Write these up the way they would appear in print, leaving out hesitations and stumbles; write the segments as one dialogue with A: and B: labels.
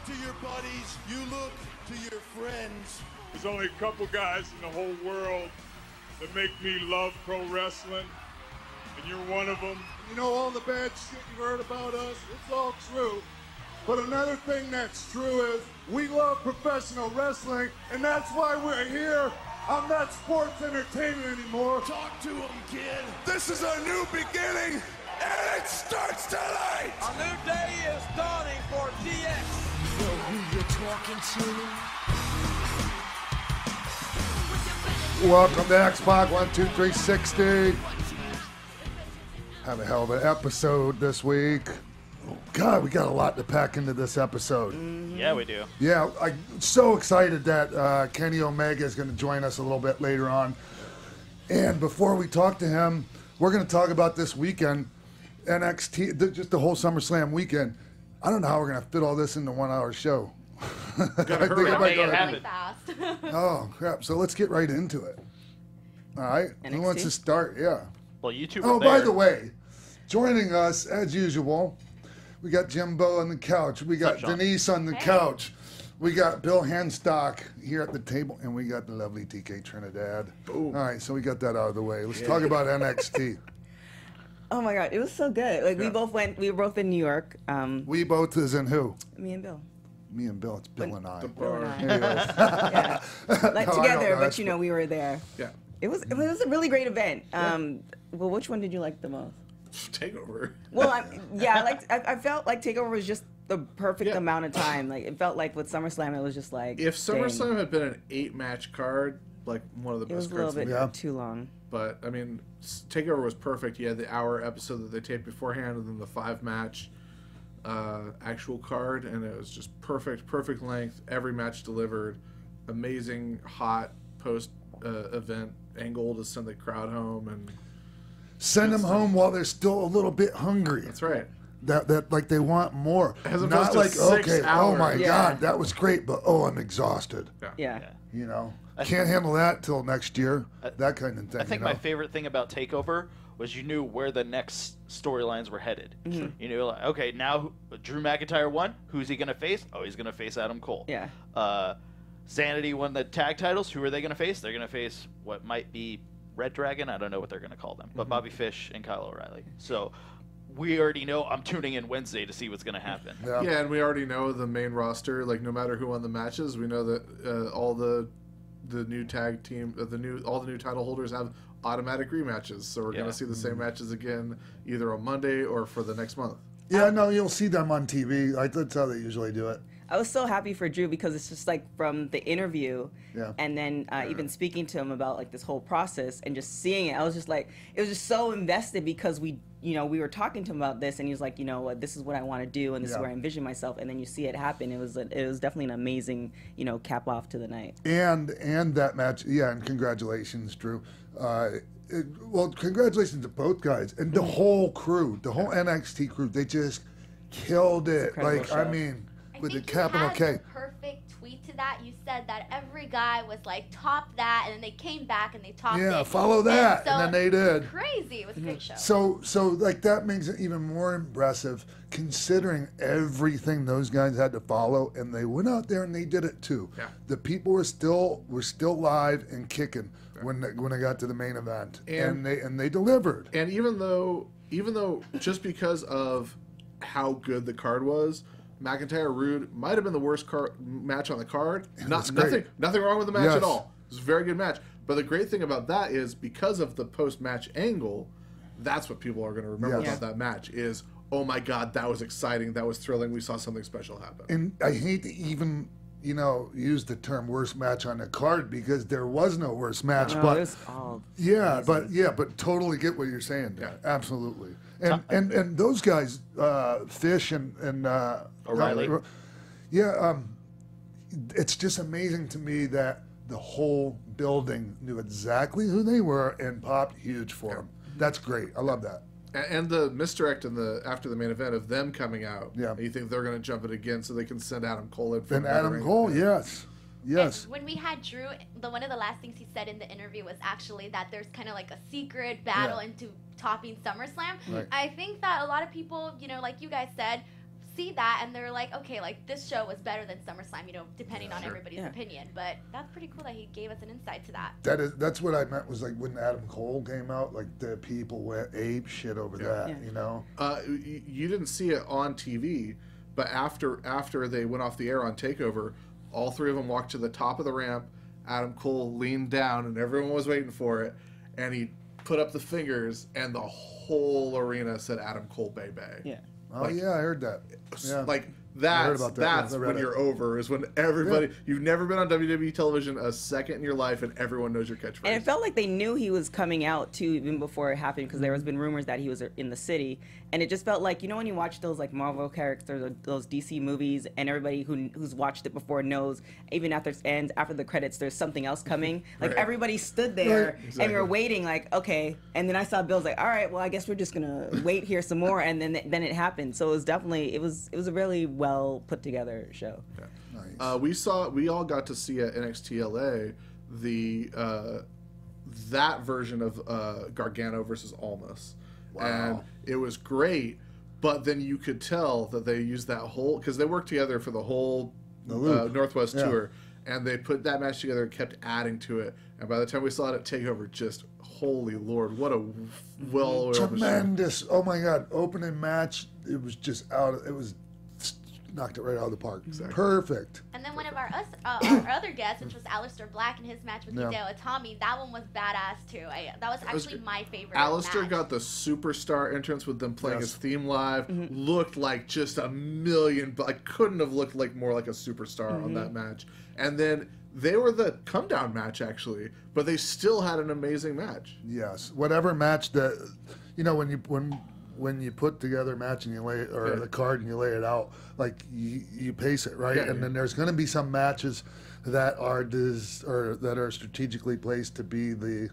A: to your buddies, you look to your friends.
B: There's only a couple guys in the whole world that make me love pro wrestling, and you're one of them.
C: You know, all the bad shit you heard about us, it's all true. But another thing that's true is we love professional wrestling, and that's why we're here. I'm not sports entertainment anymore.
A: Talk to him, kid. This is a new beginning, and it starts tonight.
D: A new day is dawning for DX.
A: Know who you're talking to?
C: Welcome to X-Pac 12360. Have a hell of an episode this week. God, we got a lot to pack into this episode.
E: Yeah, we do.
C: Yeah, I'm so excited that Kenny Omega is going to join us a little bit later on. And before we talk to him, we're going to talk about this weekend, NXT, just the whole SummerSlam weekend. I don't know how we're going to fit all this into a 1 hour show.
E: Gotta hurry up, make it happen.
C: Oh, crap. So let's get right into it. All right.
F: NXT?
C: Who wants to start? Yeah.
E: Well, you two.
C: Oh, by the way, joining us, as usual, we got Jimbo on the couch. We got Denise on the couch. We got Bill Henstock here at the table. And we got the lovely TK Trinidad. Boom. All right, so we got that out of the way. Let's talk about NXT.
F: Oh, my God. It was so good. Like, we were both in New York.
C: We both is in who?
F: Me and Bill.
C: Me and Bill. It's Bill and I.
F: Bill and I. Yeah. Like,
C: No,
F: together, but, you know, we were there.
G: Yeah.
F: It was a really great event. Well, which one did you like the most?
G: TakeOver.
F: Well, I felt like TakeOver was just the perfect amount of time. Like, it felt like with SummerSlam, it was just like,
G: if SummerSlam had been an 8-match card, like one of the best cards.
F: It was a little bit too long.
G: But I mean, TakeOver was perfect. You had the hour episode that they taped beforehand, and then the 5-match actual card, and it was just perfect length. Every match delivered. Amazing hot post event angle to send the crowd home and
C: send them home while they're still a little bit hungry.
G: That's right.
C: That like they want more.
G: As
C: Not like, okay, oh my God, that was great, but I'm exhausted.
F: Yeah.
C: You know, can't handle that till next year. That kind of thing.
E: I think my favorite thing about TakeOver was you knew where the next storylines were headed.
F: Mm-hmm.
E: You knew, like, okay, now Drew McIntyre won. Who's he going to face? Oh, he's going to face Adam Cole.
F: Yeah.
E: Sanity won the tag titles. Who are they going to face? They're going to face what might be Red Dragon. I don't know what they're going to call them, but Bobby Fish and Kyle O'Reilly. So we already know. I'm tuning in Wednesday to see what's going to happen.
G: Yeah, and we already know the main roster. Like, no matter who won the matches, we know that all the new tag team, all the new title holders have automatic rematches. So we're going to see the same matches again, either on Monday or for the next month.
C: Yeah, no, you'll see them on TV. That's how they usually do it.
F: I was so happy for Drew because it's just like from the interview and then even speaking to him about like this whole process and just seeing it, I was just like, it was just so invested because we were talking to him about this and he was like, you know what, this is what I want to do and this is where I envision myself, and then you see it happen. It was definitely an amazing, cap off to the night. And
C: that match, and congratulations, Drew. Well, congratulations to both guys and the whole crew, the whole NXT crew. They just killed it. Like, show. I mean, with the capital K.
H: Perfect tweet to that. You said that every guy was like, top that, and then they came back and they topped it.
C: Yeah, follow that, and then they did.
H: Crazy. It was a great show.
C: So like that makes it even more impressive considering everything those guys had to follow, and they went out there and they did it too.
G: Yeah.
C: The people were still live and kicking when they got to the main event, and they delivered.
G: And even though just because of how good the card was, McIntyre Rude might have been the worst match on the card. Nothing wrong with the match at all. It was a very good match. But the great thing about that is because of the post-match angle, that's what people are going to remember about that match is, oh my God, that was exciting. That was thrilling. We saw something special happen.
C: And I hate to even, use the term worst match on the card because there was no worst match.
F: No,
C: but
F: it was all
C: but totally get what you're saying. Yeah, absolutely. And those guys, Fish and
E: O'Reilly.
C: It's just amazing to me that the whole building knew exactly who they were and popped huge for them. That's great. I love that.
G: And the misdirect after the main event of them coming out.
C: Yeah.
G: And you think they're going to jump it again so they can send Adam Cole in for
C: And Adam Cole, yes.
H: And when we had Drew, one of the last things he said in the interview was actually that there's kind of like a secret battle into topping SummerSlam.
C: Right.
H: I think that a lot of people, like you guys said, see that and they're like, okay, like this show was better than SummerSlam, you know, depending on everybody's opinion. But that's pretty cool that he gave us an insight to that.
C: That's what I meant was like when Adam Cole came out, like the people went ape shit over that, you know.
G: You didn't see it on TV, but after they went off the air on Takeover, all three of them walked to the top of the ramp. Adam Cole leaned down, and everyone was waiting for it, and he put up the fingers, and the whole arena said "Adam Cole, Bay Bay."
F: Yeah.
C: Oh yeah, I heard that. Yeah.
G: Like that's when you're over. Is when everybody you've never been on WWE television a second in your life, and everyone knows your catchphrase.
F: And it felt like they knew he was coming out too, even before it happened, because there has been rumors that he was in the city, and it just felt like, you know, when you watch those like Marvel characters or those DC movies, and everybody who's watched it before knows, even after it ends, after the credits, there's something else coming. Like everybody stood there and you're waiting, like okay, and then I saw Bill's like, all right, well I guess we're just gonna wait here some more, and then it happened. So it was definitely it was a really well put together show.
G: Yeah. Nice. We all got to see at NXT LA that version of Gargano versus Almas. Wow. And it was great, but then you could tell that they used that whole, because they worked together for the whole Northwest tour, and they put that match together and kept adding to it. And by the time we saw it at TakeOver, just holy Lord, what a well-oiled
C: tremendous machine. Oh my God, opening match. It was just it was knocked it right out of the park. Exactly. Perfect.
H: And then one of our other guests, which was Aleister Black in his match with Hideo Itami, that one was badass too. That was actually my favorite.
G: Aleister got the superstar entrance with them playing his theme live. Looked like just a million, but I couldn't have looked like more like a superstar on that match. And then they were the come down match actually, but they still had an amazing match.
C: Yes, whatever match that, you know, when you put together a match and you lay it, or the card and you lay it out, like you pace it, right? And then there's going to be some matches that are strategically placed to be the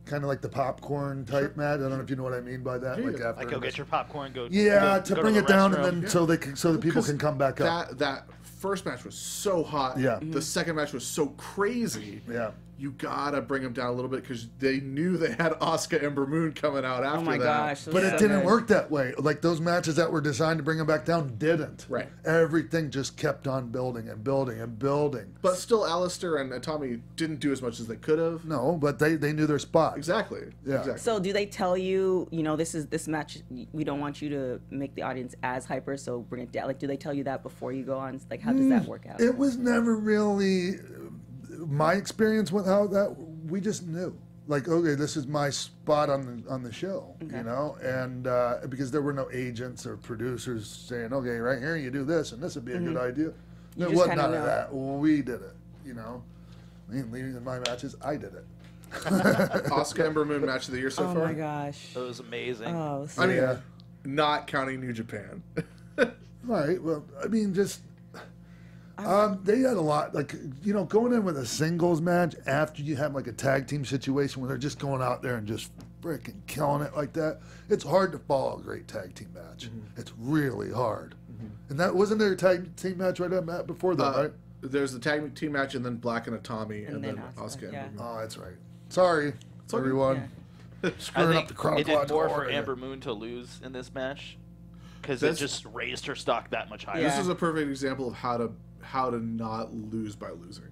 C: kind of like the popcorn type match. I don't know if you know what I mean by that. Like after
E: go get your popcorn, go
C: to bring it down, and then so the people can come back up.
G: That first match was so hot. Yeah. The second match was so crazy. Yeah. You gotta bring them down a little bit because they knew they had Asuka and Moon coming out after that. Oh my gosh!
C: But it didn't work that way. Like those matches that were designed to bring them back down didn't.
G: Right.
C: Everything just kept on building and building and building.
G: But still, Aleister and Tommy didn't do as much as they could have.
C: No, but they knew their spot.
G: Exactly.
C: Yeah.
G: Exactly.
F: So do they tell you, you know, this match, we don't want you to make the audience as hyper, so bring it down? Like, do they tell you that before you go on? Like, how does that work out?
C: It was never really my experience with how that. We just knew, like, okay, this is my spot on the show, you know, and because there were no agents or producers saying, okay, right here you do this, and this would be a good idea. There was none of that. We did it, you know. I mean, leading in my matches, I did it.
G: Asuka and Moon match of the year so far.
F: Oh my gosh,
E: it was amazing.
F: Oh,
G: I mean, not counting New Japan.
C: Right. Well, I mean, just. They had a lot, like, you know, going in with a singles match after you have like a tag team situation where they're just going out there and just freaking killing it like that. It's hard to follow a great tag team match. It's really hard. And that wasn't there a tag team match right up before that, right?
G: There's the tag team match and then Black and Tommy and then Asuka.
F: Yeah.
C: Oh, that's right. Sorry, everyone. Screwing up the chronological
E: it did more for
C: order.
E: Amber Moon to lose in this match because it just raised her stock that much higher.
G: This is a perfect example of how to not lose by losing.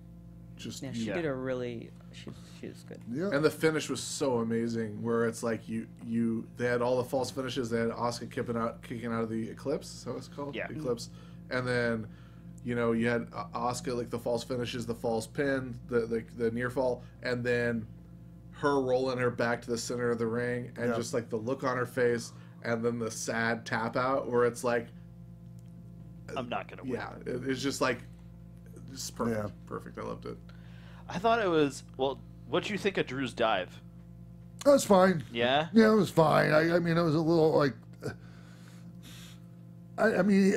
G: Just
F: she did a really she was good.
C: Yeah.
G: And the finish was so amazing where it's like they had all the false finishes. They had Asuka kicking out of the Eclipse, is that what it's called?
E: Yeah.
G: Eclipse. And then, you know, you had Asuka, like the false finishes, the false pin, the near fall, and then her rolling her back to the center of the ring and just like the look on her face and then the sad tap out where it's like,
E: I'm not gonna win.
G: Yeah, it's just like, just perfect. Yeah. Perfect. I loved it.
E: I thought it was, well, what'd you think of Drew's dive?
C: That was fine.
E: Yeah?
C: Yeah, it was fine. I mean, it was a little like, I mean,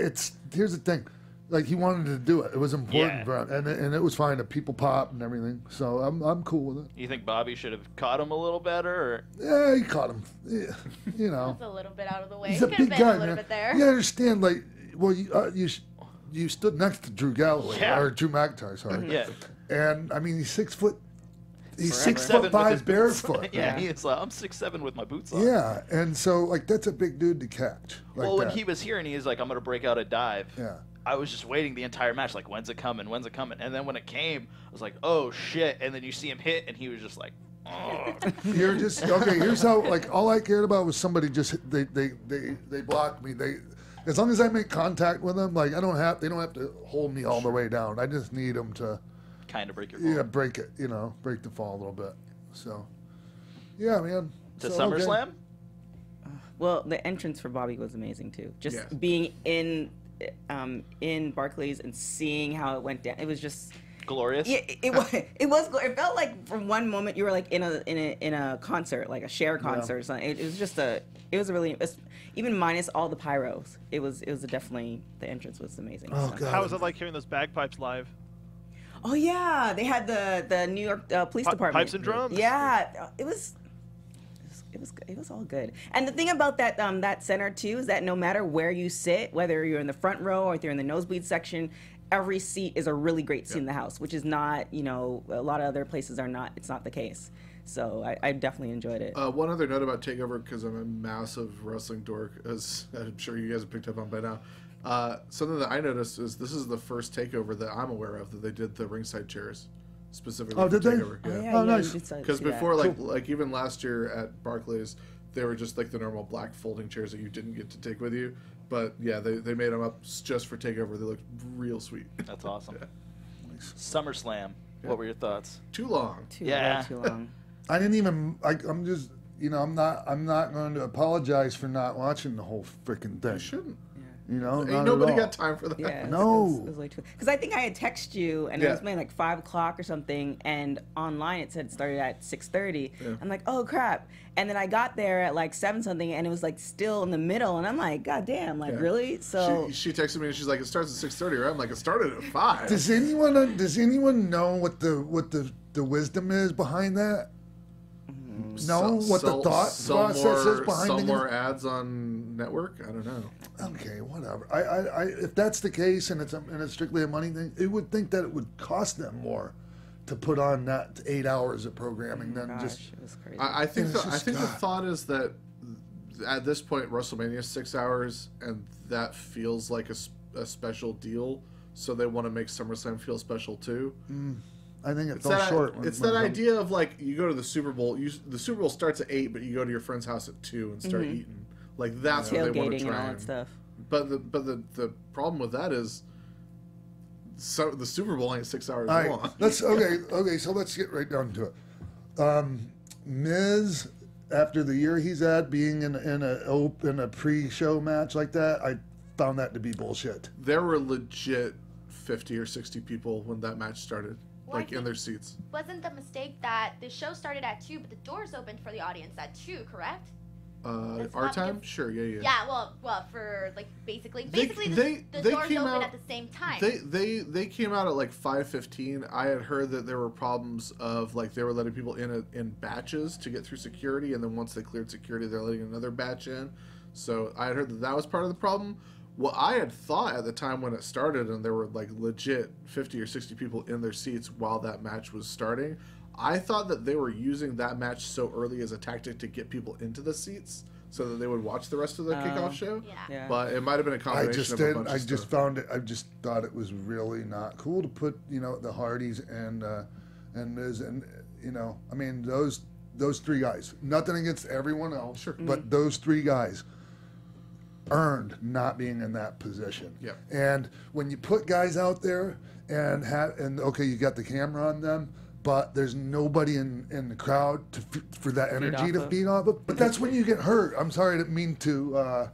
C: here's the thing. Like, he wanted to do it. It was important for him. And it was fine. The people popped and everything. So I'm cool with it.
E: You think Bobby should have caught him a little better? Or?
C: Yeah, he caught him. Yeah, you know.
H: That's a little bit out of the way.
C: He's a big guy, a little bit
H: there.
C: You understand, like, well, you stood next to Drew Galloway, or Drew McIntyre, sorry.
E: Yeah.
C: And, I mean, he's 6 foot. He's
F: forever.
C: 6'5" barefoot.
E: Yeah, he's like, I'm 6'7" with my boots on.
C: Yeah, and so like that's a big dude to catch. Like
E: well, when
C: that.
E: he was here and he was like, I'm gonna break out a dive.
C: Yeah.
E: I was just waiting the entire match, like, when's it coming? When's it coming? And then when it came, I was like, oh shit! And then you see him hit, and he was just like, oh.
C: You're just okay. Here's how. Like all I cared about was somebody just they blocked me. As long as I make contact with them, like they don't have to hold me all the way down. I just need them to
E: kind of break your fall.
C: Yeah, break it. Break the fall a little bit. So, yeah, man.
E: To SummerSlam.
F: Well, the entrance for Bobby was amazing too. Just being in Barclays and seeing how it went down. It was just
E: glorious.
F: Yeah, it was. It felt like from one moment you were like in a concert, like a share concert or something. It was just even minus all the pyros. It was definitely, the entrance was amazing.
C: Oh, God.
I: How was it like hearing those bagpipes live?
F: Oh yeah, they had the New York Police Department.
I: Pipes and drums.
F: Yeah, it was all good. And the thing about that center too is that no matter where you sit, whether you're in the front row or if you're in the nosebleed section, every seat is a really great seat in the house, which is not, a lot of other places are not. It's not the case. So I definitely enjoyed it.
G: One other note about TakeOver, because I'm a massive wrestling dork, as I'm sure you guys have picked up on by now. Something that I noticed is this is the first TakeOver that I'm aware of that they did the ringside chairs specifically.
C: Oh, did they?
G: TakeOver.
F: Yeah.
C: Oh, nice.
G: Because before, like even last year at Barclays, they were just like the normal black folding chairs that you didn't get to take with you. But yeah, they made them up just for TakeOver. They looked real sweet.
E: That's awesome.
G: Yeah.
E: SummerSlam. What were your thoughts?
G: Too long.
F: Too long.
C: I didn't even. I'm just. I'm not going to apologize for not watching the whole freaking thing.
G: You shouldn't.
C: Ain't
G: nobody got time for that.
F: Yeah,
C: no.
F: it was way too. Because I think I had texted you, and it was maybe like 5 o'clock or something, and online it said it started at 6:30. Yeah. I'm like, oh crap! And then I got there at like 7 something, and it was like still in the middle, and I'm like, god damn, like really? So
G: she texted me and she's like, it starts at 6:30, right? I'm like, it started at 5.
C: Does anyone know what the wisdom is behind that? No, what the thought process is behind
G: some more ads on network. I don't know.
C: Okay, whatever. I if that's the case and it's strictly a money thing, it would think that it would cost them more to put on that 8 hours of programming than just.
F: It was crazy.
G: I think the thought is that at this point WrestleMania is 6 hours, and that feels like a special deal. So they want to make SummerSlam feel special too.
C: I think it fell short.
G: It's that idea of like you go to the Super Bowl. The Super Bowl starts at 8, but you go to your friend's house at 2 and start eating. Like that's what they want to try.
F: And all that stuff.
G: But the problem with that is, the Super Bowl ain't 6 hours long.
C: Okay. So let's get right down to it. Miz, after the year he's at, being in a pre-show match like that, I found that to be bullshit.
G: There were legit 50 or 60 people when that match started. Like in their seats.
H: Wasn't the mistake that the show started at 2, but the doors opened for the audience at 2, correct?
G: Our time? Sure, yeah.
H: Yeah, well, for like basically the doors open at the same time.
G: They came out at like 5:15. I had heard that there were problems of like they were letting people in batches to get through security, and then once they cleared security, they're letting another batch in. So I had heard that was part of the problem. What I had thought at the time when it started, and there were like legit 50 or 60 people in their seats while that match was starting, I thought that they were using that match so early as a tactic to get people into the seats so that they would watch the rest of the kickoff show.
H: Yeah.
G: But it might have been a combination of a bunch of stuff.
C: I just thought it was really not cool to put, the Hardys and Miz and I mean those 3 guys. Nothing against everyone else, but those 3 guys earned not being in that position.
G: Yeah.
C: And when you put guys out there and you got the camera on them, but there's nobody in the crowd for that energy to feed off of. But that's when you get hurt. I'm sorry, I didn't mean to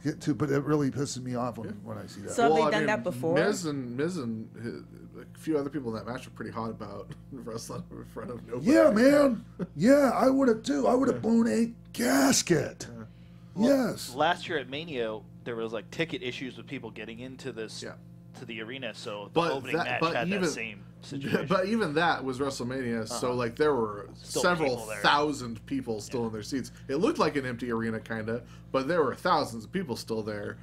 C: get to, but it really pisses me off when I see that.
F: So have they done that before?
G: Miz and a few other people in that match were pretty hot about wrestling in front of nobody.
C: Yeah, man. Yeah, I would have too. I would have blown a gasket.
E: Well,
C: yes.
E: Last year at Mania, there was like ticket issues with people getting into this to the arena, so the opening match had that same situation.
G: But even that was WrestleMania, so like there were
E: still
G: several thousand people still in their seats. It looked like an empty arena, kind of, but there were thousands of people still there.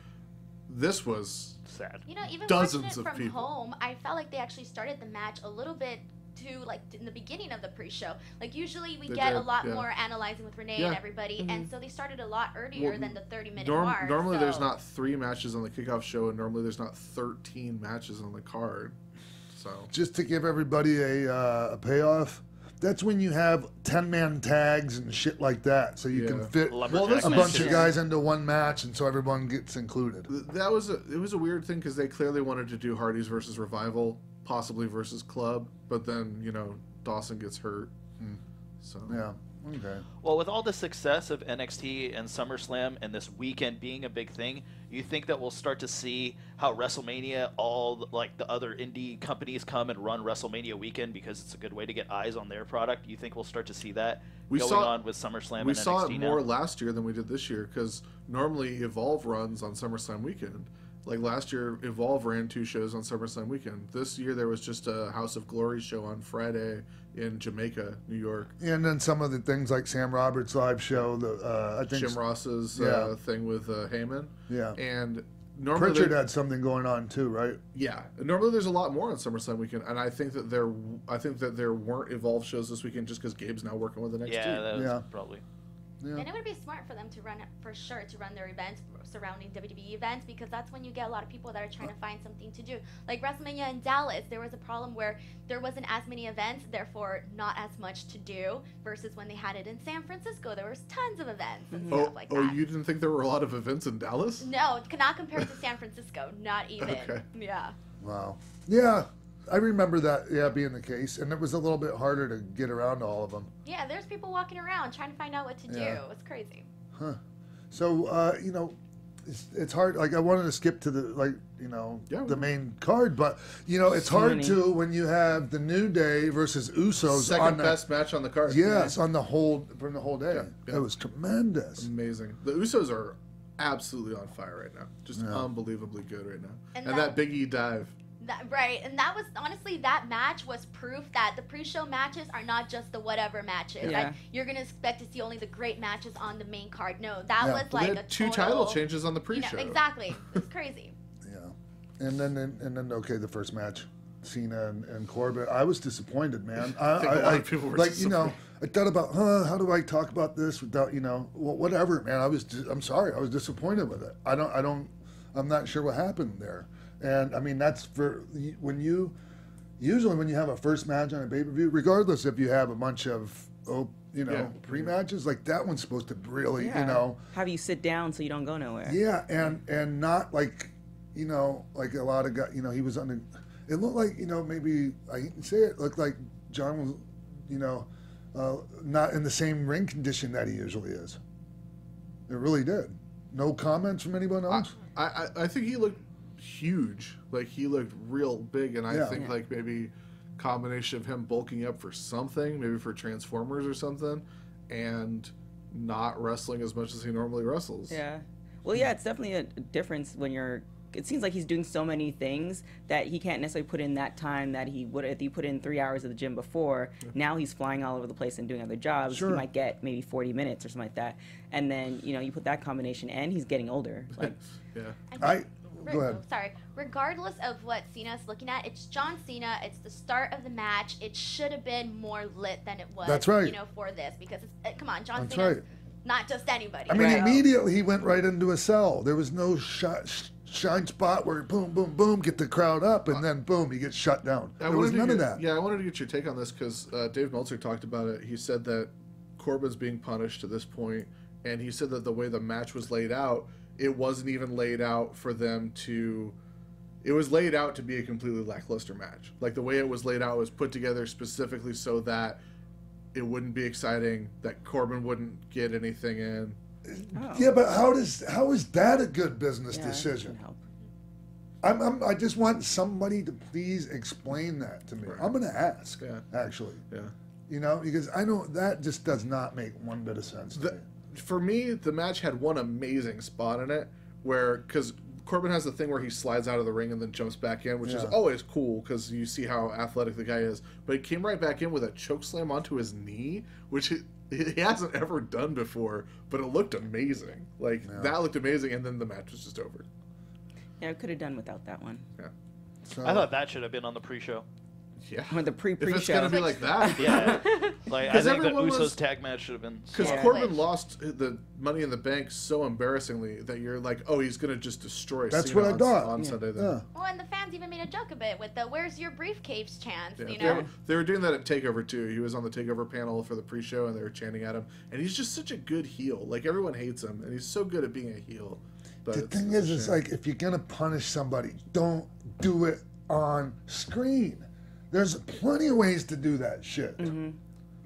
G: This was
E: sad.
H: Even
G: dozens
H: watching it
G: of
H: from
G: people.
H: home, I felt like they actually started the match a little bit to like in the beginning of the pre-show. Like usually we get a lot more analyzing with Renee and everybody, and so they started a lot earlier than the 30-minute mark.
G: Normally there's not 3 matches on the kickoff show, and normally there's not 13 matches on the card. So
C: just to give everybody a payoff, that's when you have 10-man tags and shit like that, so you can fit a bunch of guys into one match, and so everyone gets included.
G: It was a weird thing because they clearly wanted to do Hardys versus Revival, possibly versus Club, but then Dawson gets hurt. So
C: yeah. Okay.
E: Well, with all the success of NXT and SummerSlam and this weekend being a big thing, you think that we'll start to see how WrestleMania, all like the other indie companies come and run WrestleMania weekend because it's a good way to get eyes on their product? You think we'll start to see that on with SummerSlam and NXT?
G: We saw it more last year than we did this year because normally Evolve runs on SummerSlam weekend. Like last year, Evolve ran 2 shows on SummerSlam weekend. This year, there was just a House of Glory show on Friday in Jamaica, New York.
C: And then some of the things like Sam Roberts' live show, I think
G: Jim Ross's thing with Heyman.
C: Yeah.
G: And normally
C: Pritchard had something going on too, right?
G: Yeah. Normally there's a lot more on SummerSlam weekend, and I think that there weren't Evolve shows this weekend just because Gabe's now working with NXT.
E: Yeah, that was probably.
H: Yeah. And it would be smart for them to run their events surrounding WWE events, because that's when you get a lot of people that are trying to find something to do. Like WrestleMania in Dallas, there was a problem where there wasn't as many events, therefore not as much to do, versus when they had it in San Francisco, there was tons of events and stuff like that.
G: Oh, you didn't think there were a lot of events in Dallas?
H: No, not compared to San Francisco, not even.
G: Okay.
H: Yeah.
C: Wow. Yeah. I remember that, being the case, and it was a little bit harder to get around to all of them.
H: Yeah, there's people walking around trying to find out what to do. It's crazy.
C: Huh. So, it's hard. Like, I wanted to skip to the main card, but, it's hard to when you have the New Day versus Usos.
G: Second best match on the card.
C: Yes, from the whole day. Yeah. It was tremendous.
G: Amazing. The Usos are absolutely on fire right now. Just unbelievably good right now. And that Big E dive.
H: Right, and that was, honestly, that match was proof that the pre-show matches are not just the whatever matches.
F: Yeah.
H: Like, you're going to expect to see only the great matches on the main card. No, that was like a
G: two title changes on the pre-show.
H: Exactly. It's crazy.
C: Yeah. And then, okay, the first match, Cena and Corbin. I was disappointed, man. I
G: think a lot of people were disappointed.
C: I thought about, how do I talk about this without, whatever, man. I'm sorry. I was disappointed with it. I'm not sure what happened there. And I mean, that's for usually when you have a first match on a pay-per-view, regardless if you have a bunch of pre-matches, like that one's supposed to really,
F: have you sit down so you don't go nowhere.
C: Yeah, and not like, like a lot of guys, he was on it looked like, maybe I hate to say it looked like John was, not in the same ring condition that he usually is. It really did. No comments from anyone else?
G: I think he looked huge. Like, he looked real big, and I think like maybe combination of him bulking up for something, maybe for Transformers or something, and not wrestling as much as he normally wrestles.
F: Yeah. Well, yeah, it's definitely a difference when it seems like he's doing so many things that he can't necessarily put in that time that he would if he put in 3 hours at the gym before. Now he's flying all over the place and doing other jobs. Sure. He might get maybe 40 minutes or something like that. And then, you put that combination, and he's getting older. Like,
C: Go ahead.
H: Sorry. Regardless of what Cena's looking at, it's John Cena. It's the start of the match. It should have been more lit than it was.
C: That's right.
H: For this, because come on, John Cena's not just anybody.
C: I mean, immediately he went right into a cell. There was no shine spot where boom, boom, boom, get the crowd up, and then boom, he gets shut down. There was none of that.
G: Yeah, I wanted to get your take on this because Dave Meltzer talked about it. He said that Corbin's being punished to this point, and he said that the way the match was laid out, it wasn't even laid out for them to... It was laid out to be a completely lackluster match. Like, the way it was laid out was put together specifically so that it wouldn't be exciting, that Corbin wouldn't get anything in.
C: Oh. Yeah, but how is that a good business decision? I just want somebody to please explain that to me. Right. I'm going to ask, actually. Yeah. Because I know that just does not make one bit of sense to me.
G: For me, the match had one amazing spot in it because Corbin has the thing where he slides out of the ring and then jumps back in, which is always cool because you see how athletic the guy is. But he came right back in with a chokeslam onto his knee, which he hasn't ever done before, but it looked amazing. That looked amazing, and then the match was just over.
F: Yeah, I could have done without that one.
G: Yeah.
E: I thought that should have been on the pre-show.
G: Yeah.
F: Or the pre-show.
G: If it's gonna be like that.
E: Yeah. Like I think the
G: everyone
E: Usos
G: was-
E: tag match should have been.
G: Because
E: so
G: Corbin lost the Money in the Bank so embarrassingly that you're like, oh, he's gonna just destroy.
C: That's
G: Cena
C: what I thought.
G: on Sunday. Then.
C: Yeah.
H: Well, and the fans even made a joke a bit with the "Where's your briefcase?" chants.
G: Yeah,
H: You know.
G: they were doing that at Takeover too. He was on the Takeover panel for the pre-show, and they were chanting at him. And he's just such a good heel. Like everyone hates him, and he's so good at being a heel. But
C: The thing is, it's like if you're gonna punish somebody, don't do it on screen. There's plenty of ways to do that shit.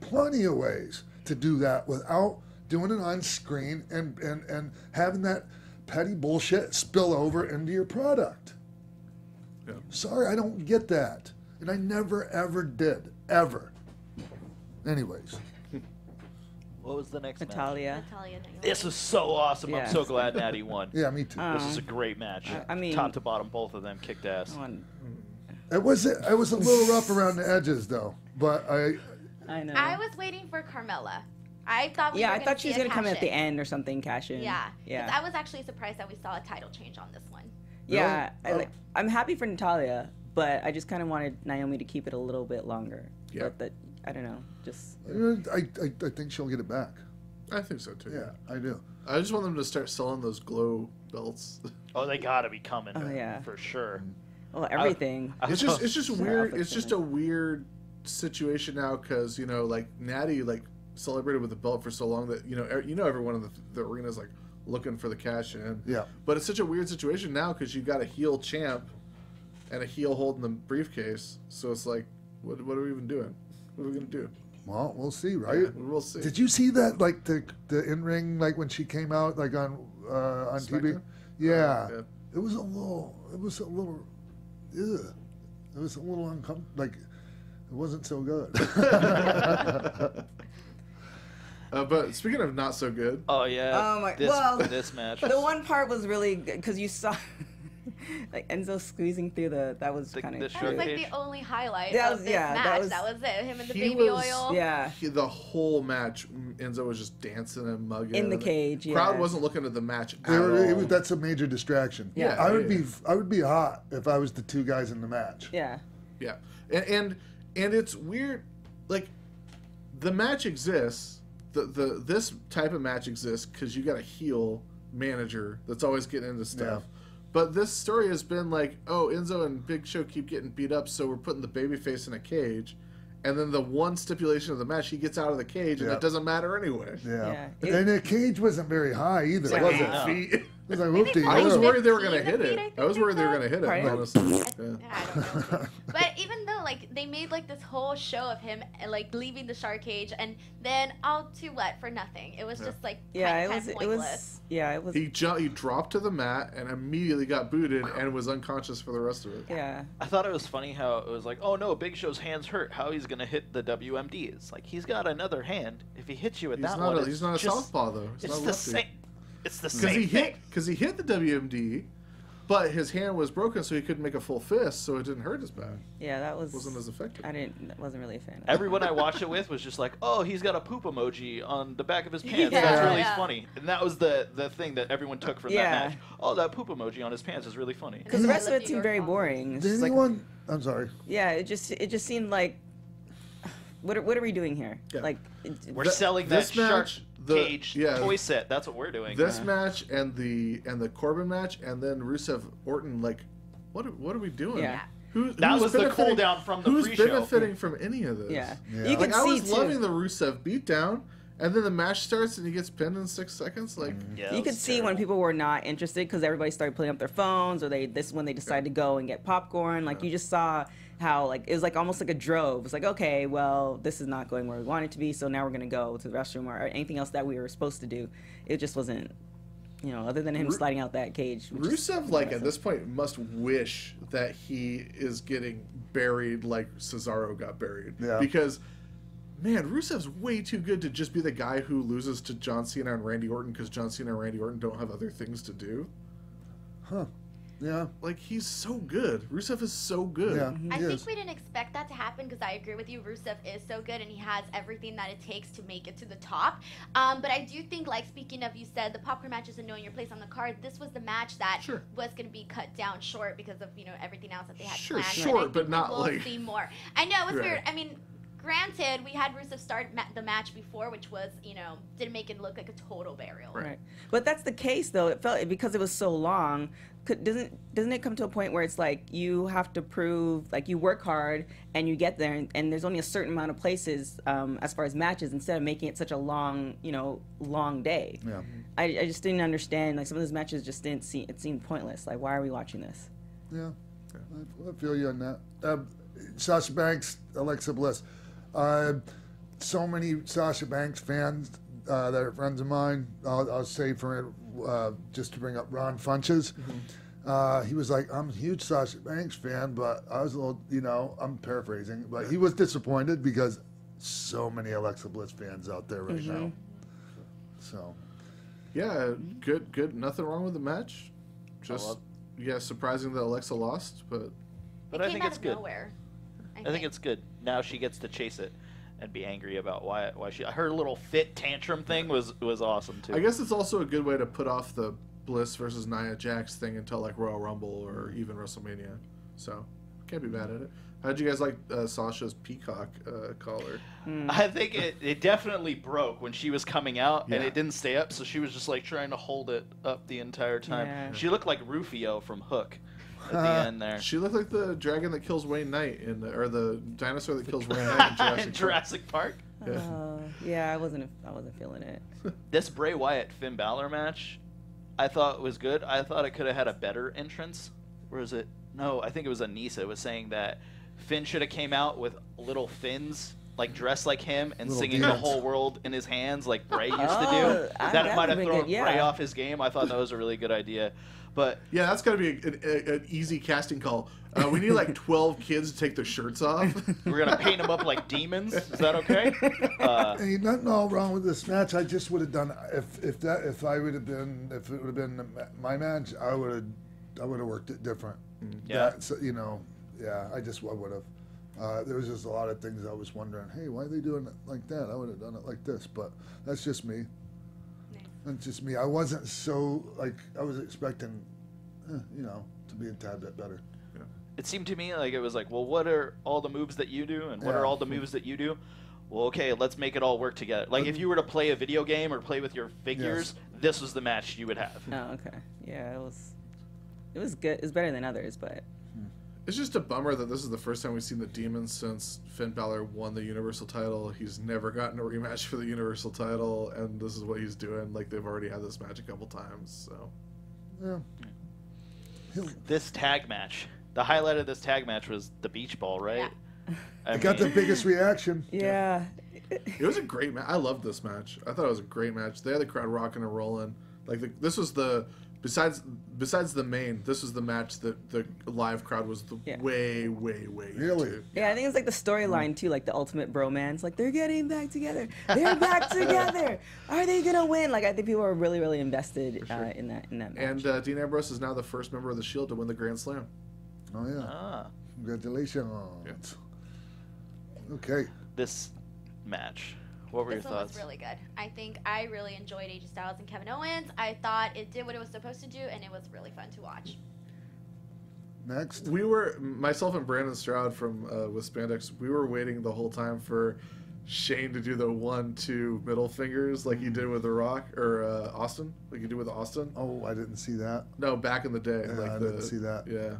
C: Plenty of ways to do that without doing it on screen and having that petty bullshit spill over into your product.
G: Yeah.
C: Sorry, I don't get that. And I never, ever did. Ever. Anyways.
E: What was the next match?
F: Natalia.
E: This was so awesome.
F: Yeah.
E: I'm so glad Natty won.
C: Yeah, me too.
E: This is a great match.
F: I mean,
E: top to bottom, both of them kicked ass.
C: It was a little rough around the edges though, but
F: I know.
H: I was waiting for Carmella. I thought we were
F: I thought she was
H: gonna
F: gonna come at the
H: cash
F: end or something, cash in.
H: in. Yeah. 'Cause
F: Yeah.
H: I was actually surprised that we saw a title change on this one.
F: Yeah.
C: Really?
F: I'm happy for Natalia, but I just kind of wanted Naomi to keep it a little bit longer.
G: Yeah.
F: But that, I don't know. Just.
C: I think she'll get it back.
G: I think so too.
C: Yeah, I do.
G: I just want them to start selling those glow belts.
E: Oh, they gotta be coming.
F: Oh, yeah.
E: For sure.
F: Well, everything.
G: It's just weird.
F: outfits
G: It's just
F: in
G: a weird situation now because like Natty celebrated with the belt for so long that everyone in the arena is like looking for the cash in.
C: Yeah.
G: But it's such a weird situation now because you got a heel champ and a heel holding the briefcase. So it's like, what are we even doing? What are we gonna do?
C: Well, we'll see, right?
G: Yeah, we'll see.
C: Did you see that, like the in ring, like when she came out, like on TV?
G: SmackDown?
C: Yeah.
G: Yeah.
C: It was a little. Ugh. It was a little uncomfortable. Like, it wasn't so good.
G: But speaking of not so good,
E: Oh yeah.
F: Oh my.
E: This,
F: well,
E: this match.
F: the one part was really good because you saw, like Enzo squeezing through that was
E: The-
F: kind
E: the
F: of.
H: That was like
E: Showcase.
H: the only highlight
F: That
H: of
F: was-
H: this
F: yeah, that
H: match.
F: was-
H: That was it. Him and the
G: he
H: baby
G: was-
H: oil.
F: Yeah.
G: the whole match, Enzo was just dancing and mugging
F: In the
G: and
F: cage,
G: Crowd
F: yeah.
G: wasn't looking at the match at all.
C: That's a major distraction.
F: Yeah.
C: I would be hot if I was the two guys in the match.
F: Yeah.
G: Yeah, and it's weird. Like, the match exists. This type of match exists because you got a heel manager that's always getting into stuff.
C: Yeah.
G: But this story has been like, oh, Enzo and Big Show keep getting beat up, so we're putting the babyface in a cage. And then the one stipulation of the match, he gets out of the cage, and
C: Yeah.
G: it doesn't matter anyway.
C: Yeah.
F: Yeah.
C: And the cage wasn't very high either,
F: Like
C: was
F: eight
C: it?
E: No.
G: Feet.
C: It was like, whoopty.
G: I was
H: Like
G: worried they were going to
H: 15
G: hit
H: feet,
G: it.
H: I
G: I was
H: think
G: worried they were
H: they
G: going to hit it,
F: Pardon?
G: honestly. Yeah.
H: I don't know. But even though, like, they made, like, this whole show of him, like, leaving the shark cage and then out to what? For nothing. It was just, like,
F: Yeah.
H: kind
F: It
H: of
F: was.
H: pointless.
F: Yeah. It was.
G: He dropped to the mat and immediately got booted and was unconscious for the rest of it.
F: Yeah.
E: I thought it was funny how it was like, oh no, Big Show's hands hurt. How he's gonna hit the WMD? It's like he's got another hand. If he hits you with
G: He's
E: that
G: not
E: one,
G: he's not a
E: just,
G: southpaw though. He's
E: It's
G: not a
E: the
G: lefty.
E: same. It's the
G: Because
E: same thing.
G: he hit the WMD, but his hand was broken, so he couldn't make a full fist, so it didn't hurt as bad.
F: Yeah. That was.
G: Wasn't as effective.
F: wasn't really a fan of that.
E: Everyone I watched it with was just like, oh, he's got a poop emoji on the back of his pants.
F: Yeah.
E: That's really
H: Yeah.
E: funny. And that was the thing that everyone took from
F: Yeah.
E: that match. Oh, that poop emoji on his pants is really funny.
F: Because the rest of it
H: Lifting
F: seemed
H: your
F: very
H: phone.
F: boring. It's
C: Did
F: just like,
C: anyone? I'm sorry.
F: yeah. It just seemed like. What are we doing here?
G: Yeah.
F: Like.
E: We're
G: Th-
E: selling that
G: this match,
E: shark
G: the-
E: cage
G: yeah.
E: toy set. That's what we're doing.
G: This match and the Corbin match, and then Rusev Orton, like, what are we doing?
F: Yeah.
E: That
G: who's
E: was the
G: benefiting-
E: cool down from the
G: Who's
E: pre-show.
G: benefiting from any of this?
F: Yeah.
C: Yeah.
F: You
G: Like,
F: can
G: I
F: see
G: was
F: too.
G: loving the Rusev beatdown, and then the match starts and he gets pinned in 6 seconds. Like,
E: Yeah,
F: You
E: it
F: could
E: was
F: see when
E: terrible.
F: people were not interested because everybody started pulling up their phones, or this is when they decided to go and get popcorn. Like you just saw how like it was like almost like a drove. It's like, okay, well, this is not going where we want it to be, so now we're gonna go to the restroom or anything else that we were supposed to do. It just wasn't, other than him sliding out that cage. which is
G: Rusev, like, at
F: impressive.
G: this point, must wish that he is getting buried like Cesaro got buried.
C: Yeah.
G: Because, man, Rusev's way too good to just be the guy who loses to John Cena and Randy Orton because John Cena and Randy Orton don't have other things to do.
C: Huh. Yeah.
G: Like, he's so good. Rusev is so good.
C: Yeah,
H: I think we didn't expect that to happen because I agree with you. Rusev is so good and he has everything that it takes to make it to the top. But I do think, like, speaking of, you said the popcorn matches and knowing your place on the card, this was the match that was going to be cut down short because of, you know, everything else that they had planned.
G: Short, but not
H: we'll
G: like...
H: see more. I know, it was weird. I mean, granted, we had Rusev start the match before, which was, you know, didn't make it look like a total burial.
F: Right. But that's the case, though. It felt, because it was so long, doesn't it come to a point where it's like you have to prove, like, you work hard and you get there, and there's only a certain amount of places as far as matches, instead of making it such a long, you know, long day.
C: Yeah.
F: I just didn't understand. Like, some of those matches just didn't seem, it seemed pointless. Like, why are we watching this?
C: Yeah. I feel you on that. Sasha Banks, Alexa Bliss. So many Sasha Banks fans that are friends of mine. I'll say for just to bring up Ron Funches. He was like, I'm a huge Sasha Banks fan, but I was a little, you know, I'm paraphrasing, but he was disappointed because so many Alexa Bliss fans out there right now. So,
G: yeah, good. Nothing wrong with the match. Just surprising that Alexa lost, but
E: I think it's good.
H: Nowhere,
E: I think it's good. Now she gets to chase it and be angry about why she. Her little fit tantrum thing was awesome too.
G: I guess it's also a good way to put off the Bliss versus Nia Jax thing until like Royal Rumble or even WrestleMania. So can't be mad at it. How'd you guys like Sasha's peacock collar?
E: I think it definitely broke when she was coming out, and it didn't stay up, so she was just like trying to hold it up the entire time.
F: Yeah.
E: She looked like Rufio from Hook at the end there.
G: She looked like the dragon that kills Wayne Knight or the dinosaur that kills Wayne Knight in
E: Jurassic Park.
F: Yeah, I wasn't feeling it.
E: This Bray Wyatt Finn Balor match, I thought was good. I thought it could have had a better entrance. Or is it? No, I think it was Anissa. It was saying that Finn should have came out with little fins, like dressed like him, and
C: Little
E: singing
C: demons.
E: the whole world in his hands, like Bray used to do. That might have thrown Bray off his game. I thought that was a really good idea. But
G: yeah, that's got to be an easy casting call. We need like 12 kids to take their shirts off.
E: We're gonna paint them up like demons. Is that okay?
C: Ain't nothing all wrong with this match. I just would have done if it would have been my match, I would have worked it different.
E: Yeah.
C: You know, I would have. There was just a lot of things I was wondering. Hey, why are they doing it like that? I would have done it like this, but that's just me. That's just me. I wasn't so I was expecting, you know, to be a tad bit better.
E: It seemed to me like it was like, well, what are all the moves that you do, and what are all the moves that you do? Well, okay, let's make it all work together. Like if you were to play a video game or play with your figures, this was the match you would have.
F: Oh, okay. Yeah, it was good. It's better than others, but
G: It's just a bummer that this is the first time we've seen the Demons since Finn Balor won the Universal title. He's never gotten a rematch for the Universal title, and this is what he's doing. Like, they've already had this match a couple times, so.
C: Yeah.
E: This tag match. The highlight of this tag match was the beach ball, right?
H: Yeah.
C: I got the biggest reaction.
F: yeah.
G: It was a great match. I loved this match. I thought it was a great match. They had the crowd rocking and rolling. Like, this was the... Besides the main, this was the match that the live crowd was way
C: Really?
G: into.
F: Yeah, I think it's like the storyline too, like the ultimate bromance. Like they're getting back together. They're back together. Are they gonna win? Like I think people are really invested in that match.
G: And Dean Ambrose is now the first member of the Shield to win the Grand Slam.
C: Oh yeah. Congratulations.
G: Yeah.
C: Okay.
E: This match. What were your
H: This one
E: thoughts?
H: was really good. I think I really enjoyed AJ Styles and Kevin Owens. I thought it did what it was supposed to do, and it was really fun to watch.
C: Next.
G: We were, myself and Brandon Stroud from with Spandex, we were waiting the whole time for Shane to do the 1-2 middle fingers like he did with The Rock, or Austin, like he did with Austin.
C: Oh, I didn't see that.
G: No, back in the day.
C: Yeah,
G: like
C: I didn't see that.
G: Yeah.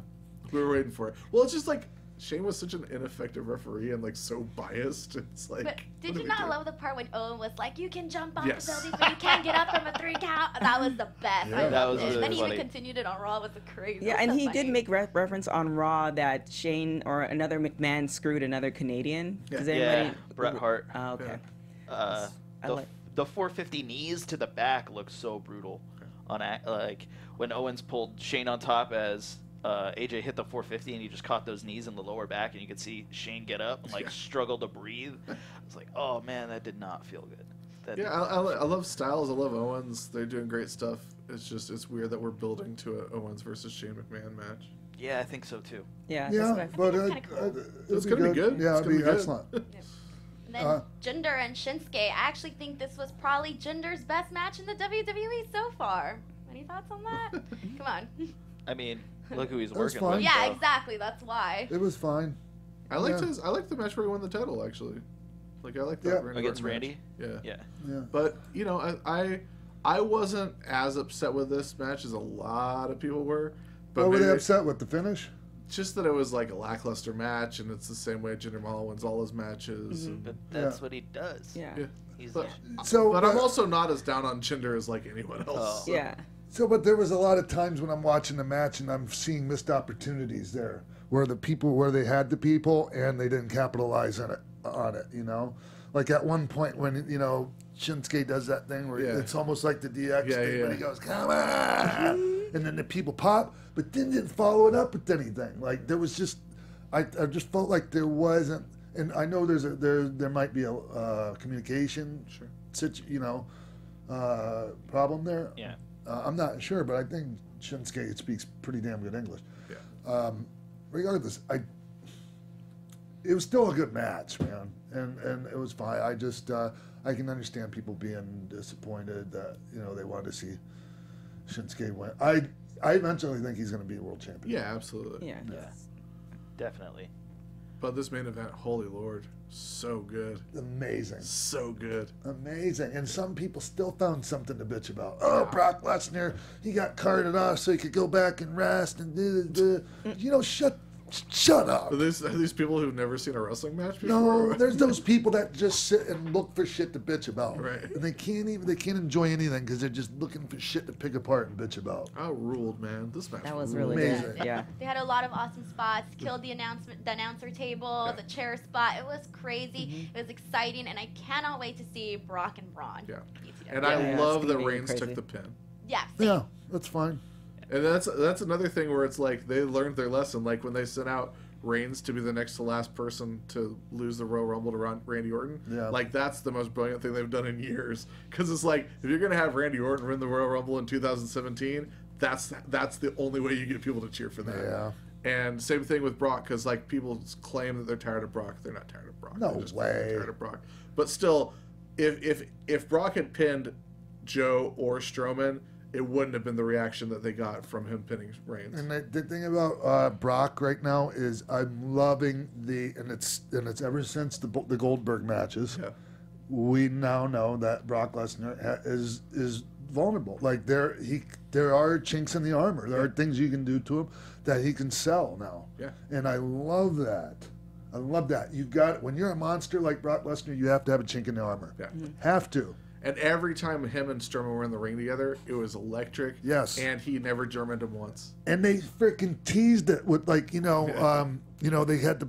G: We were waiting for it. Well, it's just like, Shane was such an ineffective referee and like so biased. It's like.
H: But did you not love the part when Owen was like, "You can jump off
G: Yes.
H: the building, but you can't get up from a 3 count"? That was the best.
C: Yeah.
H: I
E: That
H: loved
E: was
H: it.
E: really
H: Then he
E: funny.
H: even continued it on Raw. It was crazy.
F: Yeah,
H: It was
F: and
H: so
F: he did
H: funny.
F: make reference on Raw that Shane or another McMahon screwed another Canadian. Does
E: Yeah,
F: anybody?
E: Bret Hart.
F: Oh, okay.
E: Uh,
F: I
E: the,
F: like-
E: the 450 knees to the back looked so brutal. Like when Owens pulled Shane on top as AJ hit the 450 and he just caught those knees in the lower back, and you could see Shane get up and like struggle to breathe. I was like, oh man, that did not feel good.
G: Yeah, I love Styles. I love Owens. They're doing great stuff. it's weird that we're building to a Owens versus Shane McMahon match.
E: Yeah, I think so too.
F: Yeah,
C: but
G: it's gonna be good.
C: Yeah, it'll be excellent.
H: And then Jinder and Shinsuke. I actually think this was probably Jinder's best match in the WWE so far. Any thoughts on that? Come on.
E: I mean, look who he's working
C: fine.
E: with.
H: Yeah,
E: so.
H: exactly. That's why.
C: It was fine.
G: I liked the match where he won the title actually. Like I like that
E: Against Randy.
G: Match.
E: Yeah.
G: But you know, I wasn't as upset with this match as a lot of people were. But
C: What were they upset with? The finish?
G: Just that it was like a lackluster match, and it's the same way Jinder Mahal wins all his matches.
F: Mm-hmm.
G: And,
E: But that's what he does.
F: Yeah.
E: He's
G: but
C: but
G: I'm also not as down on Jinder as like anyone else.
E: Oh.
F: Yeah.
C: So, but there was a lot of times when I'm watching the match and I'm seeing missed opportunities there, where they had the people and they didn't capitalize on it. You know, like at one point when Shinsuke does that thing where it's almost like the DX thing, when he goes, "Come on," and then the people pop, but then didn't follow it up with anything. Like there was just, I just felt like there wasn't, and I know there might be a communication, problem there.
E: Yeah.
C: I'm not sure, but I think Shinsuke speaks pretty damn good English.
G: Yeah.
C: Regardless, it was still a good match, man, and it was fine. I just I can understand people being disappointed that they wanted to see Shinsuke win. I eventually think he's going to be world champion.
G: Yeah, absolutely.
F: Yeah.
E: Definitely.
G: But this main event, holy Lord, so good.
C: Amazing.
G: So good.
C: Amazing. And some people still found something to bitch about. Oh, Brock Lesnar, he got carted off so he could go back and rest and shut up.
G: Are these people who've never seen a wrestling match before?
C: No, there's those people that just sit and look for shit to bitch about.
G: Right.
C: And they can't enjoy anything because they're just looking for shit to pick apart and bitch about.
G: I ruled, man. This match
F: That was
G: ruled.
F: really
C: Amazing.
F: good. Yeah.
H: They had a lot of awesome spots. Killed the announcer table, the chair spot. It was crazy. It was exciting, and I cannot wait to see Brock and Braun.
G: Yeah.
H: ECW.
G: And I
F: it's
G: love
F: gonna
G: that
F: be
G: Reigns
F: crazy.
G: took the pin.
H: Yeah. Same.
C: Yeah, that's fine.
G: And that's another thing where it's like they learned their lesson. Like when they sent out Reigns to be the next to last person to lose the Royal Rumble to Randy Orton.
C: Yeah.
G: Like that's the most brilliant thing they've done in years. Because it's like if you're gonna have Randy Orton win the Royal Rumble in 2017, that's the only way you get people to cheer for that.
C: Yeah.
G: And same thing with Brock, because like people claim that they're tired of Brock. They're not tired of Brock.
C: No
G: They're just
C: way.
G: tired of Brock. But still, if Brock had pinned Joe or Strowman, it wouldn't have been the reaction that they got from him pinning Reigns.
C: And the thing about Brock right now is I'm loving and it's ever since the Goldberg matches.
G: Yeah.
C: We now know that Brock Lesnar is vulnerable. Like there are chinks in the armor. There are things you can do to him that he can sell now.
G: Yeah.
C: And I love that. You got when you're a monster like Brock Lesnar, you have to have a chink in the armor.
G: Yeah.
C: Have to.
G: And every time him and Strowman were in the ring together, it was electric.
C: Yes.
G: And he never Germaned him once.
C: And they freaking teased it with they had the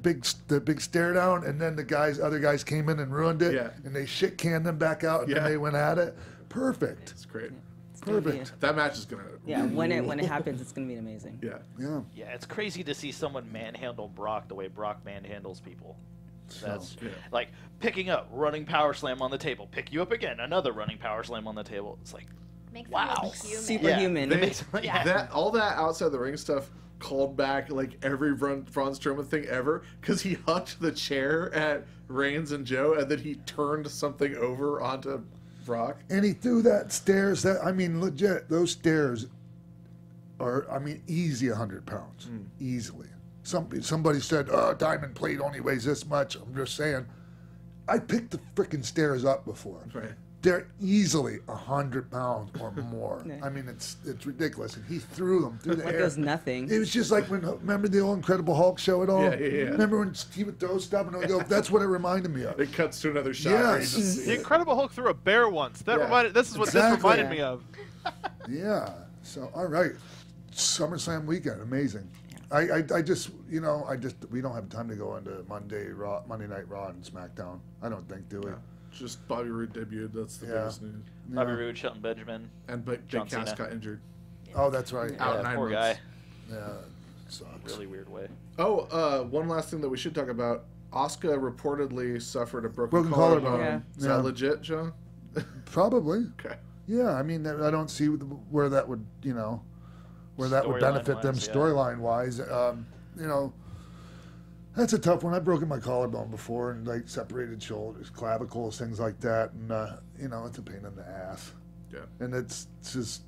C: big stare down, and then other guys came in and ruined it.
G: Yeah.
C: And they shit canned them back out, and then they went at it. Perfect.
G: It's great.
C: Perfect.
G: That match is gonna.
F: Yeah, when it happens, it's gonna be amazing.
G: Yeah.
C: Yeah.
E: Yeah, it's crazy to see someone manhandle Brock the way Brock manhandles people. That's like picking up, running power slam on the table, pick you up again, another running power slam on the table. It's like,
H: Makes
E: wow,
H: them look human.
F: Superhuman.
G: All that outside the ring stuff called back like every Braun Strowman thing ever, because he hucked the chair at Reigns and Joe, and then he turned something over onto Brock.
C: And he threw that stairs. Legit, those stairs are, easy 100 pounds, easily. Somebody said, diamond plate only weighs this much. I'm just saying, I picked the freaking stairs up before.
G: Right.
C: They're easily 100 pounds or more. It's ridiculous. And he threw them through the air.
F: Like it was nothing.
C: It was just like remember the old Incredible Hulk show at all?
G: Yeah.
C: Remember when he would throw stuff and I would go, that's what it reminded me of.
G: It cuts to another shot.
C: Yes.
G: Where you just see
I: The
G: it.
I: Incredible Hulk threw a bear once. This is what
C: Exactly.
I: this reminded me of.
C: Yeah. So, all right. SummerSlam weekend, amazing. I just we don't have time to go into Monday Night Raw and SmackDown. I don't think, do we?
G: Yeah. Just Bobby Roode debuted. That's the biggest news.
E: Bobby Roode, Shelton Benjamin,
G: And Big
E: John
G: Cass
E: Cena.
G: got injured.
C: Oh, that's right.
G: Out 9
E: poor
G: months.
E: guy.
C: Yeah. Sucks.
E: Really weird way.
G: Oh, one last thing that we should talk about. Asuka reportedly suffered a broken
C: Broken collarbone.
G: collarbone.
F: Yeah.
G: Is that legit, John?
C: Probably.
G: Okay.
C: Yeah, I mean, I don't see where that would, where that would benefit them storyline-wise. That's a tough one. I've broken my collarbone before and like separated shoulders, clavicles, things like that, and it's a pain in the ass.
G: Yeah.
C: And it's just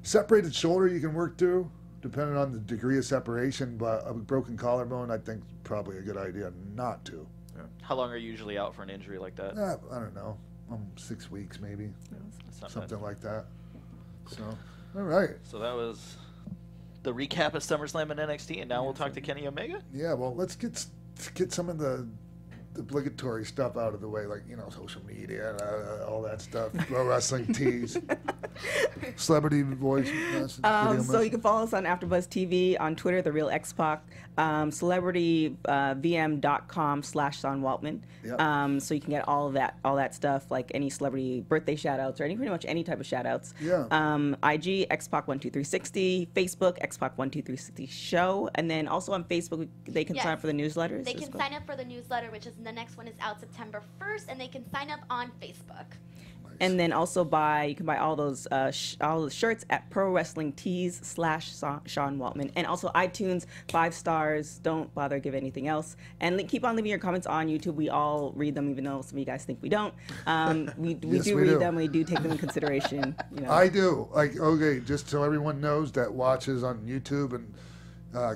C: separated shoulder you can work through, depending on the degree of separation. But a broken collarbone, I think, is probably a good idea not to.
E: Yeah. How long are you usually out for an injury like that?
C: I don't know. 6 weeks maybe, something like that. So, all right.
E: So that was the recap of SummerSlam and NXT, and now we'll talk to Kenny Omega.
C: Yeah, well, let's get some of the obligatory stuff out of the way, like social media, all that stuff, pro wrestling tees, celebrity voice.
F: So you can follow us on AfterBuzz TV, on Twitter, The Real X-Pac, celebritybvm.com/Sean Waltman. Yep. So you can get all that stuff, like any celebrity birthday shout-outs or pretty much any type of shout-outs.
C: Yeah.
F: IG, X-Pac12360, Facebook, X-Pac12360 Show, and then also on Facebook, they can sign up for the newsletters.
H: They can sign up for the newsletter, which is the next one is out September 1st, and they can sign up on Facebook.
F: And then also you can buy all those all the shirts at Pro Wrestling Tees /Sean Waltman. And also iTunes, 5 stars. Don't bother give anything else. And keep on leaving your comments on YouTube. We all read them, even though some of you guys think we don't. We do read them. We do take them in consideration.
C: I do. Okay, just so everyone knows that watches on YouTube and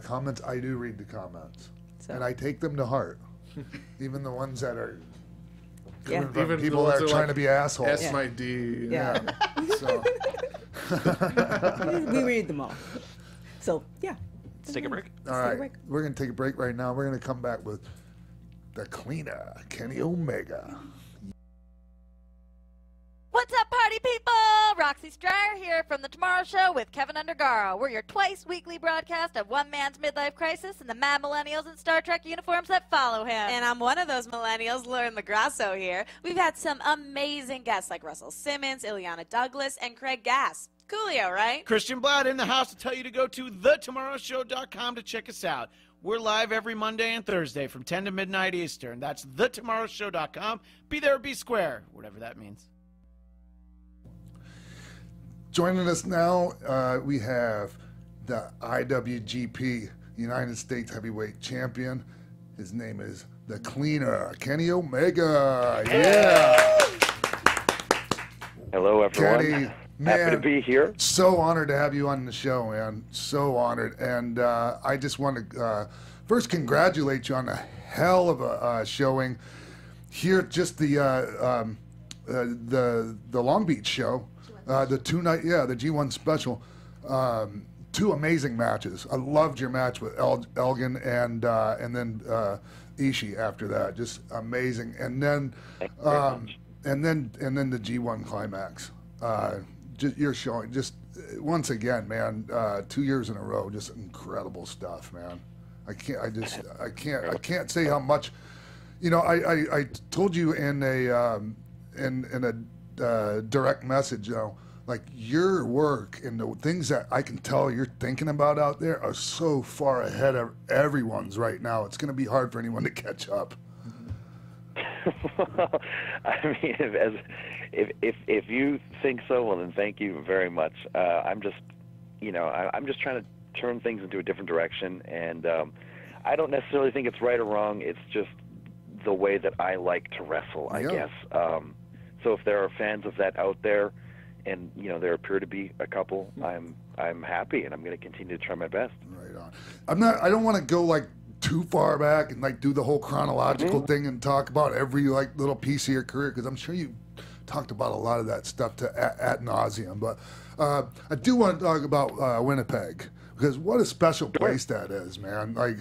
C: comments, I do read the comments. And I take them to heart. Even the ones that are... Even people that are trying to be assholes.
G: S my D.
F: Yeah.
C: So.
F: We read them all. So, yeah.
E: Let's take a break.
C: All right. We're going to take a break right now. We're going to come back with the cleaner, Kenny Omega.
J: What's up, party people? Roxy Stryer here from The Tomorrow Show with Keven Undergaro. We're your twice-weekly broadcast of one man's midlife crisis and the mad millennials in Star Trek uniforms that follow him.
K: And I'm one of those millennials, Lauren LaGrasso here. We've had some amazing guests like Russell Simmons, Ileana Douglas, and Craig Gass. Coolio, right?
L: Christian Blatt in the house to tell you to go to thetomorrowshow.com to check us out. We're live every Monday and Thursday from 10 to midnight Eastern. That's thetomorrowshow.com. Be there or be square, whatever that means.
C: Joining us now, we have the IWGP United States Heavyweight Champion. His name is the Cleaner, Kenny Omega. Yeah.
M: Hello, everyone.
C: Kenny, man,
M: happy to be here.
C: So honored to have you on the show, man. So honored. And I just want to first congratulate you on a hell of a showing here at just the Long Beach show. The 2-night, the G1 special. 2 amazing matches. I loved your match with Elgin and then Ishii after that. Just amazing. And then and then the G1 climax. You're showing just once again, man. 2 years in a row, just incredible stuff, man. I can't say how much. I told you in a direct message, like your work and the things that I can tell you're thinking about out there are so far ahead of everyone's right now. It's going to be hard for anyone to catch up.
M: I mean, if you think so, well then thank you very much. I'm just trying to turn things into a different direction, and I don't necessarily think it's right or wrong. It's just the way that I like to wrestle, I guess. So if there are fans of that out there, and there appear to be a couple, I'm happy, and I'm going to continue to try my best.
C: Right on. I don't want to go like too far back and like do the whole chronological thing and talk about every like little piece of your career, because I'm sure you talked about a lot of that stuff ad nauseum. But I do want to talk about Winnipeg, because what a special place that is, man. Like.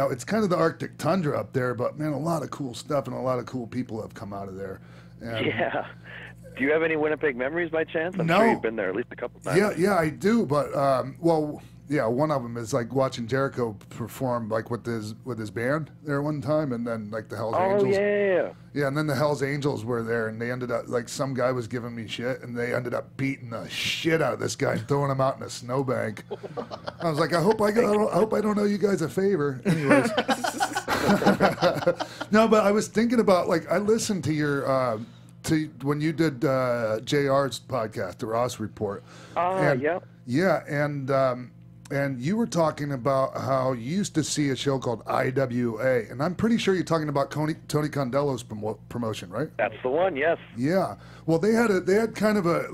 C: It's kind of the Arctic tundra up there, but man, a lot of cool stuff and a lot of cool people have come out of there. And
M: yeah. Do you have any Winnipeg memories by chance? I'm sure you've been there at least a couple times.
C: Yeah, I do. But one of them is like watching Jericho perform like with his band there one time, and then like the Hell's Angels. Yeah, and then the Hell's Angels were there, and they ended up like some guy was giving me shit, and they ended up beating the shit out of this guy and throwing him out in a snowbank. I was like, I hope I don't owe you guys a favor. Anyways, no, but I was thinking about like I listened to your to when you did JR's podcast, the Ross Report.
M: Yeah.
C: Yeah, and you were talking about how you used to see a show called IWA, and I'm pretty sure you're talking about Tony Condello's promotion, right?
M: That's the one, yes.
C: Yeah. Well, they had kind of a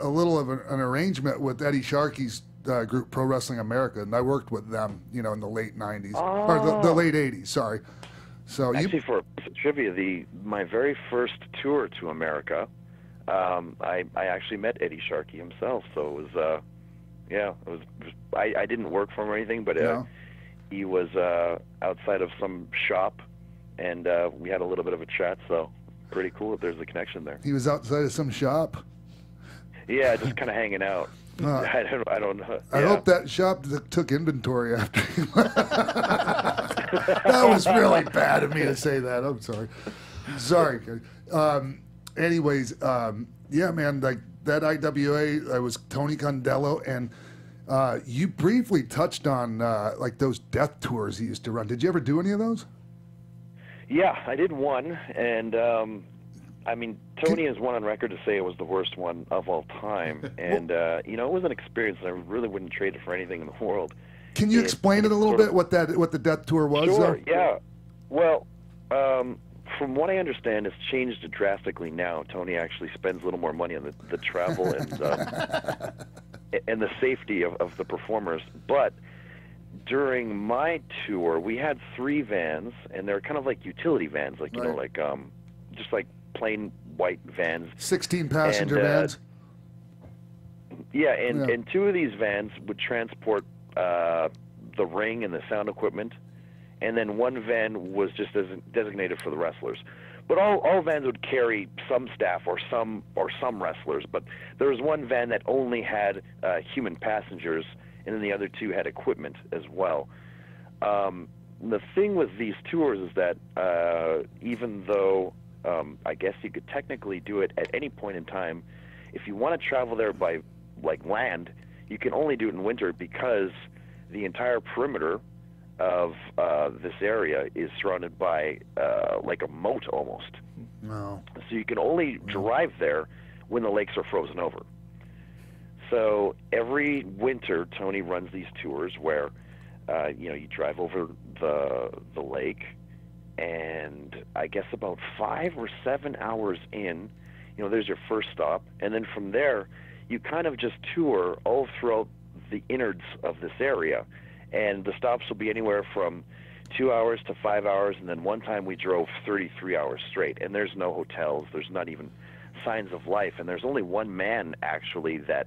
C: little of an arrangement with Eddie Sharkey's group Pro Wrestling America, and I worked with them, in the late '90s or the late '80s. Sorry. So
M: actually, for trivia, my very first tour to America, I actually met Eddie Sharkey himself. So it was. Yeah, I didn't work for him or anything, but he was outside of some shop, and we had a little bit of a chat, so pretty cool that there's a connection there.
C: He was outside of some shop?
M: Yeah, just kind of hanging out. I don't know.
C: I hope that shop took inventory after him. That was really bad of me to say that. I'm sorry. Sorry. Anyways, yeah, man, like that IWA, was Tony Condello, and you briefly touched on like those death tours he used to run. Did you ever do any of those?
M: Yeah, I did one, and I mean, Tony has one on record to say it was the worst one of all time, and it was an experience that I really wouldn't trade it for anything in the world.
C: Can you explain it a little bit, what the death tour was?
M: Sure, yeah. Well, from what I understand, it's changed drastically now. Tony actually spends a little more money on the travel and and the safety of the performers. But during my tour, we had 3 vans, and they're kind of like utility vans, like just like plain white vans.
C: 16-passenger vans.
M: Yeah, and 2 of these vans would transport the ring and the sound equipment. And then 1 van was just designated for the wrestlers. But all vans would carry some staff or some wrestlers. But there was 1 van that only had human passengers, and then the other 2 had equipment as well. The thing with these tours is that even though I guess you could technically do it at any point in time, if you want to travel there by land, you can only do it in winter because the entire perimeter of this area is surrounded by like a moat almost.
C: No.
M: So you can only drive there when the lakes are frozen over. So every winter, Tony runs these tours where you drive over the lake, and I guess about 5 or 7 hours in, there's your first stop, and then from there, you kind of just tour all throughout the innards of this area. And the stops will be anywhere from 2 hours to 5 hours, and then one time we drove 33 hours straight. And there's no hotels, there's not even signs of life, and there's only 1 man actually that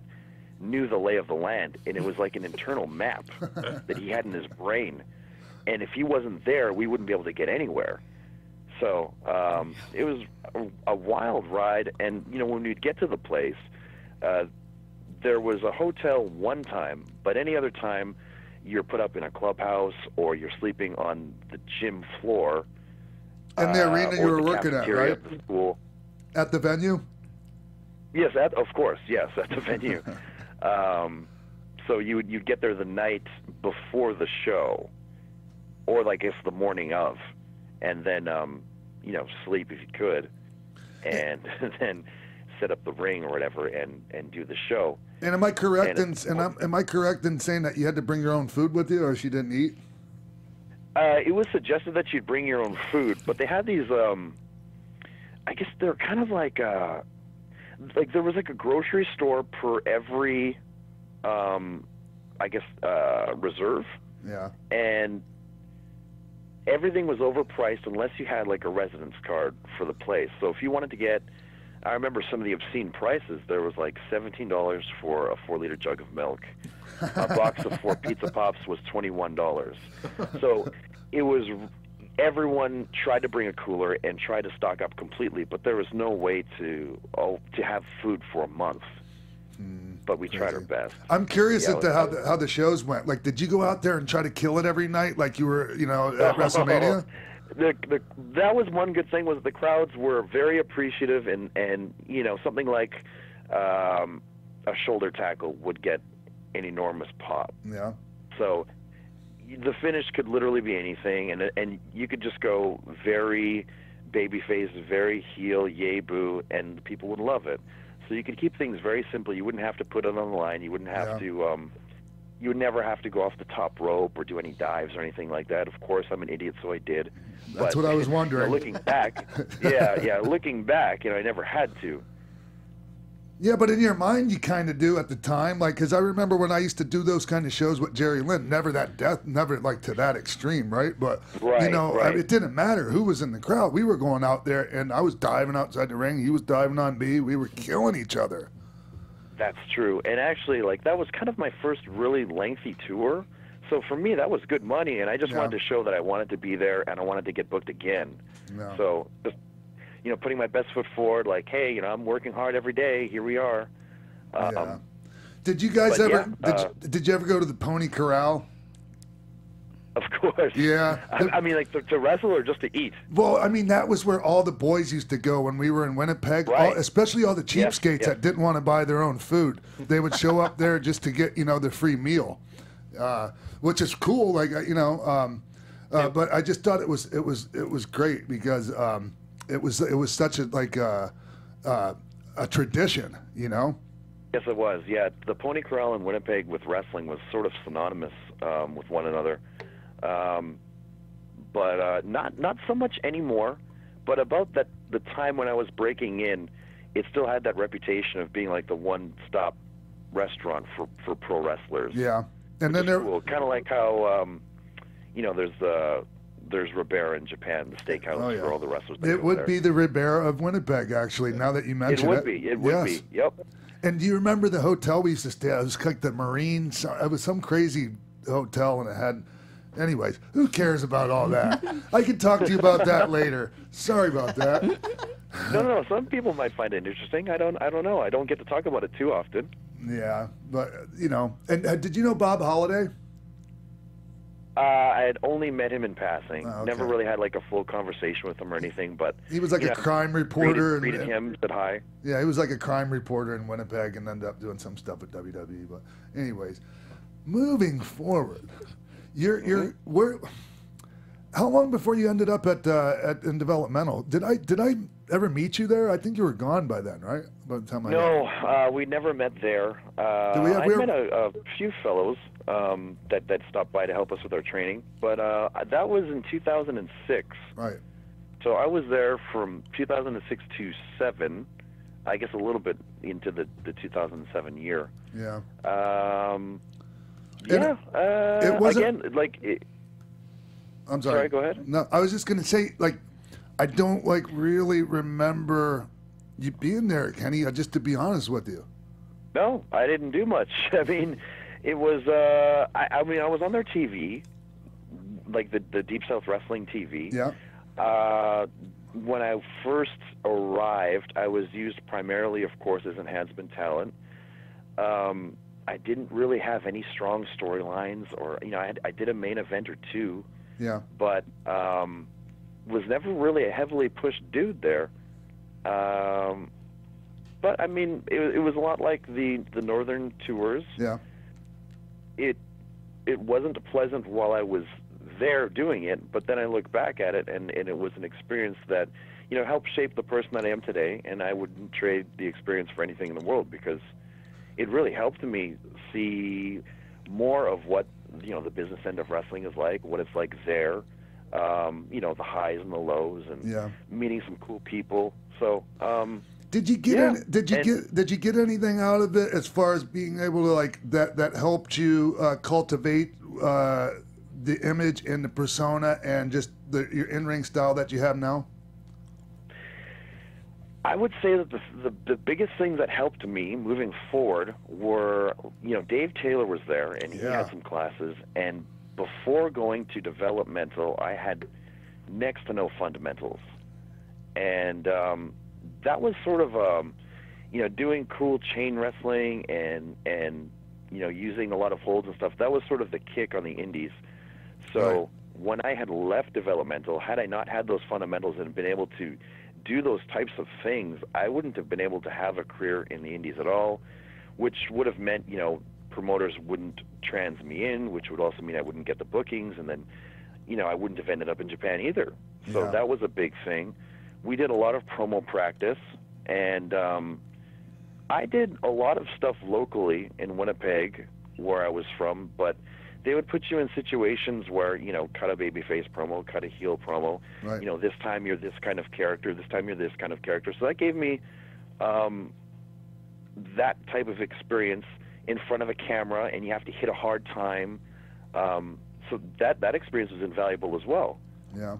M: knew the lay of the land, and it was like an internal map that he had in his brain. And if he wasn't there, we wouldn't be able to get anywhere. So it was a wild ride, and when we'd get to the place, there was a hotel one time, but any other time, you're put up in a clubhouse or you're sleeping on the gym floor.
C: And the arena you were working at, right?
M: At the school.
C: At the venue?
M: Yes, of course, yes, at the venue. So you'd get there the night before the show, or like it's the morning of, and then sleep if you could, and then set up the ring or whatever and do the show.
C: And am I correct am I correct in saying that you had to bring your own food with you, or else you didn't eat?
M: It was suggested that you'd bring your own food, but they had these. I guess they're kind of like there was like a grocery store per every, reserve.
C: Yeah.
M: And everything was overpriced unless you had like a residence card for the place. So if you wanted to get, I remember some of the obscene prices. There was like $17 for a 4-liter jug of milk. A box of 4 Pizza Pops was $21. So it was, everyone tried to bring a cooler and tried to stock up completely, but there was no way to have food for a month. But we tried our best.
C: I'm curious as to how the shows went. Like, did you go out there and try to kill it every night, like you were, at WrestleMania?
M: That was one good thing, was the crowds were very appreciative, and something like a shoulder tackle would get an enormous pop.
C: Yeah.
M: So the finish could literally be anything, and you could just go very babyface, very heel, yay boo, and people would love it. So you could keep things very simple. You wouldn't have to put it on the line. You wouldn't have to. You would never have to go off the top rope or do any dives or anything like that. Of course, I'm an idiot, so I did.
C: That's what I was wondering.
M: Looking back, looking back, I never had to.
C: Yeah, but in your mind, you kind of do at the time. Like, because I remember when I used to do those kind of shows with Jerry Lynn, never like to that extreme, right? But, it didn't matter who was in the crowd. We were going out there, and I was diving outside the ring. He was diving on me. We were killing each other.
M: That's true. And actually, that was kind of my first really lengthy tour. So for me, that was good money, and I just wanted to show that I wanted to be there, and I wanted to get booked again. Yeah. So just putting my best foot forward, like, hey, I'm working hard every day. Here we are.
C: Did you guys ever? Did you ever go to the Pony Corral?
M: Of course.
C: Yeah.
M: I mean, to wrestle or just to eat?
C: Well, I mean, that was where all the boys used to go when we were in Winnipeg, especially all the cheapskates that didn't want to buy their own food. They would show up there just to get, the free meal, which is cool. But I just thought it was great because it was such a tradition,
M: Yes, it was. Yeah, the Pony Corral in Winnipeg with wrestling was sort of synonymous with one another. But not so much anymore. But about the time when I was breaking in, it still had that reputation of being like the one-stop restaurant for pro wrestlers.
C: Yeah, and then
M: cool. Kind of like how there's Rebirth in Japan, the steakhouse for all the wrestlers.
C: It would be the Rebirth of Winnipeg, actually. Now that you mention it,
M: it would be. Yep.
C: And do you remember the hotel we used to stay at? It was like the Marine. It was some crazy hotel, and it had. Anyways, who cares about all that? I can talk to you about that later. Sorry about that.
M: No. Some people might find it interesting. I don't know. I don't get to talk about it too often.
C: Yeah, but And did you know Bob Holliday?
M: I had only met him in passing. Okay. Never really had a full conversation with him or anything. But
C: he was like a crime reporter.
M: Greeted him, said hi.
C: Yeah, he was like a crime reporter in Winnipeg and ended up doing some stuff at WWE. But anyways, moving forward. How long before you ended up in developmental? Did I ever meet you there? I think you were gone by then, right? By the time
M: we never met there. I met a few fellows that stopped by to help us with our training, but that was in 2006.
C: Right.
M: So I was there from 2006 to 7. I guess a little bit into the 2007 year.
C: Yeah.
M: It wasn't
C: I'm sorry.
M: Sorry, go ahead.
C: No, I was just gonna say, I don't really remember you being there, Kenny. Just to be honest with you.
M: No, I didn't do much. I mean, it was. I was on their TV, like the Deep South Wrestling TV.
C: Yeah.
M: When I first arrived, I was used primarily, of course, as enhancement talent. I didn't really have any strong storylines, or I did a main event or two.
C: Yeah.
M: But was never really a heavily pushed dude there. But I mean, it was a lot like the northern tours.
C: Yeah.
M: It wasn't pleasant while I was there doing it, but then I look back at it, and it was an experience that helped shape the person that I am today, and I wouldn't trade the experience for anything in the world, because it really helped me see more of what the business end of wrestling is like, what it's like there, the highs and the lows, and meeting some cool people. So
C: did you get did you get anything out of it as far as being able to that helped you cultivate the image and the persona and just your in-ring style that you have now?
M: I would say that the biggest thing that helped me moving forward were, Dave Taylor was there, and he had some classes, and before going to developmental, I had next to no fundamentals. And that was sort of, doing cool chain wrestling and using a lot of holds and stuff. That was sort of the kick on the indies. So when I had left developmental, had I not had those fundamentals and been able to do those types of things, I wouldn't have been able to have a career in the indies at all, which would have meant, promoters wouldn't trans me in, which would also mean I wouldn't get the bookings, and then, I wouldn't have ended up in Japan either. So that was a big thing. we did a lot of promo practice, and I did a lot of stuff locally in Winnipeg, where I was from, but they would put you in situations where, cut a babyface promo, cut a heel promo.
C: Right.
M: This time you're this kind of character, this time you're this kind of character. So that gave me that type of experience in front of a camera, and you have to hit a hard time. So that experience was invaluable as well.
C: Yeah.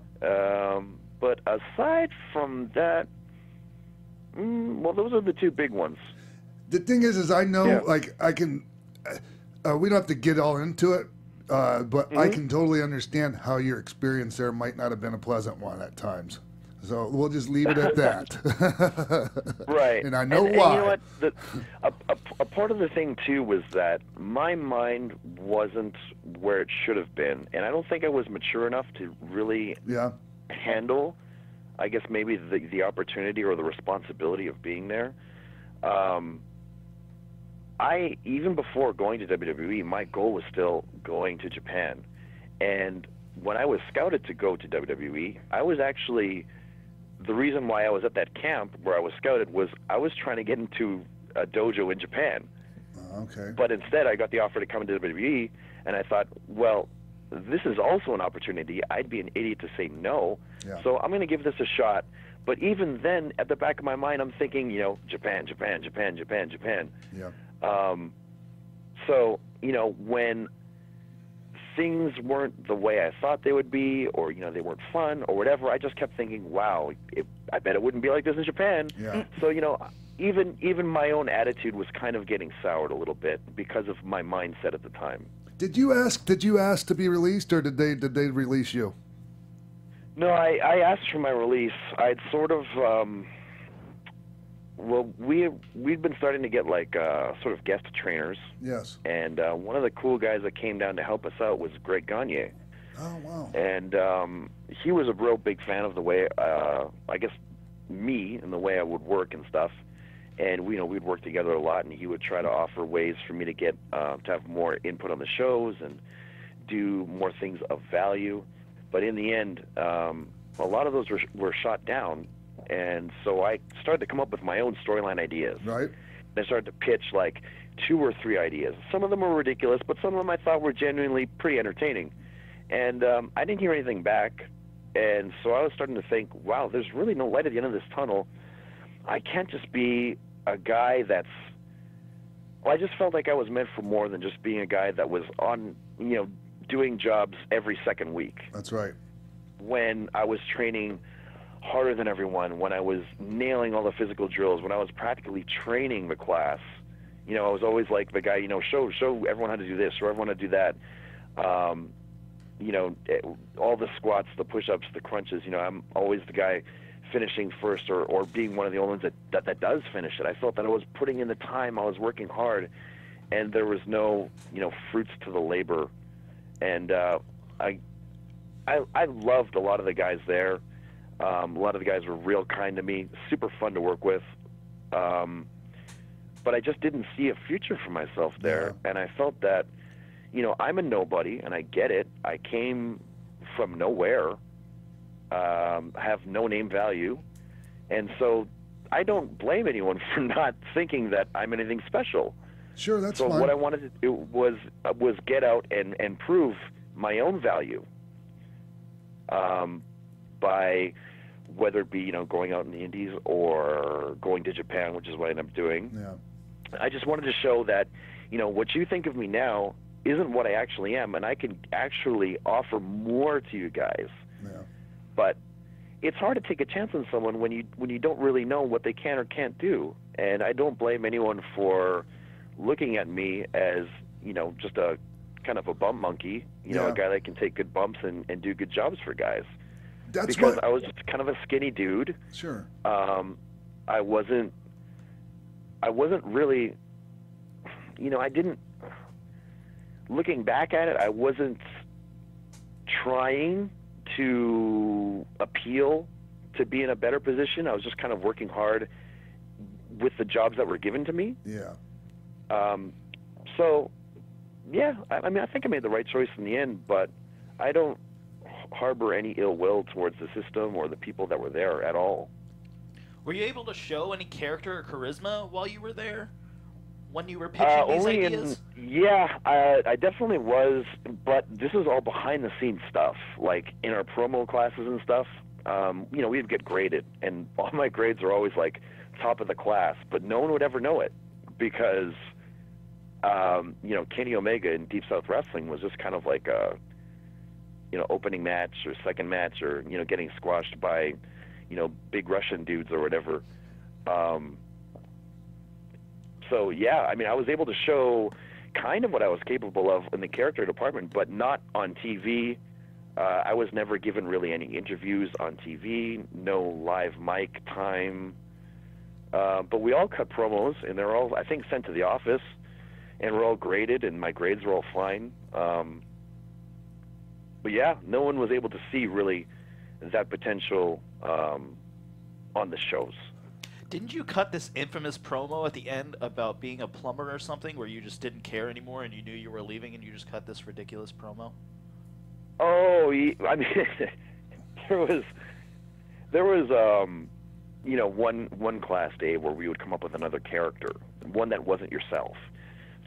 M: But aside from that, well, those are the two big ones.
C: The thing is I know, I can, we don't have to get all into it, but I can totally understand how your experience there might not have been a pleasant one at times. So we'll just leave it at that.
M: Right.
C: And I know why.
M: And you know what? A part of the thing, too, was that my mind wasn't where it should have been. And I don't think I was mature enough to really handle, I guess, maybe the opportunity or the responsibility of being there. Even before going to WWE, my goal was still going to Japan. And when I was scouted to go to WWE, I was actually, the reason why I was at that camp where I was scouted was I was trying to get into a dojo in Japan.
C: Okay.
M: But instead, I got the offer to come to WWE, and I thought, well, this is also an opportunity. I'd be an idiot to say no.
C: Yeah.
M: So I'm going to give this a shot. But even then, at the back of my mind, I'm thinking, Japan, Japan, Japan, Japan, Japan.
C: Yeah.
M: So, when things weren't the way I thought they would be, or, they weren't fun, or whatever, I just kept thinking, wow, I bet it wouldn't be like this in Japan.
C: Yeah.
M: So, even my own attitude was kind of getting soured a little bit because of my mindset at the time. Did you ask to be released, or did they release you? No, I asked for my release. I'd sort of, we'd been starting to get sort of guest trainers.
C: Yes.
M: And one of the cool guys that came down to help us out was Greg Gagne.
C: Oh, wow.
M: And he was a real big fan of the way, I guess, me and the way I would work and stuff. And we'd work together a lot, and he would try to offer ways for me to get to have more input on the shows and do more things of value. But in the end, a lot of those were shot down, and so I started to come up with my own storyline ideas.
C: Right.
M: And I started to pitch 2 or 3 ideas. Some of them were ridiculous, but some of them I thought were genuinely pretty entertaining. And I didn't hear anything back, and so I was starting to think, wow, there's really no light at the end of this tunnel. I can't just be a guy that's... Well, I just felt like I was meant for more than just being a guy that was on, doing jobs every second week.
C: That's right.
M: When I was training harder than everyone, when I was nailing all the physical drills, when I was practically training the class, I was always like the guy, show everyone how to do this, show everyone how to do that. All the squats, the push-ups, the crunches, I'm always the guy finishing first or being one of the only ones that does finish it. I felt that I was putting in the time, I was working hard, and there was no, fruits to the labor. And I loved a lot of the guys there. A lot of the guys were real kind to me, super fun to work with. But I just didn't see a future for myself there. Yeah. And I felt that, I'm a nobody, and I get it. I came from nowhere, have no name value. And so I don't blame anyone for not thinking that I'm anything special.
C: Sure, that's
M: fine. So what I wanted to do was get out and prove my own value by whether it be, going out in the Indies or going to Japan, which is what I ended up doing.
C: Yeah.
M: I just wanted to show that, what you think of me now isn't what I actually am, and I can actually offer more to you guys.
C: Yeah.
M: But it's hard to take a chance on someone when you don't really know what they can or can't do. And I don't blame anyone for looking at me as, just a kind of a bum monkey, a guy that can take good bumps and do good jobs for guys.
C: That's
M: because I was just kind of a skinny dude.
C: Sure.
M: I wasn't really, I didn't, looking back at it, I wasn't trying to appeal to be in a better position. I was just kind of working hard with the jobs that were given to me.
C: Yeah.
M: So, yeah, I mean, I think I made the right choice in the end, but I don't harbor any ill will towards the system or the people that were there at all.
E: Were you able to show any character or charisma while you were there? When you were pitching these ideas?
M: I definitely was, but this is all behind-the-scenes stuff. Like, in our promo classes and stuff, you know, we'd get graded, and all my grades were always, like, top of the class, but no one would ever know it because, you know, Kenny Omega in Deep South Wrestling was just kind of like a, you know, opening match or second match or, you know, getting squashed by, you know, big Russian dudes or whatever. So, yeah, I mean, I was able to show kind of what I was capable of in the character department, but not on TV. I was never given really any interviews on TV, no live mic time. But we all cut promos, and they're all, I think, sent to the office, and we're all graded, and my grades were all fine. But, yeah, no one was able to see really that potential on the shows.
E: Didn't you cut this infamous promo at the end about being a plumber or something where you just didn't care anymore and you knew you were leaving and you just cut this ridiculous promo?
M: Oh, I mean, there was you know, one class day where we would come up with another character, one that wasn't yourself.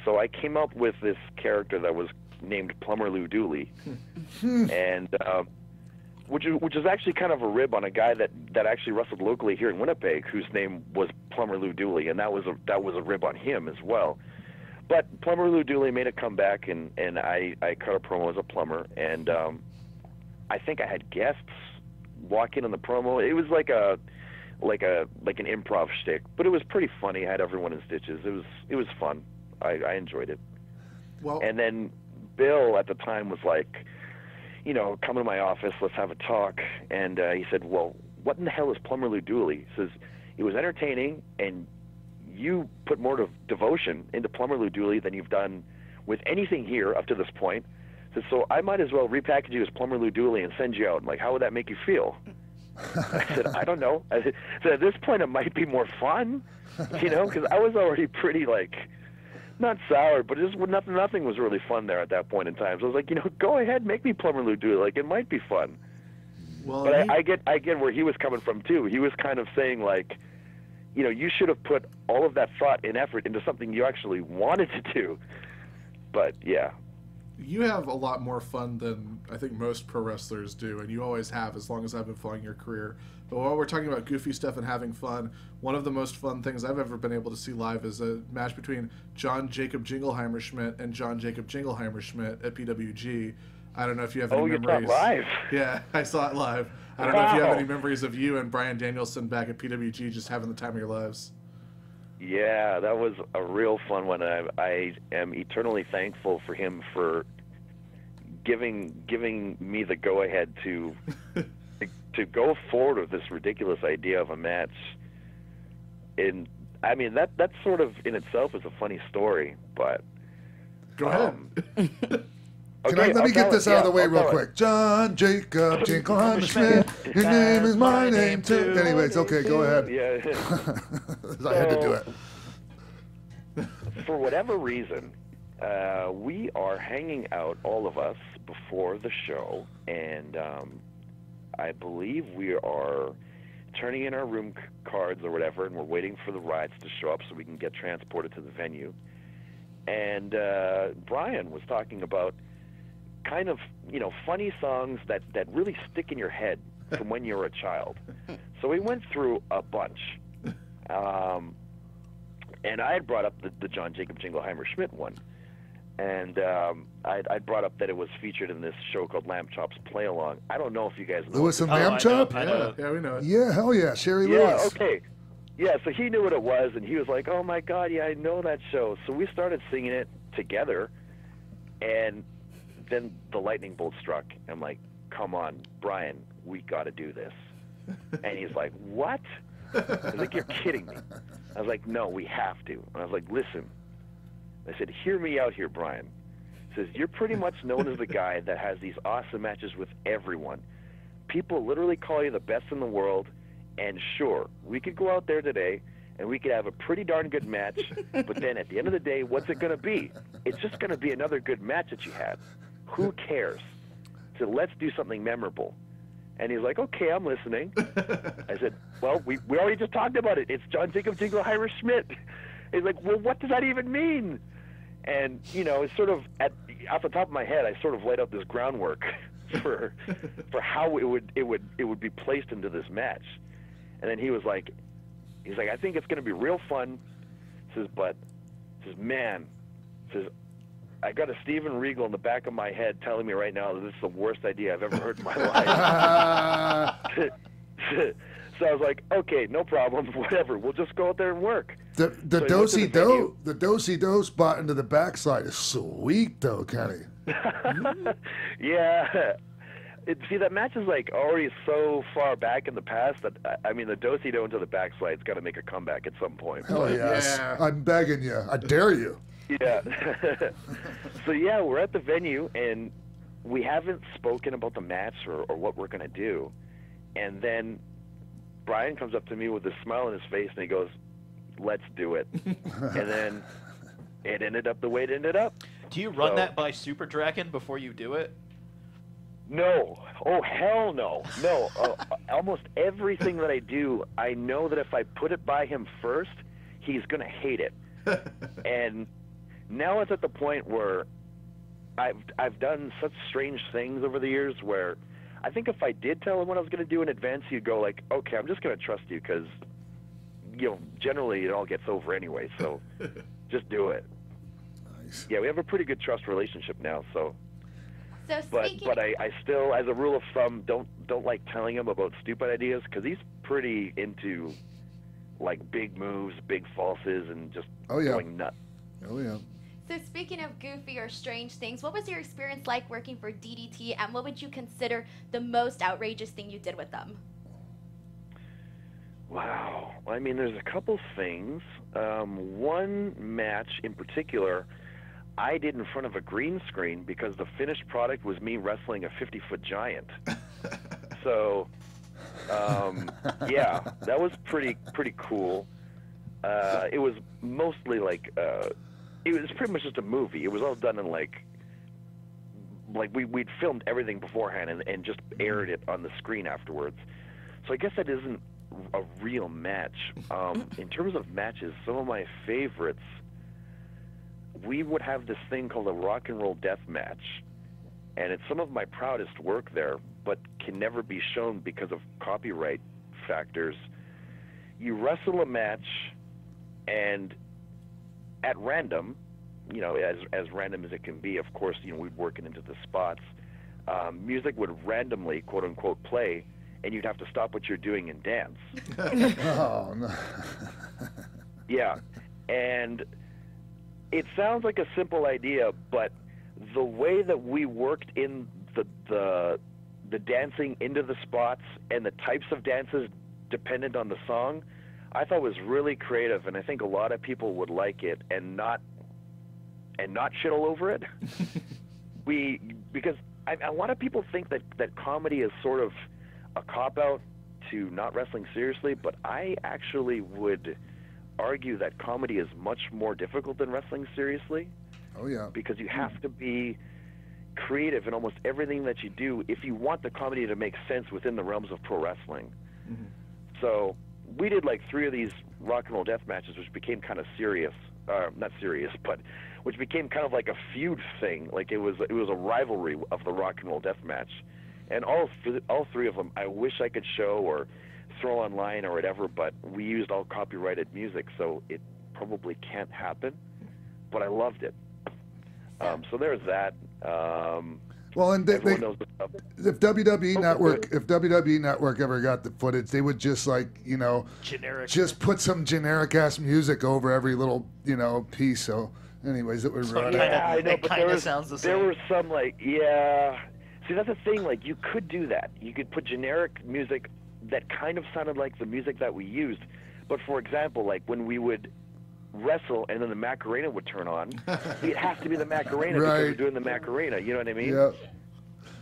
M: So I came up with this character that was named Plumber Lou Dooley, and which is actually kind of a rib on a guy that actually wrestled locally here in Winnipeg, whose name was Plumber Lou Dooley, and that was a rib on him as well. But Plumber Lou Dooley made a comeback, and I cut a promo as a plumber, and I think I had guests walk in on the promo. It was like an improv shtick, but it was pretty funny. I had everyone in stitches. It was fun. I enjoyed it.
G: Well,
M: and then Bill at the time was like, you know, come to my office, let's have a talk. And he said, well, what in the hell is Plumber Lou Dooley? He says, it was entertaining, and you put more devotion into Plumber Lou Dooley than you've done with anything here up to this point. He says, so I might as well repackage you as Plumber Lou Dooley and send you out. Like, how would that make you feel? I said, I don't know. I said, at this point, it might be more fun, you know, because I was already pretty, like, not sour, but just nothing was really fun there at that point in time. So I was like, you know, go ahead, make me Plumber Lou Dooley. Like, it might be fun.
G: Well,
M: but I get where he was coming from too. He was kind of saying, like, you know, you should have put all of that thought and effort into something you actually wanted to do. But yeah,
G: you have a lot more fun than I think most pro wrestlers do, and you always have as long as I've been following your career. But while we're talking about goofy stuff and having fun, one of the most fun things I've ever been able to see live is a match between John Jacob Jingleheimer Schmidt and John Jacob Jingleheimer Schmidt at PWG. I don't know if you have any memories.
M: Oh, you saw it live?
G: Yeah, I saw it live. I don't know if you have any memories of you and Bryan Danielson back at PWG just having the time of your lives.
M: Yeah, that was a real fun one. I am eternally thankful for him for giving me the go-ahead to go forward with this ridiculous idea of a match. And I mean, that sort of in itself is a funny story, but
G: go ahead.
C: Okay, let me get this out of the way real quick. John Jacob Jingleheimer Schmidt, your name is my name too. Anyways, okay, go ahead.
M: Yeah.
C: I had to do it.
M: For whatever reason, we are hanging out, all of us, before the show, and I believe we are turning in our room cards or whatever, and we're waiting for the rides to show up so we can get transported to the venue. And Brian was talking about kind of, you know, funny songs that really stick in your head from when you were a child. So we went through a bunch. And I had brought up the John Jacob Jingleheimer Schmidt one. And I brought up that it was featured in this show called Lamb Chop's Play Along. I don't know if you guys know.
C: Lewis and Lamb Chop?
G: Yeah, we know it.
C: Yeah, hell yeah, Sherry
M: Yeah,
C: Lewis.
M: okay. Yeah, so he knew what it was, and he was like, oh my God, yeah, I know that show. So we started singing it together, and then the lightning bolt struck. I'm like, come on, Brian, we got to do this. And he's like, what? I was like, you're kidding me. I was like, no, we have to. And I was like, listen. I said, hear me out here, Brian. He says, you're pretty much known as the guy that has these awesome matches with everyone. People literally call you the best in the world, and sure, we could go out there today and we could have a pretty darn good match, but then at the end of the day, what's it going to be? It's just going to be another good match that you had. Who cares? said, let's do something memorable. And he's like, okay, I'm listening. I said, well, we already just talked about it. It's John Jacob Jingleheimer Schmidt. He's like, well, what does that even mean? And, you know, it's sort of, off the top of my head, I sort of laid out this groundwork for how it would be placed into this match. And then he's like, I think it's going to be real fun. Man, I got a Steven Regal in the back of my head telling me right now that this is the worst idea I've ever heard in my life. So I was like, okay, no problem, whatever. We'll just go out there and work.
C: The do-si-do spot into the backside is sweet, though, Kenny.
M: Yeah. See, that match is like already so far back in the past that, I mean, the do-si-do into the backside's got to make a comeback at some point.
C: Oh, yes. Yeah. I'm begging you. I dare you.
M: Yeah. So, yeah, we're at the venue, and we haven't spoken about the match or what we're going to do. And then Brian comes up to me with a smile on his face, and he goes, let's do it. And then it ended up the way it ended up.
E: Do you run that by Super Draken before you do it?
M: No. Oh, hell no. No. Almost everything that I do, I know that if I put it by him first, he's going to hate it. And now it's at the point where I've done such strange things over the years where I think if I did tell him what I was going to do in advance, he'd go like, okay, I'm just going to trust you because, you know, generally it all gets over anyway, so just do it. Nice. Yeah, we have a pretty good trust relationship now, so. But I still, as a rule of thumb, don't like telling him about stupid ideas because he's pretty into like big moves, big falses, and just going nuts.
C: Oh yeah.
H: So speaking of goofy or strange things, what was your experience like working for DDT, and what would you consider the most outrageous thing you did with them?
M: Wow. I mean, there's a couple things. One match in particular, I did in front of a green screen because the finished product was me wrestling a 50-foot giant. So, yeah, that was pretty cool. It was mostly like, it was pretty much just a movie. It was all done in like we'd filmed everything beforehand and just aired it on the screen afterwards. So I guess that isn't a real match. In terms of matches, some of my favorites, we would have this thing called a rock and roll death match, and it's some of my proudest work there, but can never be shown because of copyright factors. You wrestle a match, and at random, you know, as random as it can be, of course, you know, we'd work it into the spots. Music would randomly, quote unquote, play, and you'd have to stop what you're doing and dance.
C: Oh no.
M: Yeah, and it sounds like a simple idea, but the way that we worked in the dancing into the spots and the types of dances dependent on the song, I thought was really creative, and I think a lot of people would like it and not shit all over it. Because a lot of people think that comedy is sort of a cop-out to not wrestling seriously, but I actually would argue that comedy is much more difficult than wrestling seriously.
C: Oh yeah.
M: Because you have to be creative in almost everything that you do if you want the comedy to make sense within the realms of pro wrestling. Mm-hmm. So we did like 3 of these rock and roll death matches, which became kind of serious. Not serious, but which became kind of like a feud thing. Like it was a rivalry of the rock and roll death match. And all 3 of them, I wish I could show or throw online or whatever, but we used all copyrighted music, so it probably can't happen. But I loved it. So there's that.
C: Well, and if WWE Network ever got the footage, they would just like, you know, just put some generic ass music over every little, you know, piece. So, anyways, it would run.
M: Yeah, I know, but there were some like, yeah. See, that's the thing. Like, you could do that. You could put generic music that kind of sounded like the music that we used. But for example, like when we would wrestle and then the Macarena would turn on, it has to be the Macarena because we're doing the Macarena. You know what I mean?
C: Yeah.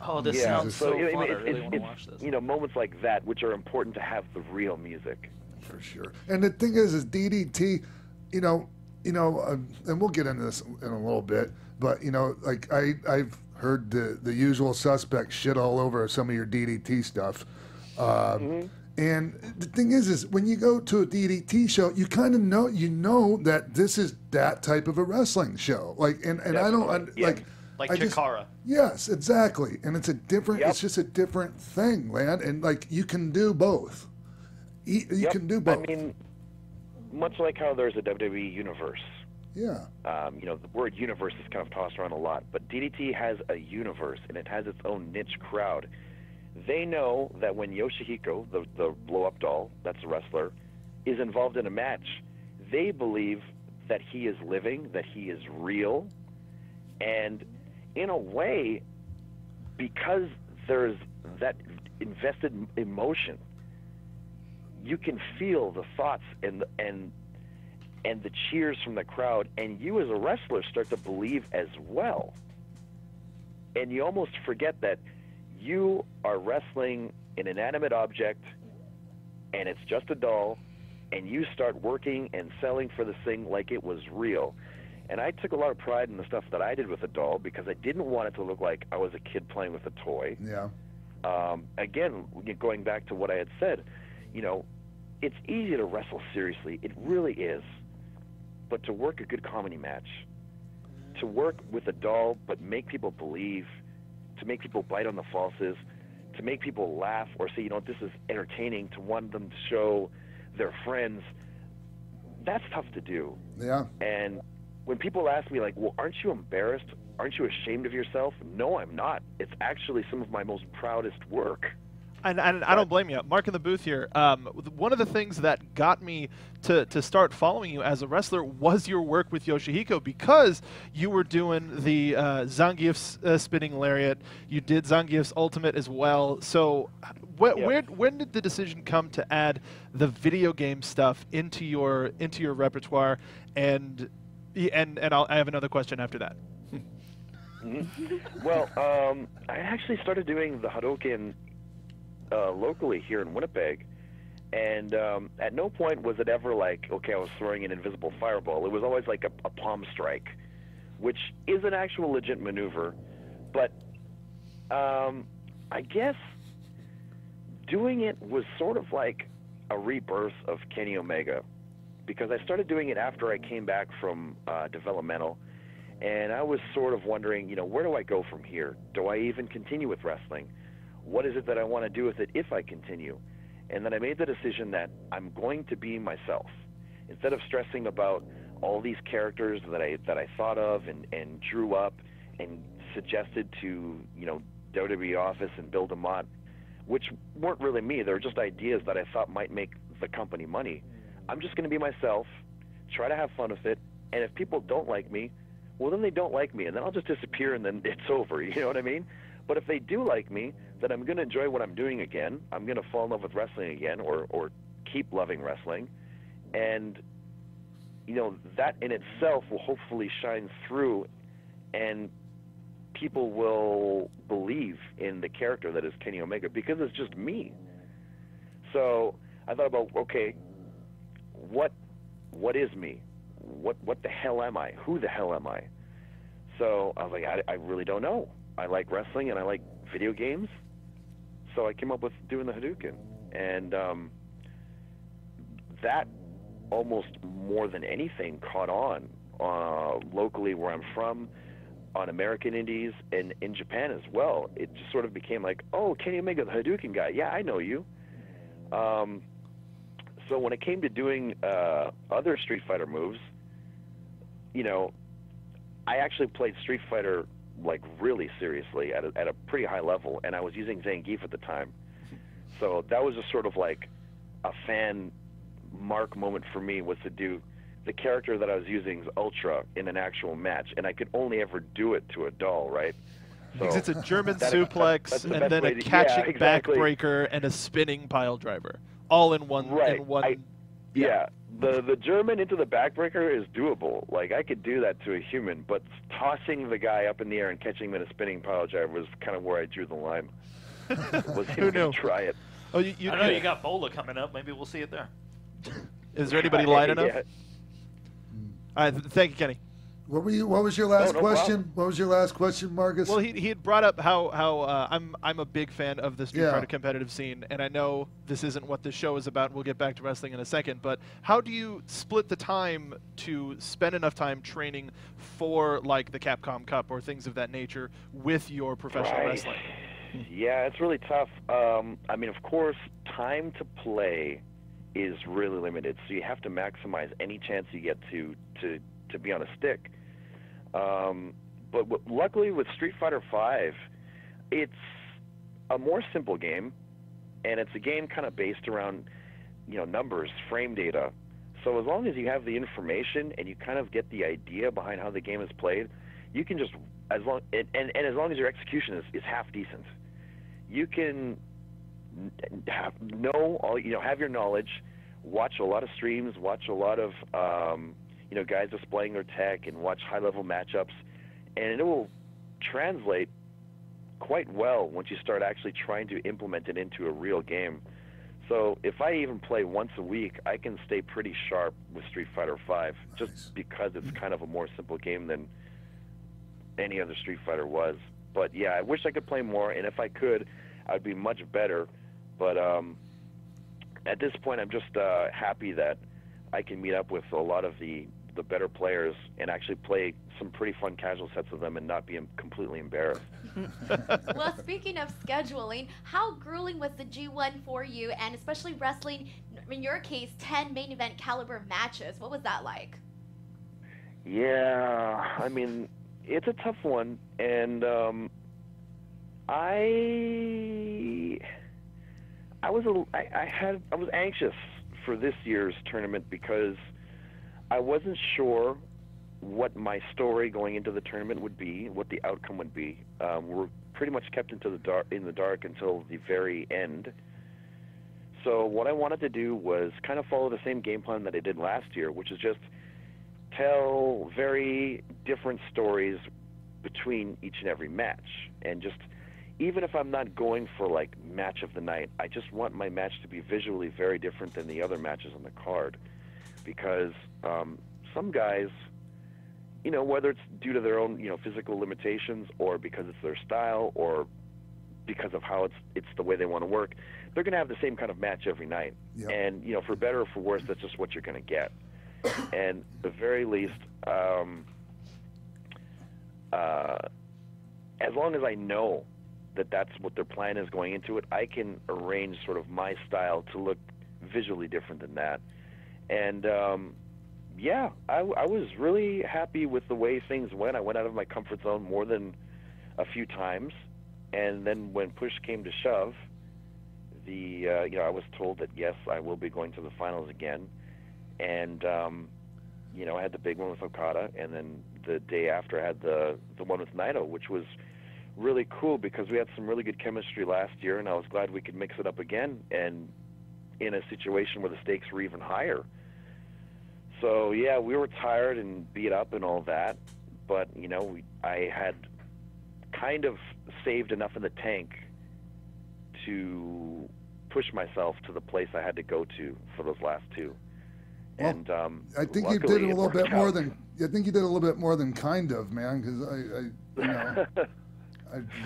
E: Oh, this sounds so fun. I really want to watch this.
M: You know, moments like that which are important to have the real music.
C: For sure. And the thing is DDT, and we'll get into this in a little bit, but you know, like heard the usual suspects shit all over some of your DDT stuff. And the thing is when you go to a DDT show, you kind of know that this is that type of a wrestling show. Like, and I don't like
E: Chikara.
C: Yes, exactly. And it's a different. It's just a different thing, man. And like you can do both. You can do both.
M: I mean, much like how there's a WWE universe.
C: Yeah.
M: You know, the word universe is kind of tossed around a lot, but DDT has a universe and it has its own niche crowd. They know that when Yoshihiko, the blow-up doll, that's a wrestler, is involved in a match, they believe that he is living, that he is real, and in a way, because there's that invested emotion, you can feel the thoughts and the cheers from the crowd, and you as a wrestler start to believe as well. And you almost forget that you are wrestling an inanimate object, and it's just a doll, and you start working and selling for this thing like it was real. And I took a lot of pride in the stuff that I did with the doll because I didn't want it to look like I was a kid playing with a toy.
C: Yeah.
M: Again, going back to what I had said, you know, it's easy to wrestle seriously. It really is. But to work a good comedy match, to work with a doll but make people believe, to make people bite on the falses, to make people laugh or say, you know, this is entertaining, to want them to show their friends, that's tough to do.
C: Yeah.
M: And when people ask me, like, well, aren't you embarrassed? Aren't you ashamed of yourself? No, I'm not. It's actually some of my most proudest work.
I: And I don't blame you. Mark in the booth here. One of the things that got me to start following you as a wrestler was your work with Yoshihiko, because you were doing the Zangief's spinning lariat. You did Zangief's ultimate as well. So when did the decision come to add the video game stuff into your repertoire? And I have another question after that.
M: Well, I actually started doing the Hadouken locally here in Winnipeg, and at no point was it ever like, okay, I was throwing an invisible fireball. It was always like a palm strike, which is an actual legit maneuver, but I guess doing it was sort of like a rebirth of Kenny Omega, because I started doing it after I came back from developmental, and I was sort of wondering, you know, where do I go from here? Do I even continue with wrestling? What is it that I want to do with it if I continue? And then I made the decision that I'm going to be myself. Instead of stressing about all these characters that I thought of and drew up and suggested to, you know, WWE office and Bill DeMott, which weren't really me. They were just ideas that I thought might make the company money. I'm just going to be myself, try to have fun with it, and if people don't like me, well, then they don't like me, and then I'll just disappear, and then it's over. You know what I mean? But if they do like me, then I'm going to enjoy what I'm doing again. I'm going to fall in love with wrestling again, or keep loving wrestling. And, you know, that in itself will hopefully shine through, and people will believe in the character that is Kenny Omega, because it's just me. So I thought about, okay, what is me? What the hell am I? Who the hell am I? So I was like, I really don't know. I like wrestling and I like video games. So I came up with doing the Hadouken. And that almost more than anything caught on locally where I'm from, on American Indies, and in Japan as well. It just sort of became like, oh, Kenny Omega, the Hadouken guy. Yeah, I know you. So when it came to doing other Street Fighter moves, you know, I actually played Street Fighter like really seriously at a pretty high level, and I was using Zangief at the time. So that was just sort of like a fan mark moment for me, was to do the character that I was using's Ultra in an actual match, and I could only ever do it to a doll, right? So
I: because it's a German suplex and then a catching backbreaker and a spinning pile driver, all in one.
M: Right. The German into the backbreaker is doable. Like, I could do that to a human, but tossing the guy up in the air and catching him in a spinning pile driver was kind of where I drew the line. Was
I: Who knew?
M: Try it.
I: Oh,
E: I don't know. You got Bola coming up. Maybe we'll see it there.
I: Is there anybody lining up?
M: Yeah.
I: All right, thank you, Kenny.
C: What was your last question?
M: Problem.
C: What was your last question, Marcus?
I: Well, he had brought up how I'm a big fan of the Street Fighter competitive scene, and I know this isn't what this show is about. We'll get back to wrestling in a second, but how do you split the time to spend enough time training for like the Capcom Cup or things of that nature with your professional wrestling?
M: Yeah, it's really tough. I mean, of course, time to play is really limited, so you have to maximize any chance you get to be on a stick. But luckily with Street Fighter V, it's a more simple game, and it's a game kind of based around, numbers, frame data. So as long as you have the information and you kind of get the idea behind how the game is played, you can just, as long as your execution is half decent, you can have your knowledge, watch a lot of streams, watch a lot of guys displaying their tech, and watch high-level matchups, and it will translate quite well once you start actually trying to implement it into a real game. So if I even play once a week, I can stay pretty sharp with Street Fighter V, just because it's kind of a more simple game than any other Street Fighter was. But yeah, I wish I could play more, and if I could, I'd be much better. But at this point, I'm just happy that I can meet up with a lot of the better players and actually play some pretty fun casual sets of them and not be completely embarrassed.
H: Well, speaking of scheduling, how grueling was the G1 for you, and especially wrestling, in your case, 10 main event caliber matches? What was that like?
M: Yeah, I mean, it's a tough one, and I was anxious for this year's tournament because I wasn't sure what my story going into the tournament would be, what the outcome would be. We're pretty much kept in the dark until the very end. So what I wanted to do was kind of follow the same game plan that I did last year, which is just tell very different stories between each and every match. And just, even if I'm not going for like match of the night, I just want my match to be visually very different than the other matches on the card. Because some guys, whether it's due to their own, physical limitations, or because it's their style, or because of how it's the way they want to work, they're going to have the same kind of match every night. Yep. And, for better or for worse, that's just what you're going to get. And at the very least, as long as I know that that's what their plan is going into it, I can arrange sort of my style to look visually different than that. And, yeah, I was really happy with the way things went. I went out of my comfort zone more than a few times. And then when push came to shove, I was told that, yes, I will be going to the finals again. And, I had the big one with Okada. And then the day after, I had the one with Naito, which was really cool because we had some really good chemistry last year. And I was glad we could mix it up again, and in a situation where the stakes were even higher. So, yeah, we were tired and beat up and all that, but, I had kind of saved enough in the tank to push myself to the place I had to go to for those last two.
C: Well,
M: and
C: I think you did a little bit more than kind of, man, because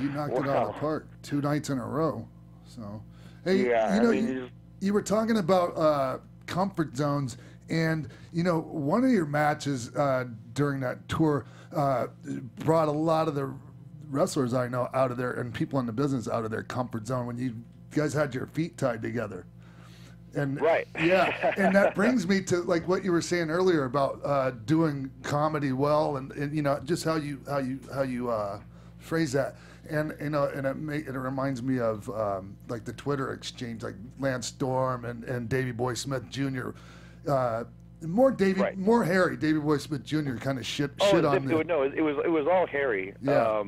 C: you knocked it out of the park 2 nights in a row. So, hey,
M: yeah,
C: you were talking about comfort zones. And, one of your matches during that tour brought a lot of the wrestlers I know out of their, and people in the business out of their comfort zone when you guys had your feet tied together. And
M: right.
C: Yeah. And that brings me to like what you were saying earlier about doing comedy well, and just how you phrase that. And and it reminds me of like the Twitter exchange, like Lance Storm and Davey Boy Smith Jr. More Harry. Davey Boy Smith Jr. kind of shit on them.
M: No, it was all Harry.
C: Yeah.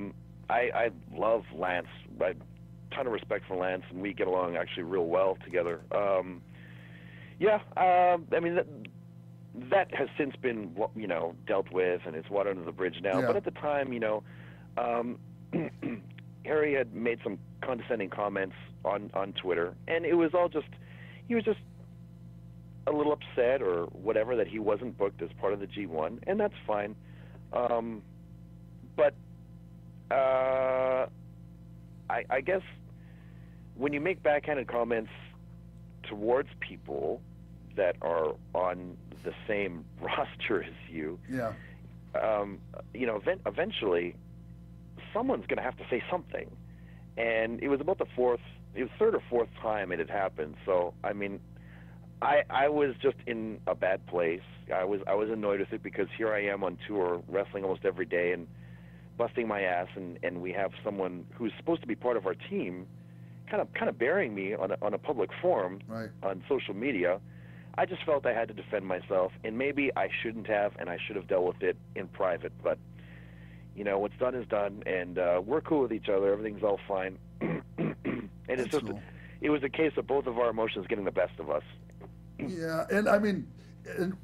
M: I love Lance. I have a ton of respect for Lance, and we get along actually real well together. I mean that has since been dealt with, and it's water under the bridge now.
C: Yeah.
M: But at the time, Harry had made some condescending comments on Twitter, and it was all he was just a little upset or whatever that he wasn't booked as part of the G1, and that's fine. But I guess when you make backhanded comments towards people that are on the same roster as you, eventually someone's going to have to say something. And it was about third or fourth time it had happened. So, I mean, I was just in a bad place. I was annoyed with it because here I am on tour, wrestling almost every day and busting my ass, and we have someone who's supposed to be part of our team kind of burying me on a public forum on social media. I just felt I had to defend myself, and maybe I shouldn't have, and I should have dealt with it in private. But, you know, what's done is done, and we're cool with each other. Everything's all fine. And it's just, it was a case of both of our emotions getting the best of us.
C: Yeah, and I mean,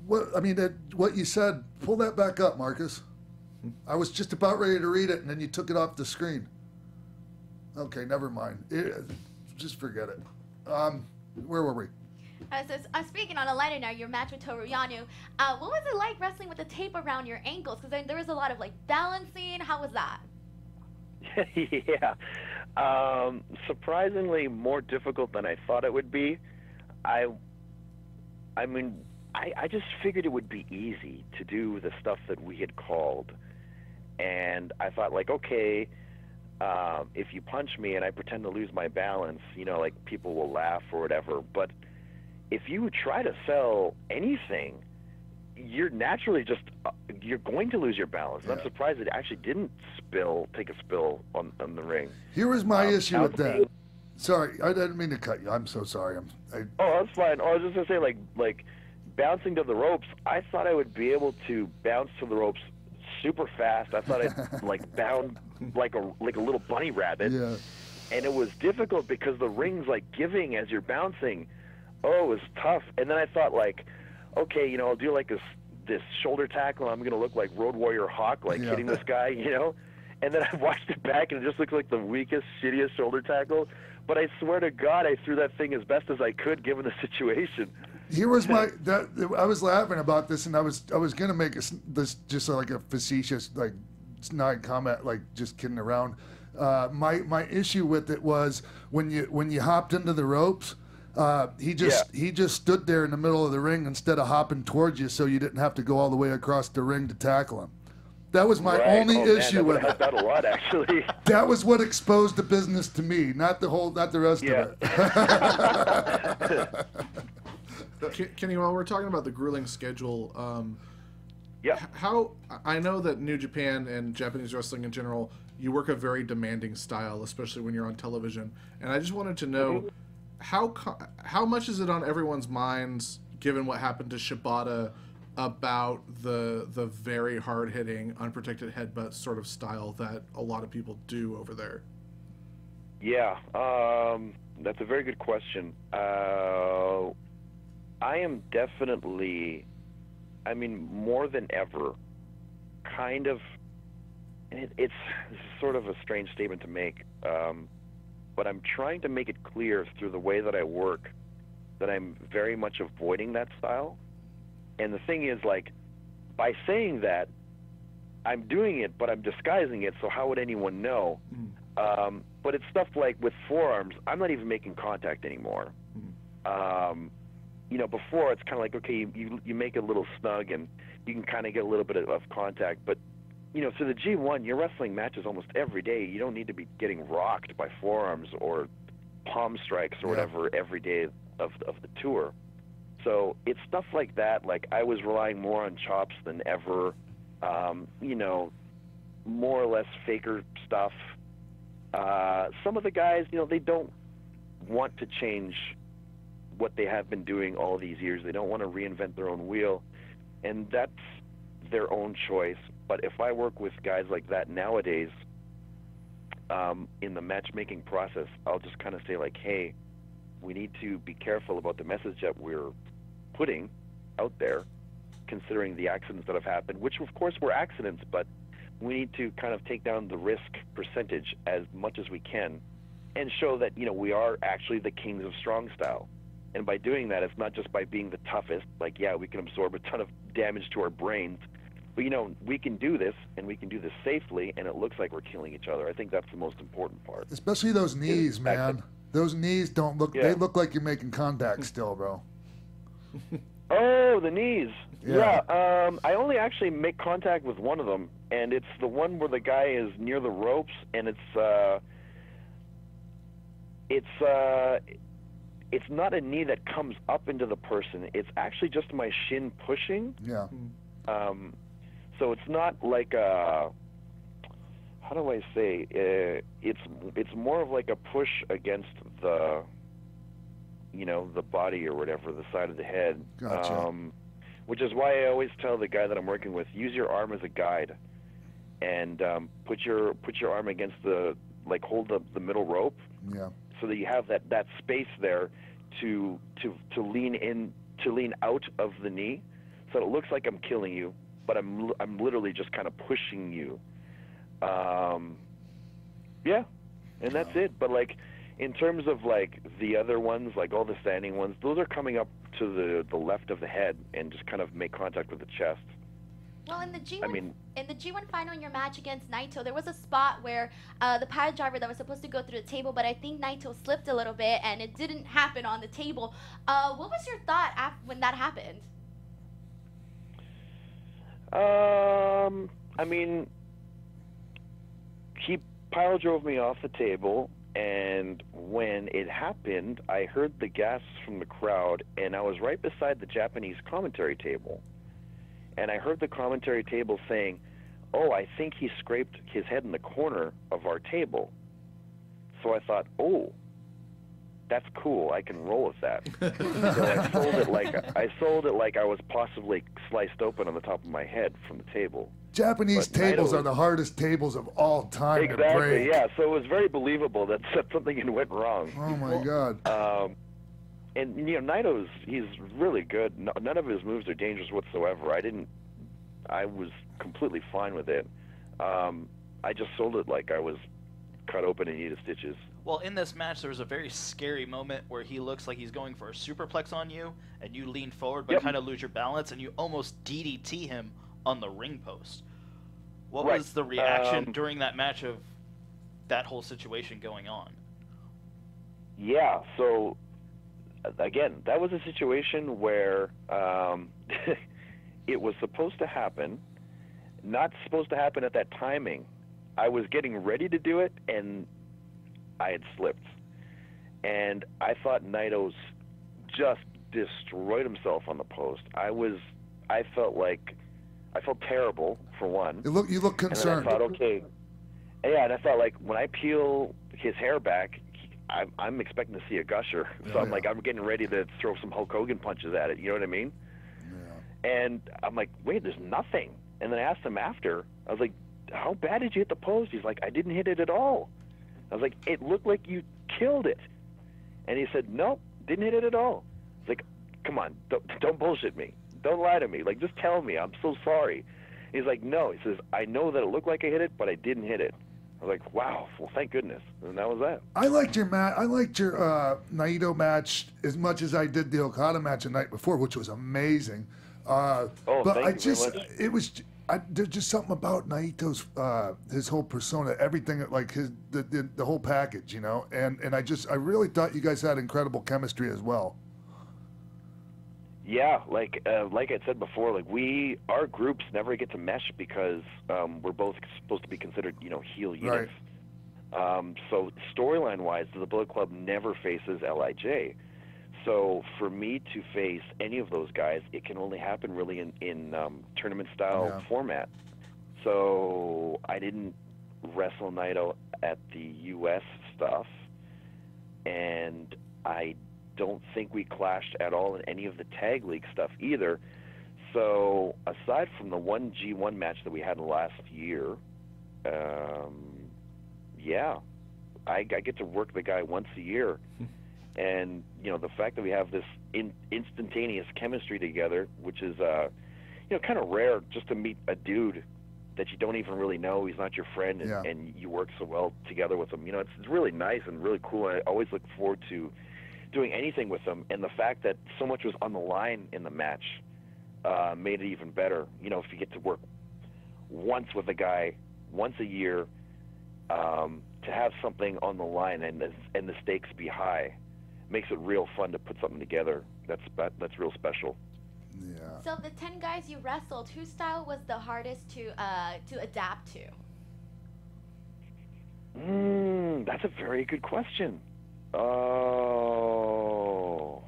C: what you said, pull that back up, Marcus. I was just about ready to read it, and then you took it off the screen. Okay, never mind. Just forget it. Where were we?
H: So speaking on a lighter note, your match with Toru Yano, what was it like wrestling with the tape around your ankles? Because there was a lot of like balancing. How was that?
M: Yeah, surprisingly more difficult than I thought it would be. I just figured it would be easy to do the stuff that we had called, and I thought, like, okay, if you punch me and I pretend to lose my balance, you know, like, people will laugh or whatever. But if you try to sell anything, you're naturally just you're going to lose your balance. And I'm surprised it actually didn't take a spill on the ring.
C: Here was my issue with that. Sorry, I didn't mean to cut you. I'm so sorry.
M: Oh, that's fine. Oh, I was just gonna say, like bouncing to the ropes. I thought I would be able to bounce to the ropes super fast. I thought I'd like bound like a little bunny rabbit.
C: Yeah.
M: And it was difficult because the ring's like giving as you're bouncing. Oh, it was tough. And then I thought, like, okay, you know, I'll do like this shoulder tackle. I'm gonna look like Road Warrior Hawk, like hitting this guy, you know. And then I watched it back, and it just looked like the weakest, shittiest shoulder tackle. But I swear to God, I threw that thing as best as I could, given the situation.
C: Here was I was laughing about this, and I was gonna make this just like a facetious, like, snide comment, like just kidding around. My issue with it was when you hopped into the ropes, he just stood there in the middle of the ring instead of hopping towards you, so you didn't have to go all the way across the ring to tackle him. That was my only issue with it.
M: That a lot, actually.
C: That was what exposed the business to me, not the rest of
G: it. Kenny, while we're talking about the grueling schedule, how I know that New Japan and Japanese wrestling in general, you work a very demanding style, especially when you're on television. And I just wanted to know how much is it on everyone's minds, given what happened to Shibata, about the very hard-hitting, unprotected headbutt sort of style that a lot of people do over there?
M: Yeah, that's a very good question. I am definitely, I mean, more than ever, kind of, and it's sort of a strange statement to make, but I'm trying to make it clear through the way that I work that I'm very much avoiding that style. And the thing is, like, by saying that, I'm doing it, but I'm disguising it, so how would anyone know? But it's stuff like with forearms, I'm not even making contact anymore. You know, before it's kind of like, okay, you make it a little snug and you can kind of get a little bit of contact. But, you know, through the G1, you're wrestling matches almost every day. You don't need to be getting rocked by forearms or palm strikes or whatever every day of the tour. So it's stuff like that. Like, I was relying more on chops than ever. You know, more or less faker stuff. Some of the guys, you know, they don't want to change what they have been doing all these years. They don't want to reinvent their own wheel, and that's their own choice. But if I work with guys like that nowadays, in the matchmaking process, I'll just kind of say, like, hey, we need to be careful about the message that we're putting out there, considering the accidents that have happened, which of course were accidents, but we need to kind of take down the risk percentage as much as we can and show that, you know, we are actually the kings of strong style. And by doing that, it's not just by being the toughest, like, yeah, we can absorb a ton of damage to our brains, But, we can do this, and we can do this safely, and it looks like we're killing each other. I think that's the most important part.
C: Especially those knees, man. Those knees don't look, they look like you're making contact still, bro.
M: Oh, the knees. Yeah. I only actually make contact with one of them, and it's the one where the guy is near the ropes, and it's not a knee that comes up into the person. It's actually just my shin pushing.
C: Yeah.
M: So it's not like a, how do I say? It's more of like a push against the, the body or whatever, the side of the head.
C: Gotcha.
M: Which is why I always tell the guy that I'm working with, use your arm as a guide, and put your arm against hold the middle rope.
C: Yeah.
M: So that you have that space there to lean out of the knee, so it looks like I'm killing you, but I'm literally just kind of pushing you. Yeah, and that's it. But in terms of the other ones, all the standing ones, those are coming up to the left of the head and just kind of make contact with the chest.
H: Well, in the G1 final in your match against Naito, there was a spot where the pile driver that was supposed to go through the table, but I think Naito slipped a little bit and it didn't happen on the table. What was your thought when that happened?
M: He pile drove me off the table, and when it happened, I heard the gasps from the crowd, and I was right beside the Japanese commentary table. And I heard the commentary table saying, "Oh, I think he scraped his head in the corner of our table." So I thought, "Oh, that's cool. I can roll with that." So I sold it like I was possibly sliced open on the top of my head from the table.
C: Japanese tables are the hardest tables of all time to
M: Exactly.
C: break.
M: Yeah. So it was very believable that something went wrong.
C: Oh my God.
M: And he's really good. None of his moves are dangerous whatsoever. I was completely fine with it. I just sold it like I was cut open and needed stitches.
E: Well, in this match, there was a very scary moment where he looks like he's going for a superplex on you, and you lean forward but kind of lose your balance, and you almost DDT him on the ring post. What was the reaction during that match of that whole situation going on?
M: Yeah, so again, that was a situation where it was supposed to happen, not supposed to happen at that timing. I was getting ready to do it, and I had slipped. And I thought Naito's just destroyed himself on the post. I felt terrible, for one.
C: You look concerned.
M: And then I thought, okay. Yeah, and I thought, when I peel his hair back, I'm expecting to see a gusher. So I'm I'm getting ready to throw some Hulk Hogan punches at it. You know what I mean? Yeah. And I'm like, wait, there's nothing. And then I asked him after. I was like, how bad did you hit the post? He's like, I didn't hit it at all. I was like, it looked like you killed it. And he said, nope, didn't hit it at all. I was like, come on, don't bullshit me. Don't lie to me. Just tell me. I'm so sorry. He's like, no. He says, I know that it looked like I hit it, but I didn't hit it. I was like, wow. Well, thank goodness. And that was that.
C: I liked your Naito match as much as I did the Okada match the night before, which was amazing. But
M: thank you very much.
C: There's just something about Naito's his whole persona, everything, the whole package, and I really thought you guys had incredible chemistry as well.
M: Yeah, like I said before, our groups never get to mesh because we're both supposed to be considered, heel units. Right. So storyline-wise, the Bullet Club never faces LIJ. So for me to face any of those guys, it can only happen really in tournament-style format. So I didn't wrestle Naito at the U.S. stuff, and I don't think we clashed at all in any of the Tag League stuff either. So aside from the one G1 match that we had last year, I get to work the guy once a year. And, the fact that we have this instantaneous chemistry together, which is, kind of rare just to meet a dude that you don't even really know. He's not your friend, and you work so well together with him. It's really nice and really cool. I always look forward to doing anything with him. And the fact that so much was on the line in the match made it even better. If you get to work once with a guy, once a year, to have something on the line and the stakes be high, makes it real fun to put something together. That's real special.
C: Yeah.
H: So the 10 guys you wrestled, whose style was the hardest to adapt to?
M: That's a very good question. Oh.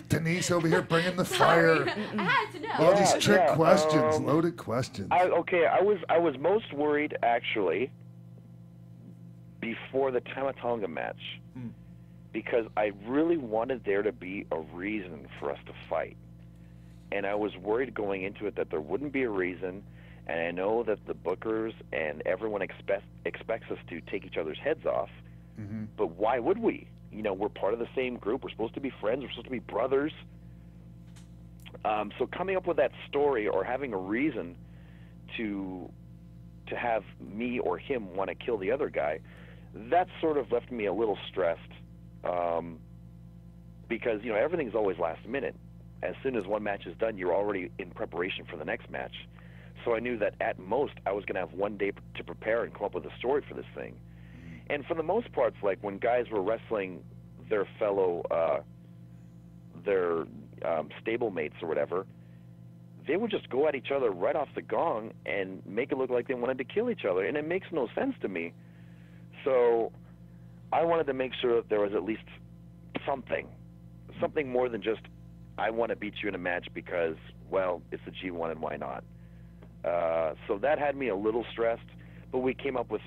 C: Denise over here bringing the fire.
H: I had to know.
C: All these trick questions, loaded questions.
M: I was most worried actually before the Tamatonga match because I really wanted there to be a reason for us to fight, and I was worried going into it that there wouldn't be a reason. And I know that the bookers and everyone expects us to take each other's heads off, but why would we? You know, we're part of the same group. We're supposed to be friends. We're supposed to be brothers. So coming up with that story or having a reason to have me or him want to kill the other guy, that sort of left me a little stressed because, you know, everything's always last minute. As soon as one match is done, you're already in preparation for the next match. So I knew that at most I was going to have one day to prepare and come up with a story for this thing. And for the most part, like when guys were wrestling their fellow, stablemates or whatever, they would just go at each other right off the gong and make it look like they wanted to kill each other. And it makes no sense to me. So I wanted to make sure that there was at least something more than just, I want to beat you in a match because, well, it's the G1 and why not? So that had me a little stressed, but we came up with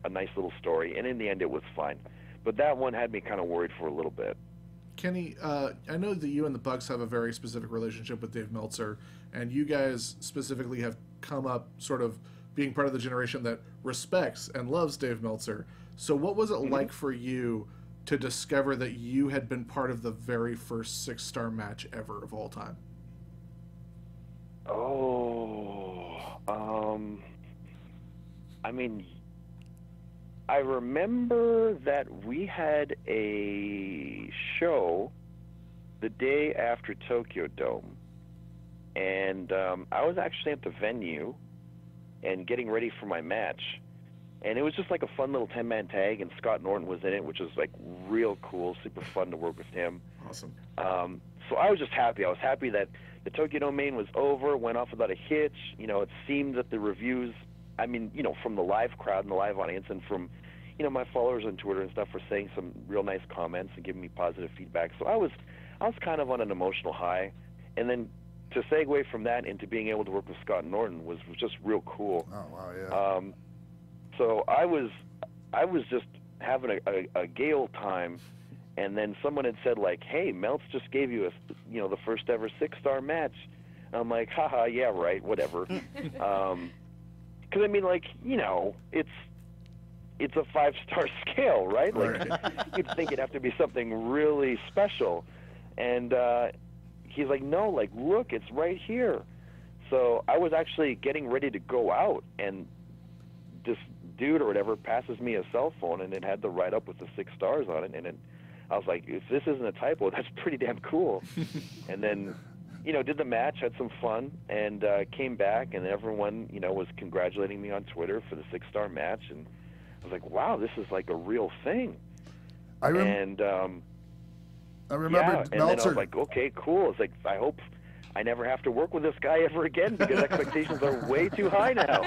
M: a nice little story, and in the end it was fine. But that one had me kind of worried for a little bit.
G: Kenny, I know that you and the Bucks have a very specific relationship with Dave Meltzer, and you guys specifically have come up sort of being part of the generation that respects and loves Dave Meltzer. So what was it like for you to discover that you had been part of the very first 6-star match ever of all time?
M: I mean, I remember that we had a show the day after Tokyo Dome, and I was actually at the venue and getting ready for my match, and it was just like a fun little 10-man tag, and Scott Norton was in it, which was like real cool, super fun to work with him.
G: Awesome.
M: So I was just happy. I was happy that the Tokyo Dome main was over, went off without a hitch. You know, it seemed that the reviews, I mean, you know, from the live crowd and the live audience and from, you know, my followers on Twitter and stuff were saying some real nice comments and giving me positive feedback. So I was kind of on an emotional high. And then to segue from that into being able to work with Scott Norton was just real cool.
C: Oh, wow, yeah.
M: So I was just having a gay old time. And then someone had said, like, hey, Meltz just gave you the first ever 6-star match. And I'm like, haha, yeah, right, whatever. Because, I mean, like, you know, it's a 5-star scale, right? Like, you'd think it'd have to be something really special. And he's like, no, like, look, it's right here. So I was actually getting ready to go out, and this dude or whatever passes me a cell phone, and it had the write-up with the 6 stars on it, and I was like, if this isn't a typo, that's pretty damn cool. And then, you know, did the match, had some fun, and came back, and everyone, you know, was congratulating me on Twitter for the 6-star match, and I was like, wow, this is like a real thing.
C: I remember
M: and then I
C: Meltzer.
M: was like, okay, cool. It's like, I hope I never have to work with this guy ever again because expectations are way too high now.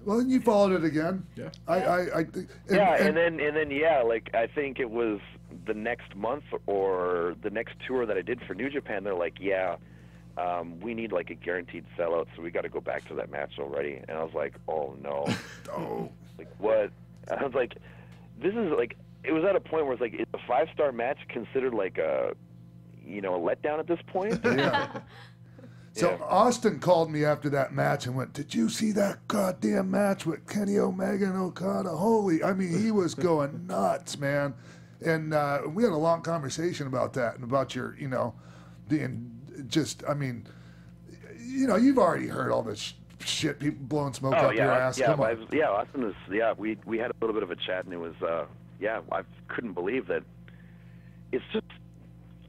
C: Well, then you followed it again.
G: Yeah.
M: And then like I think it was the next month or the next tour that I did for New Japan. They're like, we need like a guaranteed sellout, so we got to go back to that match already. And I was like, oh no. Like what? I was like, this is like. It was at a point where it's like, is a 5-star match considered like a letdown at this point?
C: Yeah. So Austin called me after that match and went, did you see that goddamn match with Kenny Omega and Okada? Holy, I mean, he was going nuts, man. And we had a long conversation about that and about your, just, I mean, you've already heard all this shit, people blowing smoke up your ass.
M: Yeah,
C: Come on.
M: Austin was, we had a little bit of a chat, and it was, I couldn't believe that. It's just,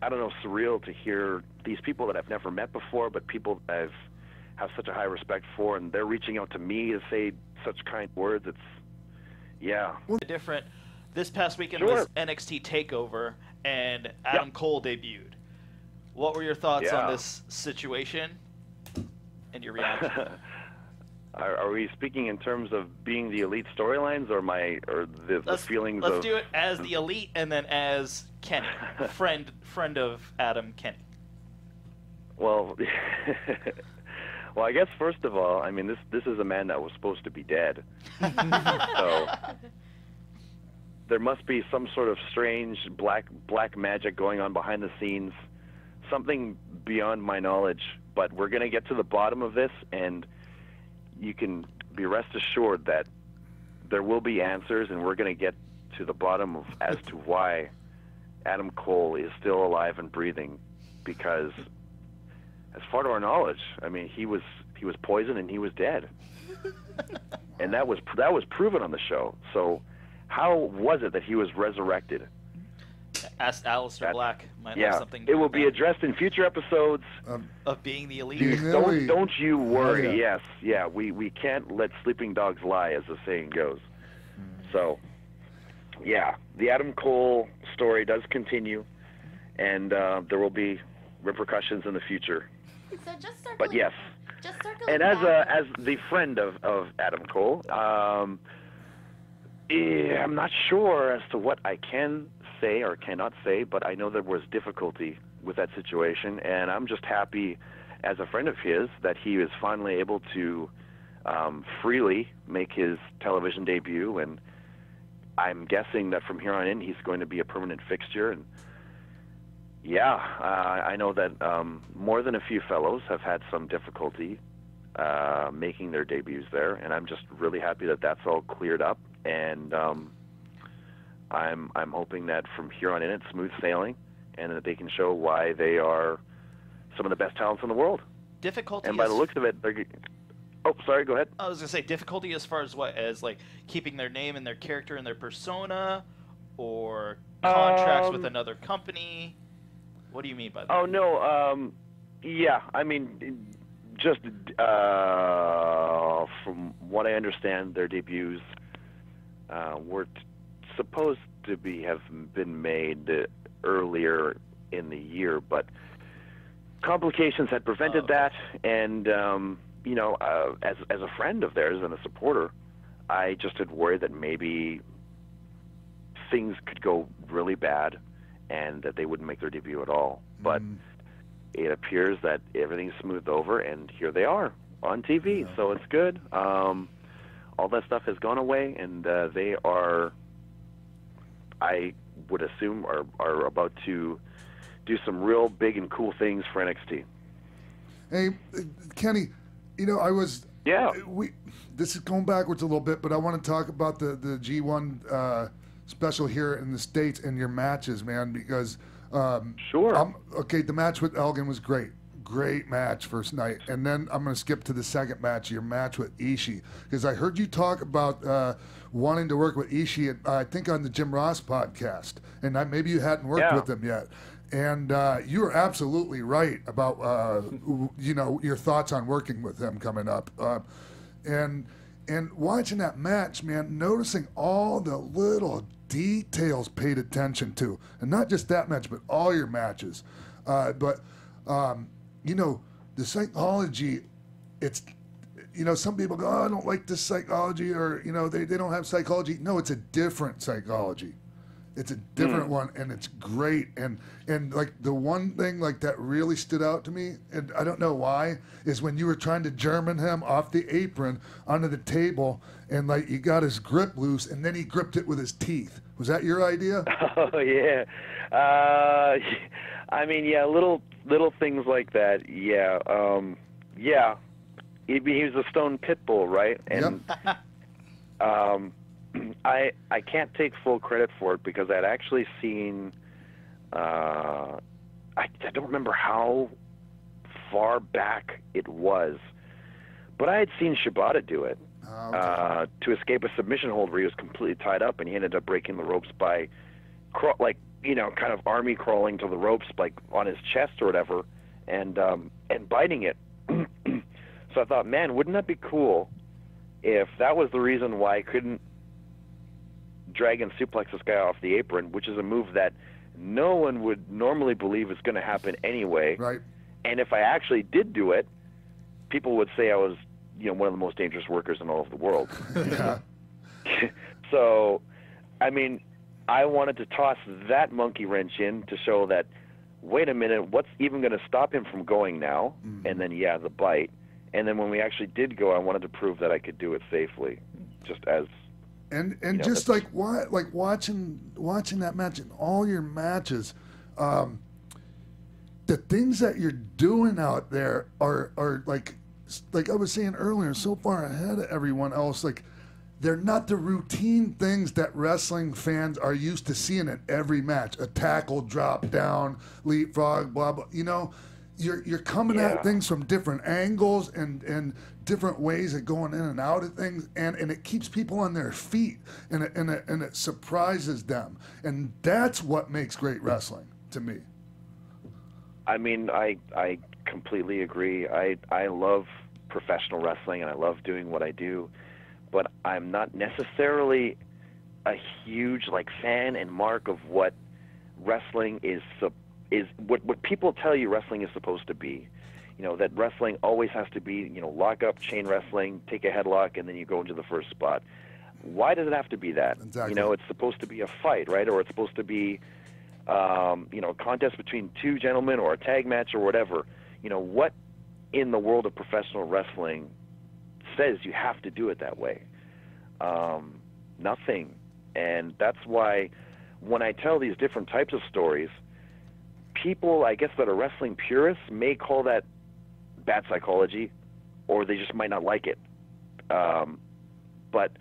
M: I don't know, surreal to hear these people that I've never met before, but people that I've have such a high respect for, and they're reaching out to me to say such kind words. It's, yeah.
E: Different. This past weekend was NXT TakeOver, and Adam Cole debuted. What were your thoughts on this situation and your reaction?
M: Are we speaking in terms of being the elite storylines, or the feelings?
E: Let's do it as the elite, and then as Kenny, friend of Adam, Kenny.
M: Well, well, I guess first of all, I mean, this is a man that was supposed to be dead, so there must be some sort of strange black magic going on behind the scenes, something beyond my knowledge. But we're gonna get to the bottom of this, and you can be rest assured that there will be answers, and we're going to get to the bottom of as to why Adam Cole is still alive and breathing. Because, as far to our knowledge, I mean, he was poisoned and he was dead, and that was proven on the show. So, how was it that he was resurrected?
E: Ask Aleister Black. Might have something.
M: It will be addressed in future episodes
E: of being the elite.
M: Don't you worry. Yes, we can't let sleeping dogs lie, as the saying goes. So, yeah, the Adam Cole story does continue, and there will be repercussions in the future.
H: So just circling.
M: But yes, and as the friend of Adam Cole, I'm not sure as to what I can say or cannot say, but I know there was difficulty with that situation, and I'm just happy as a friend of his that he is finally able to freely make his television debut, and I'm guessing that from here on in he's going to be a permanent fixture. And I know that more than a few fellows have had some difficulty making their debuts there, and I'm just really happy that that's all cleared up. And I'm hoping that from here on in it's smooth sailing, and that they can show why they are some of the best talents in the world.
E: Difficulty.
M: And by the looks of it, they're. Oh, sorry. Go ahead.
E: I was gonna say difficulty as far as what, as like keeping their name and their character and their persona, or contracts with another company. What do you mean by that?
M: Oh no. Yeah. I mean, just from what I understand, their debuts were supposed to have been made earlier in the year, but complications had prevented that. And as a friend of theirs and a supporter, I just had worried that maybe things could go really bad and that they wouldn't make their debut at all. But it appears that everything's smoothed over, and here they are on TV. So it's good. All that stuff has gone away, and they are, I would assume, are about to do some real big and cool things for NXT.
C: Hey, Kenny, I was...
M: Yeah.
C: This is going backwards a little bit, but I want to talk about the G1 special here in the States and your matches, man, because...
M: Sure.
C: The match with Elgin was great. Great match first night. And then I'm going to skip to the second match, your match with Ishii. Because I heard you talk about wanting to work with Ishii, I think on the Jim Ross podcast. And maybe you hadn't worked with him yet. And you were absolutely right about, your thoughts on working with him coming up. And watching that match, man, noticing all the little details paid attention to. And not just that match, but all your matches. The psychology, it's, some people go, oh, I don't like this psychology, or, they don't have psychology. No, it's a different psychology. It's a different one, and it's great. And like the one thing like that really stood out to me, and I don't know why, is when you were trying to German him off the apron onto the table, and like you got his grip loose, and then he gripped it with his teeth. Was that your idea?
M: Oh yeah. I mean, yeah, little things like that. Yeah. Yeah. He was a stone pit bull, right? And I can't take full credit for it because I'd actually seen, I don't remember how far back it was, but I had seen Shibata do it to escape a submission hold where he was completely tied up, and he ended up breaking the ropes by kind of army crawling to the ropes, like on his chest or whatever, and biting it. So I thought, man, wouldn't that be cool if that was the reason why I couldn't dragon suplex this guy off the apron, which is a move that no one would normally believe is going to happen anyway.
C: Right.
M: And if I actually did do it, people would say I was, one of the most dangerous workers in all of the world.
C: Yeah.
M: So, I mean, I wanted to toss that monkey wrench in to show that, wait a minute, what's even going to stop him from going now?
C: Mm-hmm.
M: And then, the bite. And then when we actually did go, I wanted to prove that I could do it safely, just as.
C: And just like watching that match and all your matches, the things that you're doing out there are like I was saying earlier, so far ahead of everyone else. Like, they're not the routine things that wrestling fans are used to seeing in every match. A tackle, drop down, leapfrog, blah blah. You're coming at things from different angles and different ways of going in and out of things, and it keeps people on their feet, and it surprises them, and that's what makes great wrestling to me.
M: I mean, I completely agree. I love professional wrestling, and I love doing what I do, but I'm not necessarily a huge fan and mark of what wrestling is what people tell you wrestling is supposed to be. That wrestling always has to be, lock up, chain wrestling, take a headlock, and then you go into the first spot. Why does it have to be that?
C: Exactly.
M: It's supposed to be a fight, right? Or it's supposed to be, a contest between two gentlemen or a tag match or whatever. What in the world of professional wrestling says you have to do it that way? Nothing. And that's why when I tell these different types of stories, people, I guess, that are wrestling purists may call that bad psychology, or they just might not like it. But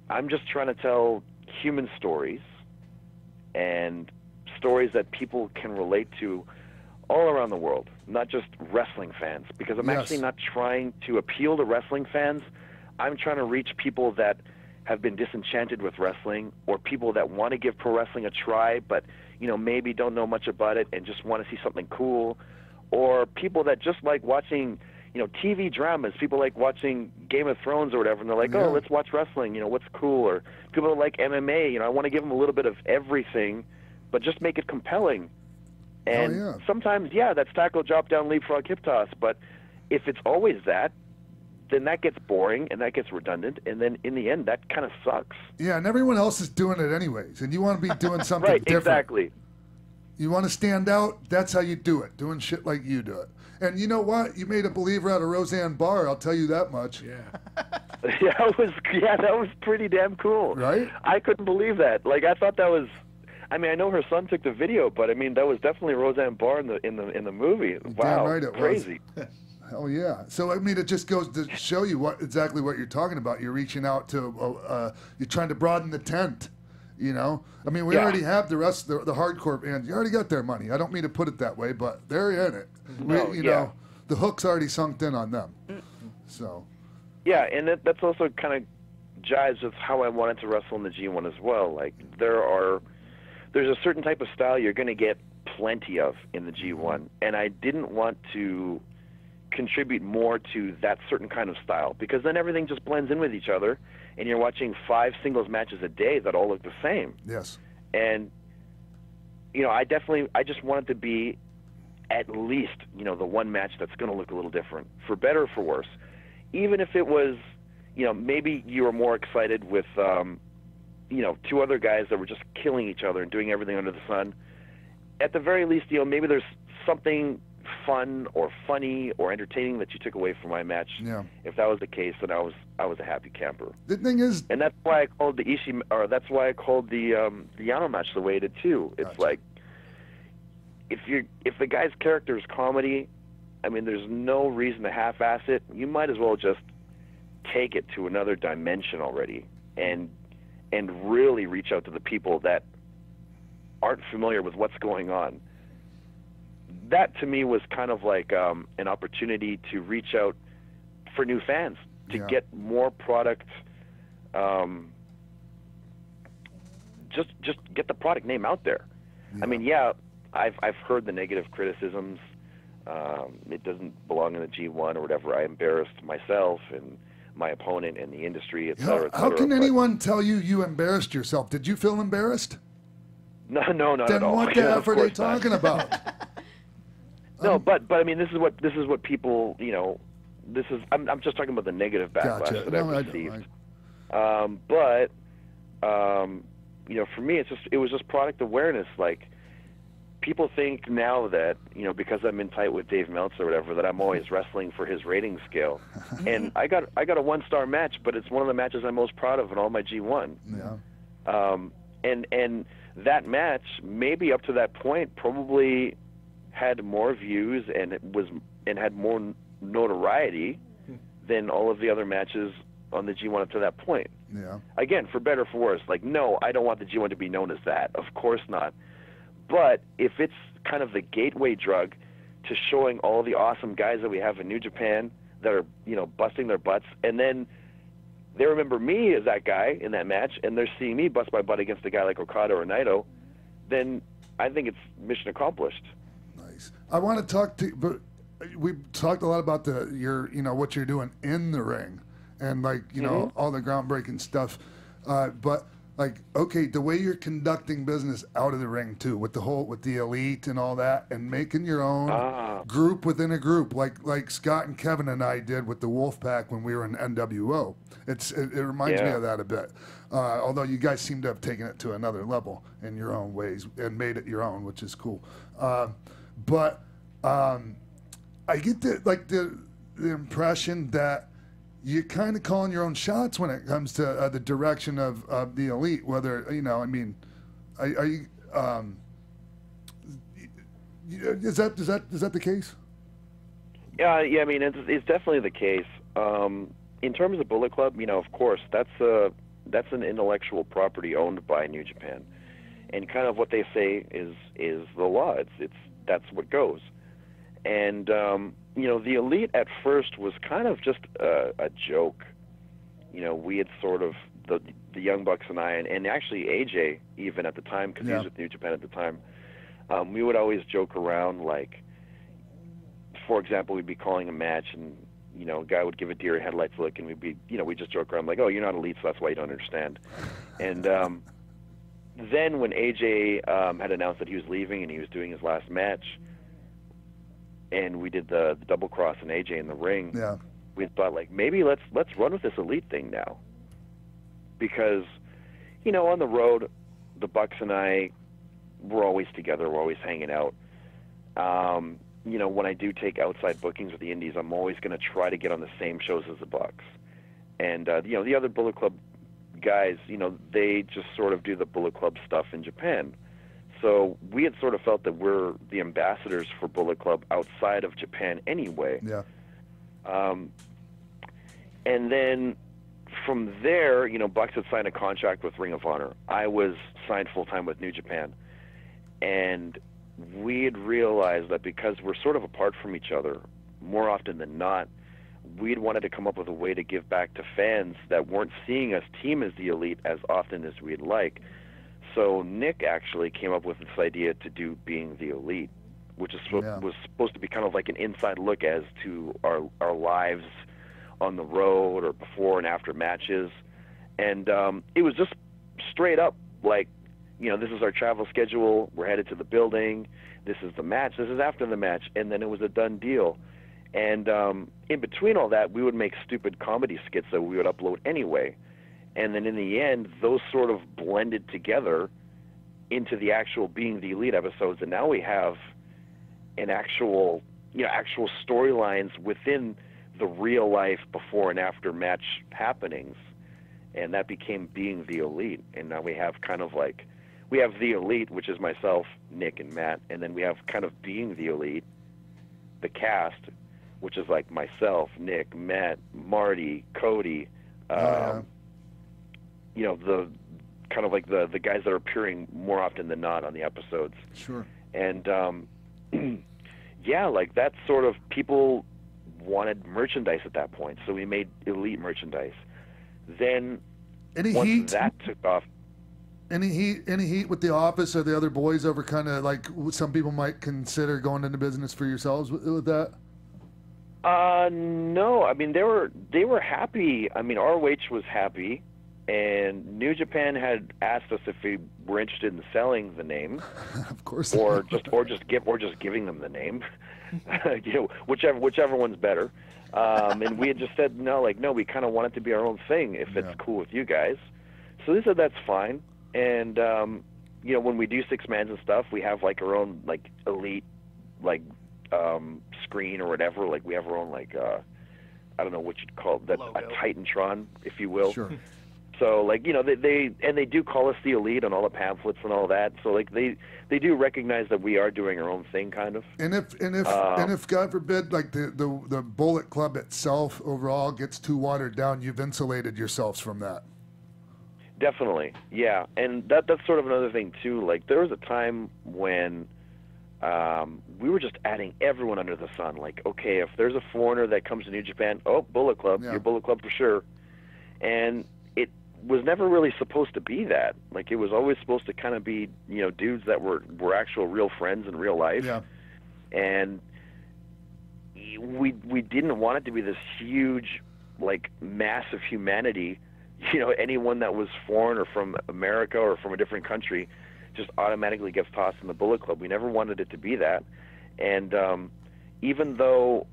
M: I'm just trying to tell human stories, and stories that people can relate to all around the world, not just wrestling fans, because I'm actually not trying to appeal to wrestling fans. I'm trying to reach people that have been disenchanted with wrestling, or people that want to give pro wrestling a try, but maybe don't know much about it and just want to see something cool, or people that just like watching, TV dramas. People like watching Game of Thrones or whatever, and they're like, oh, let's watch wrestling. What's cool? Or people that like MMA. I want to give them a little bit of everything, but just make it compelling. And sometimes, that's tackle, drop down, leapfrog, hip toss. But if it's always that, then that gets boring and that gets redundant, and then in the end, that kind of sucks.
C: Yeah, and everyone else is doing it anyways, and you want to be doing something
M: right,
C: different.
M: Exactly.
C: You want to stand out, that's how you do it, doing shit like you do it. And you know what? You made a believer out of Roseanne Barr, I'll tell you that much.
G: Yeah.
M: that was pretty damn cool.
C: Right?
M: I couldn't believe that. I thought that was, I know her son took the video, but that was definitely Roseanne Barr in the movie. Wow,
C: damn right it
M: crazy.
C: Was. Hell yeah. So, it just goes to show you exactly what you're talking about. You're reaching out to, you're trying to broaden the tent, we already have the rest of the hardcore bands. You already got their money. I don't mean to put it that way, but they're in it. The hook's already sunk in on them. So.
M: Yeah, and that's also kind of jives with how I wanted to wrestle in the G1 as well. There's a certain type of style you're going to get plenty of in the G1, and I didn't want to contribute more to that certain kind of style, because then everything just blends in with each other, and you're watching 5 singles matches a day that all look the same.
C: Yes.
M: And I just wanted to be at least the one match that's going to look a little different, for better or for worse. Even if it was, maybe you were more excited with 2 other guys that were just killing each other and doing everything under the sun. At the very least, maybe there's something fun or funny or entertaining that you took away from my match.
C: Yeah.
M: If that was the case, then I was a happy camper.
C: The thing is,
M: and that's why I called the Ishii, or that's why I called the Yano match the way I did too. It's like, if the guy's character is comedy, there's no reason to half-ass it. You might as well just take it to another dimension already, and really reach out to the people that aren't familiar with what's going on. That to me was kind of like an opportunity to reach out for new fans, to get more product, just get the product name out there. I mean, I've heard the negative criticisms. It doesn't belong in the G1 or whatever. I embarrassed myself and my opponent and the industry, et cetera, et cetera.
C: How can anyone tell you embarrassed yourself? Did you feel embarrassed?
M: No, not
C: then
M: at all.
C: Then what the F are they talking about?
M: No, but I mean, this is what people, you know, I'm just talking about the negative backlash that I've received. You know, for me, it was just product awareness. Like, people think now that, you know, because I'm in tight with Dave Meltzer or whatever, that I'm always wrestling for his rating scale. And I got a 1-star match, but it's one of the matches I'm most proud of in all my G1.
C: Yeah.
M: And that match, maybe up to that point, probably had more views and had more notoriety than all of the other matches on the G1 up to that point.
C: Yeah.
M: Again, for better or for worse. Like, no, I don't want the G1 to be known as that. Of course not. But if it's kind of the gateway drug to showing all the awesome guys that we have in New Japan that are, you know, busting their butts, and then they remember me as that guy in that match, and they're seeing me bust my butt against a guy like Okada or Naito, then I think it's mission accomplished.
C: Nice. I want to talk to, but we talked a lot about what you're doing in the ring, and like, you know, all the groundbreaking stuff. But like, okay, the way you're conducting business out of the ring too, with the elite and all that, and making your own group within a group, like Scott and Keven and I did with the Wolfpack when we were in NWO. It reminds me of that a bit. Although you guys seem to have taken it to another level in your own ways and made it your own, which is cool. But I get the impression that you're kind of calling your own shots when it comes to the direction of the elite. Whether, you know, I mean, are you? Is that the case?
M: Yeah. I mean, it's definitely the case. In terms of Bullet Club, you know, of course, that's an intellectual property owned by New Japan, and kind of what they say is the law. That's what goes. And you know, the elite at first was kind of just a joke. You know, we had sort of the Young Bucks and I, and actually AJ even at the time, because he was with New Japan at the time. We would always joke around, like, for example, we'd be calling a match, and you know, a guy would give a deer headlights look, and we'd just joke around like, "Oh, you're not elite, so that's why you don't understand." And then when AJ had announced that he was leaving and he was doing his last match, and we did the double cross and AJ in the ring, we thought, like, maybe let's run with this elite thing now, because, you know, on the road, the Bucks and I, we're always together, we're always hanging out. You know, when I do take outside bookings with the Indies, I'm always going to try to get on the same shows as the Bucks. And, you know, the other Bullet Club guys, you know, they just sort of do the Bullet Club stuff in Japan. So we had sort of felt that we're the ambassadors for Bullet Club outside of Japan anyway.
C: Yeah.
M: And then from there, you know, Bucks had signed a contract with Ring of Honor. I was signed full-time with New Japan. And we had realized that because we're sort of apart from each other, more often than not, we'd wanted to come up with a way to give back to fans that weren't seeing us team as the elite as often as we'd like. So Nick actually came up with this idea to do Being the Elite, which was supposed to be kind of like an inside look as to our lives on the road or before and after matches. And it was just straight up like, you know, this is our travel schedule, we're headed to the building, this is the match, this is after the match, and then it was a done deal. And in between all that, we would make stupid comedy skits that we would upload anyway. And then in the end, those sort of blended together into the actual Being the Elite episodes, and now we have an actual storylines within the real life before and after match happenings, and that became Being the Elite. And now we have kind of like, we have the Elite, which is myself, Nick, and Matt, and then we have kind of Being the Elite, the cast, which is like myself, Nick, Matt, Marty, Cody, you know, the kind of like the guys that are appearing more often than not on the episodes.
C: Sure.
M: And yeah, like that sort of, people wanted merchandise at that point, so we made elite merchandise. Then once that took off.
C: Any heat with the office or the other boys over kind of like some people might consider going into business for yourselves with that?
M: No. I mean, they were happy. I mean, ROH was happy, and New Japan had asked us if we were interested in selling the name.
C: Of course.
M: Or just giving them the name. You know, whichever one's better. And we had just said no. We kind of want it to be our own thing if it's cool with you guys. So they said that's fine. And you know, when we do six-mans and stuff, we have like our own like elite screen or whatever. Like we have our own like I don't know what you'd call that, a Titantron, if you will.
C: Sure.
M: So like, you know, they do call us the elite on all the pamphlets and all that. So like they do recognize that we are doing our own thing, kind of.
C: And if God forbid, like the Bullet Club itself overall gets too watered down, you've insulated yourselves from that.
M: Definitely, yeah. And that's sort of another thing too. Like there was a time when we were just adding everyone under the sun. Like, okay, if there's a foreigner that comes to New Japan, oh, Bullet Club, you're Bullet Club for sure. And it was never really supposed to be that. Like it was always supposed to kind of be, you know, dudes that were actual real friends in real life.
C: Yeah.
M: And we didn't want it to be this huge, like, mass of humanity. You know, anyone that was foreign or from America or from a different country just automatically gets tossed in the Bullet Club. We never wanted it to be that. And even though,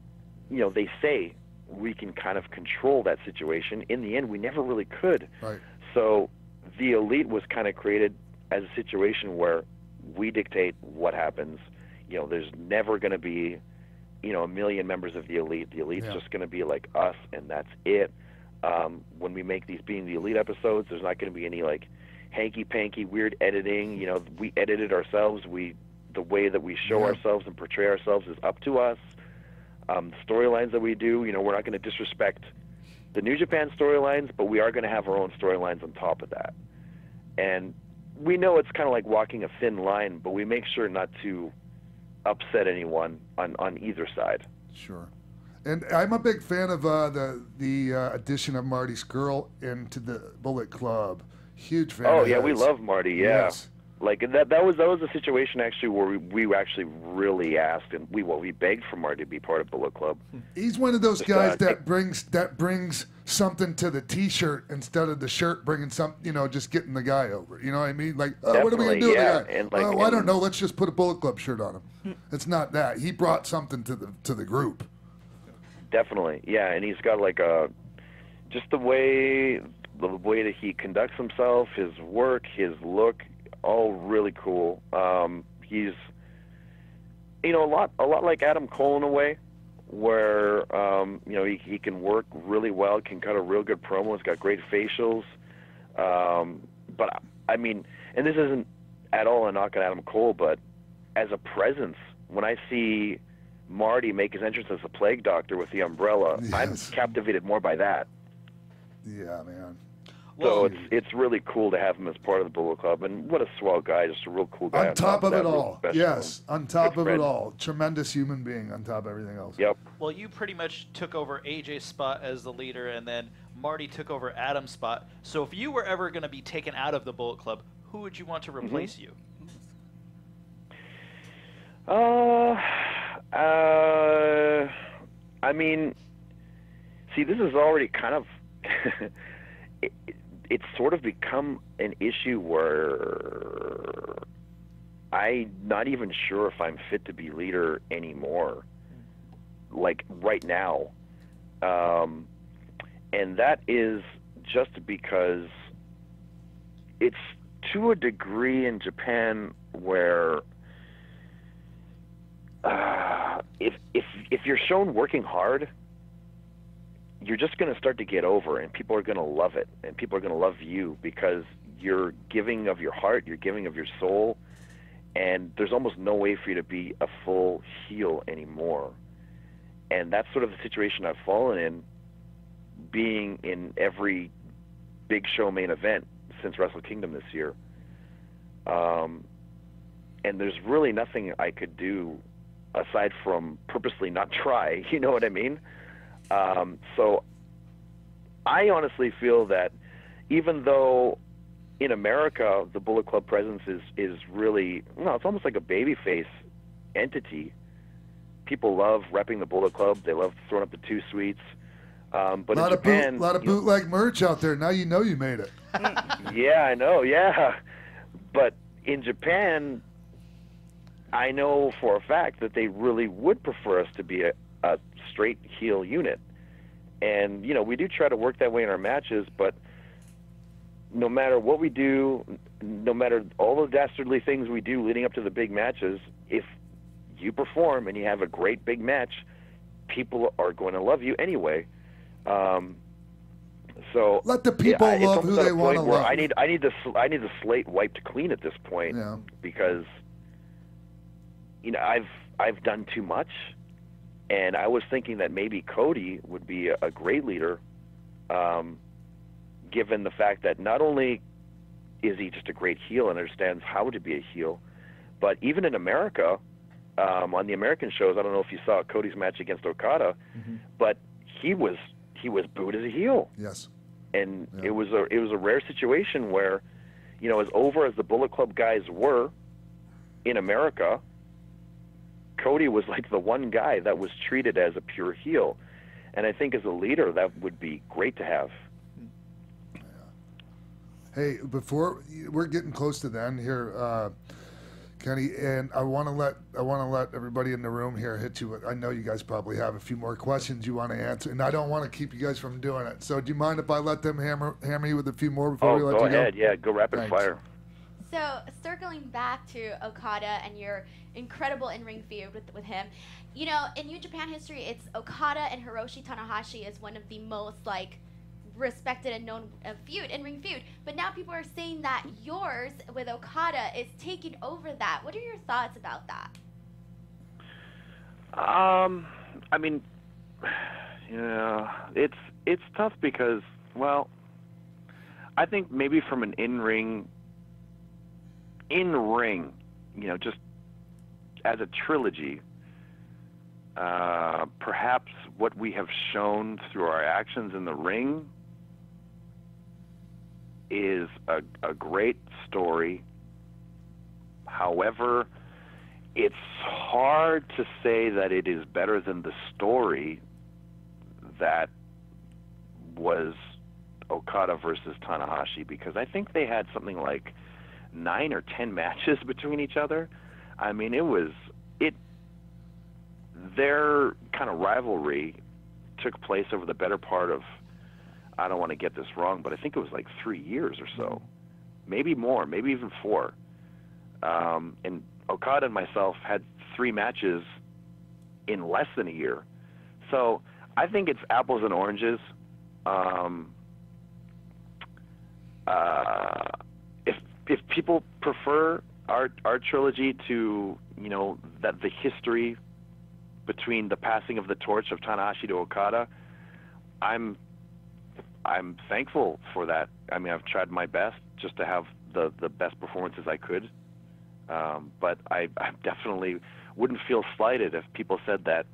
M: you know, they say we can kind of control that situation, in the end, we never really could.
C: Right.
M: So the elite was kind of created as a situation where we dictate what happens. You know, there's never going to be, you know, a million members of the elite. The elite's just going to be like us, and that's it. When we make these Being the Elite episodes, there's not going to be any like hanky-panky weird editing. You know, we edit it ourselves. The way that we show ourselves and portray ourselves is up to us. The storylines that we do, you know, we're not going to disrespect the New Japan storylines, but we are going to have our own storylines on top of that. And we know it's kind of like walking a thin line, but we make sure not to upset anyone on either side.
C: Sure. And I'm a big fan of the addition of Marty Scurll into the Bullet Club. Huge fan.
M: Oh
C: of
M: yeah,
C: his.
M: we love Marty. Yeah,
C: Yes.
M: like that was a situation actually where we actually really asked and we begged for Marty to be part of Bullet Club.
C: He's one of those guys that brings something to the T-shirt instead of the shirt bringing some, you know, just getting the guy over. You know what I mean? Like, what are we gonna do with the guy?
M: And like,
C: I don't know. Let's just put a Bullet Club shirt on him. It's not that. He brought something to the group.
M: Definitely, yeah, and he's got like just the way that he conducts himself, his work, his look, all really cool. He's, you know, a lot like Adam Cole in a way, where you know, he can work really well, can cut a real good promo. He's got great facials, but I mean, and this isn't at all a knock on Adam Cole, but as a presence, when I see Marty make his entrance as a plague doctor with the umbrella, I'm captivated more by that.
C: Yeah, man.
M: So it's really cool to have him as part of the Bullet Club, and what a swell guy, just a real cool guy.
C: On top of it all, yes, on top of it
M: friend.
C: all, tremendous human being on top of everything else.
M: Yep.
E: Well, you pretty much took over AJ's spot as the leader, and then Marty took over Adam's spot. So if you were ever going to be taken out of the Bullet Club, who would you want to replace you?
M: I mean, see, this is already kind of it's sort of become an issue where I'm not even sure if I'm fit to be leader anymore, like right now. And that is just because it's to a degree in Japan where if you're shown working hard, you're just going to start to get over, and people are going to love it, and people are going to love you because you're giving of your heart, you're giving of your soul, and there's almost no way for you to be a full heel anymore. And that's sort of the situation I've fallen in, being in every big show main event since Wrestle Kingdom this year. And there's really nothing I could do aside from purposely not try, you know what I mean? So I honestly feel that even though in America, the Bullet Club presence is really, it's almost like a babyface entity. People love repping the Bullet Club. They love throwing up the two sweets. But in Japan,
C: a lot of bootleg merch out there. Now you know you made it.
M: Yeah, I know. Yeah, but in Japan, I know for a fact that they really would prefer us to be a straight heel unit. And, we do try to work that way in our matches, but no matter what we do, no matter all the dastardly things we do leading up to the big matches, if you perform and you have a great big match, people are going to love you anyway. So
C: let the people love who they want to love.
M: I need the slate wiped clean at this point, because I've done too much, and I was thinking that maybe Cody would be a great leader, given the fact that not only is he just a great heel and understands how to be a heel, but even in America, on the American shows, I don't know if you saw Cody's match against Okada, but he was booed as a heel.
C: Yes.
M: And it was a rare situation where, as over as the Bullet Club guys were in America, Cody was like the one guy that was treated as a pure heel. And I think as a leader, that would be great to have.
C: Hey, before we're getting close to the end here, Kenny, and I want to let everybody in the room here hit you with, I know you guys probably have a few more questions you want to answer, and I don't want to keep you guys from doing it. So do you mind if I let them hammer you with a few more before we let you go?
M: Go ahead. Yeah, go rapid fire.
H: So circling back to Okada and your incredible in-ring feud with him, in New Japan history, it's Okada and Hiroshi Tanahashi is one of the most respected and known in-ring feud. But now people are saying that yours with Okada is taking over that. What are your thoughts about that?
M: I mean, it's tough because, I think maybe from an in-ring, just as a trilogy, perhaps what we have shown through our actions in the ring is a great story. However, it's hard to say that it is better than the story that was Okada versus Tanahashi, because I think they had something like 9 or 10 matches between each other. I mean, their kind of rivalry took place over the better part of, I don't want to get this wrong, but I think it was like 3 years or so, maybe more, maybe even 4. And Okada and myself had 3 matches in less than a year. So I think it's apples and oranges. If people prefer our trilogy to, that the history between the passing of the torch of Tanahashi to Okada, I'm thankful for that. I mean, I've tried my best just to have the best performances I could. But I definitely wouldn't feel slighted if people said that,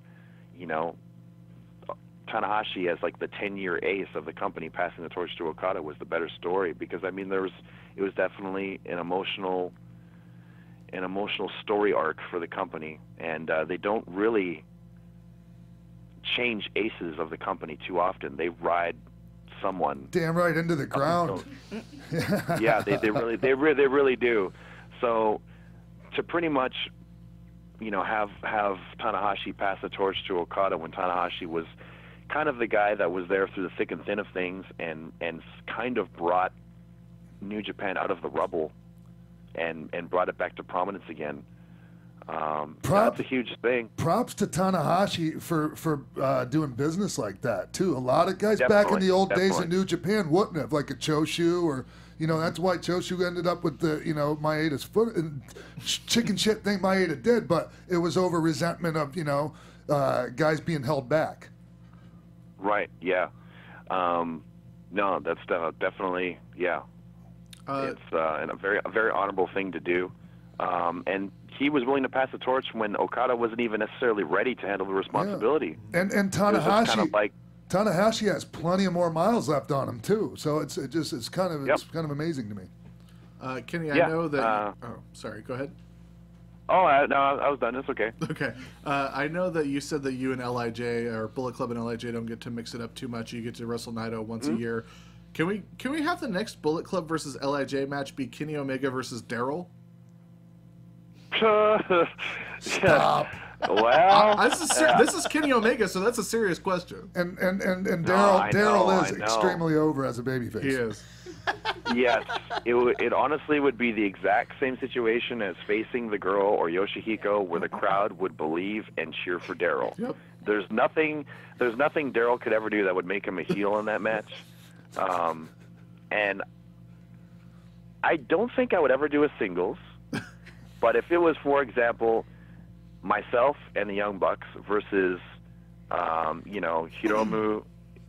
M: Tanahashi as like the 10-year ace of the company passing the torch to Okada was the better story, because I mean it was definitely an emotional story arc for the company, and they don't really change aces of the company too often. They ride someone
C: damn right into the ground.
M: Yeah, they really do. So to pretty much have Tanahashi pass the torch to Okada when Tanahashi was kind of the guy that was there through the thick and thin of things and kind of brought New Japan out of the rubble and brought it back to prominence again. That's a huge thing.
C: Props to Tanahashi for doing business like that too. A lot of guys back in the old days in New Japan wouldn't have, like a Choshu, or that's why Choshu ended up with the Maeda's foot and chicken shit thing Maeda did, but it was over resentment of guys being held back.
M: Right. Yeah. No, that's definitely it's a very honorable thing to do, and he was willing to pass the torch when Okada wasn't even necessarily ready to handle the responsibility.
C: Yeah. And Tanahashi, Tanahashi has plenty of more miles left on him too. So it's kind of amazing to me.
G: Kenny, I know that. Oh, sorry. Go ahead.
M: Oh, no, I was done. It's okay.
G: Okay. I know that you said that you and LIJ, or Bullet Club and LIJ, don't get to mix it up too much. You get to wrestle Naito once a year. Can we have the next Bullet Club versus LIJ match be Kenny Omega versus Daryl?
C: Stop.
M: Well,
G: this is Kenny Omega, so that's a serious question.
C: And Daryl is extremely over as a babyface.
G: He is.
M: Yes, it honestly would be the exact same situation as facing the girl or Yoshihiko, where the crowd would believe and cheer for Daryl.
G: Yep.
M: There's nothing Daryl could ever do that would make him a heel in that match. And I don't think I would ever do a singles. But if it was, for example, myself and the Young Bucks versus, Hiromu,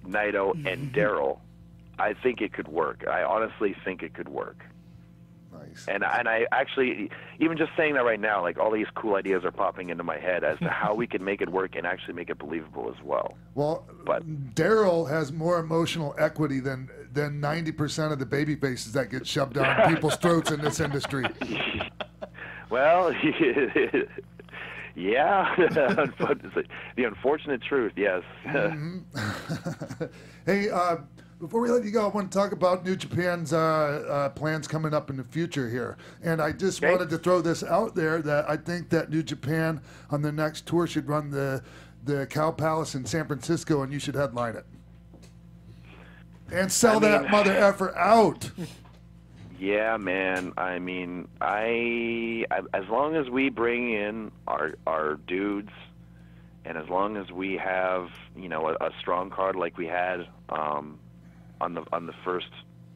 M: Naito, and Daryl, I think it could work. I honestly think it could work.
C: Nice.
M: And I actually, even just saying that right now, like all these cool ideas are popping into my head as to how we can make it work and actually make it believable as well.
C: Well, Daryl has more emotional equity than 90% of the baby faces that get shoved down people's throats in this industry.
M: Well, yeah, the unfortunate truth, yes.
C: Hey, before we let you go, I want to talk about New Japan's plans coming up in the future here. And I just wanted to throw this out there that I think that New Japan on the next tour should run the Cow Palace in San Francisco, and you should headline it. And sell that mother effer out.
M: Yeah, man. I mean, as long as we bring in our dudes, and as long as we have, a strong card like we had on the first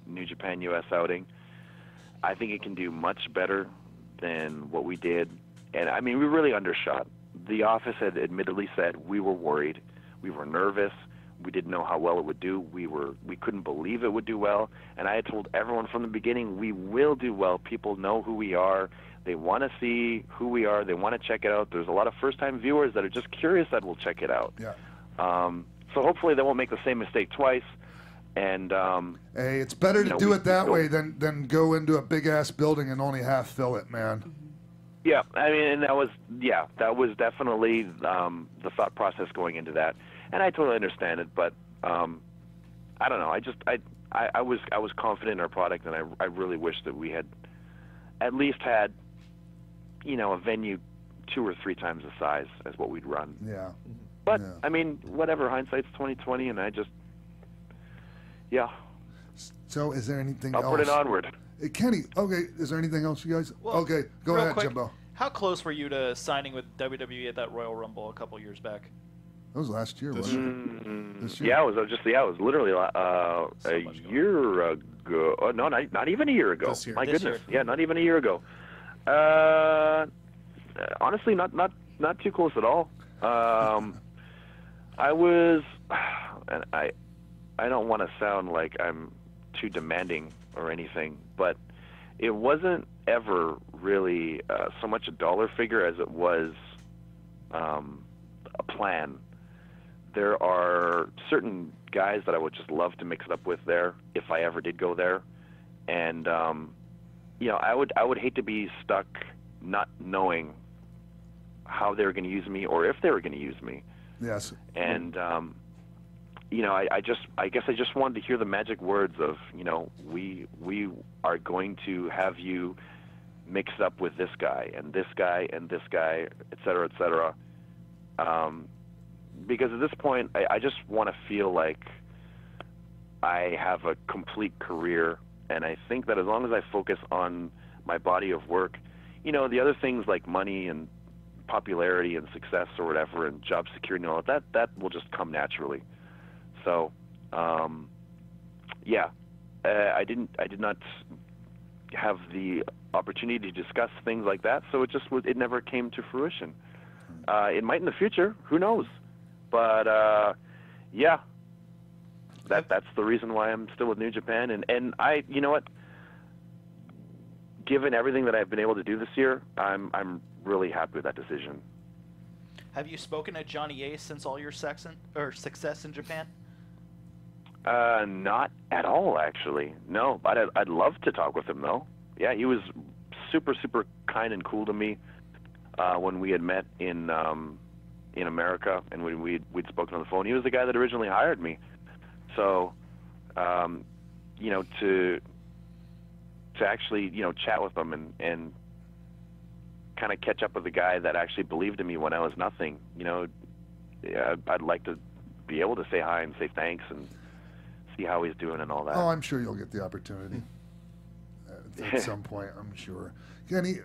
M: New Japan US outing, I think it can do much better than what we did. And I mean, we really undershot. The office had admittedly said we were worried, we were nervous. We didn't know how well it would do. We couldn't believe it would do well. And I had told everyone from the beginning, we will do well. People know who we are. They want to see who we are. They want to check it out. There's a lot of first-time viewers that are just curious that will check it out.
C: Yeah.
M: So hopefully they won't make the same mistake twice. And
C: hey, it's better to do it that way than go into a big-ass building and only half fill it, man.
M: Yeah, I mean, and that was definitely the thought process going into that. And I totally understand it, but I don't know. I was confident in our product, and I really wish that we had at least had, a venue 2 or 3 times the size as what we'd run.
C: Yeah.
M: But I mean, whatever. Hindsight's 20/20, and I just, yeah.
C: So, is there anything else?
M: Upward and onward.
C: Kenny, okay. Is there anything else, you guys?
E: Well,
C: okay, go ahead,
E: quick,
C: Jimbo.
E: How close were you to signing with WWE at that Royal Rumble a couple years back?
C: That was last year, wasn't it? This year?
M: Yeah, it was literally a year ago. Oh, no, not even a year ago.
G: This year.
M: My
E: This
M: goodness.
E: year.
M: Yeah, not even a year ago. Honestly, not too close at all. I was, and I don't want to sound like I'm too demanding or anything, but it wasn't ever really so much a dollar figure as it was a plan. There are certain guys that I would just love to mix it up with there if I ever did go there, and I would hate to be stuck not knowing how they were going to use me or if they were going to use me.
C: Yes.
M: And I guess I just wanted to hear the magic words of we are going to have you mixed up with this guy and this guy and this guy, et cetera, et cetera. Because at this point, I just want to feel like I have a complete career, and I think that as long as I focus on my body of work, the other things like money and popularity and success or whatever and job security and all that will just come naturally. So, I did not have the opportunity to discuss things like that, so it never came to fruition. It might in the future, who knows? But that's the reason why I'm still with New Japan, and I, what? Given everything that I've been able to do this year, I'm really happy with that decision.
E: Have you spoken to Johnny Ace since all your success in Japan?
M: Not at all, actually. No, but I'd love to talk with him though. he was super, super kind and cool to me when we had met in America, and when we'd spoken on the phone. He was the guy that originally hired me. So, to actually, chat with him and kind of catch up with the guy that actually believed in me when I was nothing, I'd like to be able to say hi and say thanks and see how he's doing and all that.
C: Oh, I'm sure you'll get the opportunity at some point, I'm sure. Kenny,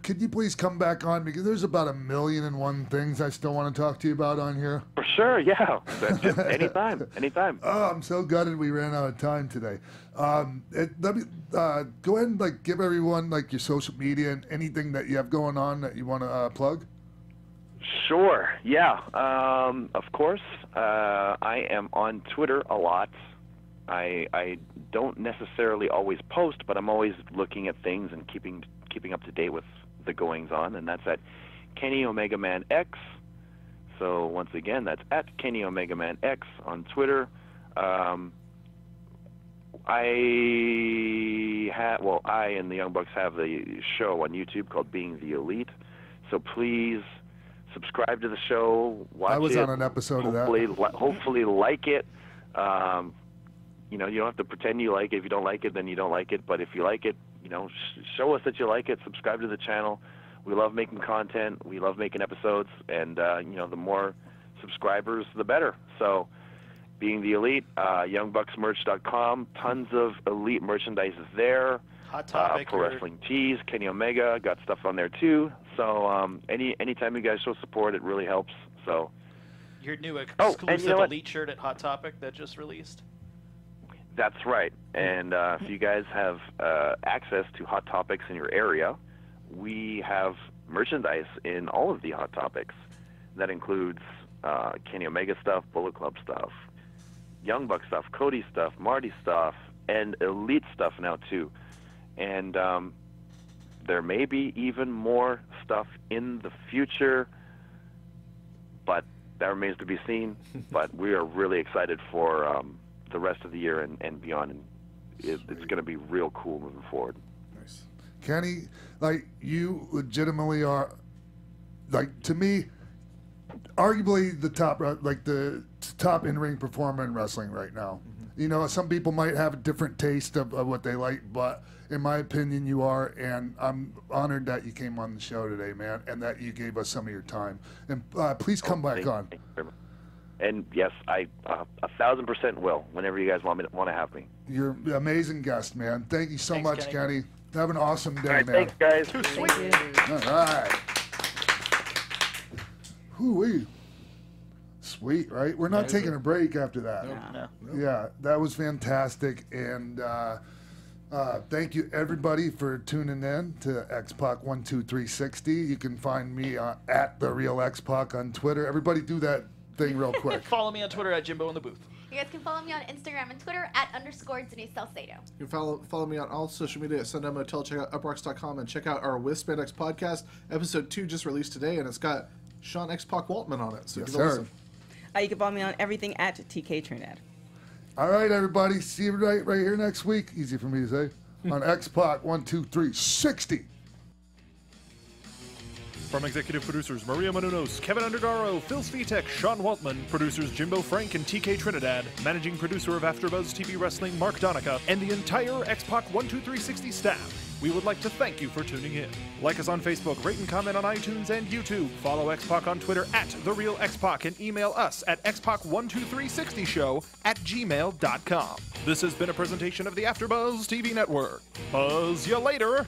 C: could you please come back on, because there's about 1,000,001 things I still want to talk to you about on here.
M: For sure, yeah. Just anytime.
C: Oh, I'm so gutted we ran out of time today. Let me go ahead and give everyone your social media and anything that you have going on that you want to plug.
M: Sure, yeah. Of course, I am on Twitter a lot. I don't necessarily always post, but I'm always looking at things and keeping up to date with the goings on, and that's at Kenny Omega Man X. So once again, that's at Kenny Omega Man X on Twitter. I and the Young Bucks have the show on YouTube called Being the Elite. So please subscribe to the show. Watch it.
C: I was on an episode of that.
M: Hopefully like it. You don't have to pretend you like it. If you don't like it, then you don't like it. But if you like it, show us that you like it. Subscribe to the channel. We love making content. We love making episodes. And, the more subscribers, the better. So, Being the Elite, youngbucksmerch.com. Tons of elite merchandise there.
E: Hot Topic.
M: Pro Wrestling Tees, Kenny Omega, got stuff on there too. So, anytime you guys show support, it really helps. So,
E: your new exclusive Elite shirt at Hot Topic that just released.
M: That's right. And if you guys have access to Hot Topics in your area, we have merchandise in all of the Hot Topics. That includes Kenny Omega stuff, Bullet Club stuff, Young Buck stuff, Cody stuff, Marty stuff, and Elite stuff now too. And there may be even more stuff in the future, but that remains to be seen. But we are really excited for the rest of the year and beyond, and it's going to be real cool moving forward.
C: Nice. Kenny, you legitimately are, to me, arguably the top in-ring performer in wrestling right now. Mm-hmm. Some people might have a different taste of what they like, but in my opinion, you are, and I'm honored that you came on the show today, man, and that you gave us some of your time. And please come back on.
M: Thank you very much. And yes, I 1,000% will. Whenever you guys want to have me.
C: You're an amazing guest, man. Thank you so much, Kenny. Have an awesome day,
M: all right,
C: man.
M: Thanks, guys.
C: Too sweet. All right. Hoo-wee. Sweet, right? We're not taking a break after that.
E: No.
C: Yeah, that was fantastic, and thank you everybody for tuning in to X-Pac 12360. You can find me at the Real X-Pac on Twitter. Everybody do that thing real quick.
E: Follow me on Twitter at Jimbo in the Booth.
H: You guys can follow me on Instagram and Twitter at _Denise Salcedo.
G: You can follow me on all social media at Sundown Motel. Check out uprocks.com and check out our With Spandex podcast. Episode 2 just released today, and it's got Sean X-Pac Waltman on it. So
C: yes,
G: give it a listen.
F: You can follow me on everything at TK Trinidad.
C: All right, everybody. See you right here next week. Easy for me to say. On X-Pac 12360.
I: From executive producers Maria Menounos, Keven Undergaro, Phil Svitek, Sean Waltman, producers Jimbo Frank and TK Trinidad, managing producer of AfterBuzz TV Wrestling Mark Donica, and the entire X-Pac 12360 staff, we would like to thank you for tuning in. Like us on Facebook, rate and comment on iTunes and YouTube. Follow X-Pac on Twitter at TheRealXpac and email us at xpac12360show@gmail.com. This has been a presentation of the AfterBuzz TV Network. Buzz ya later!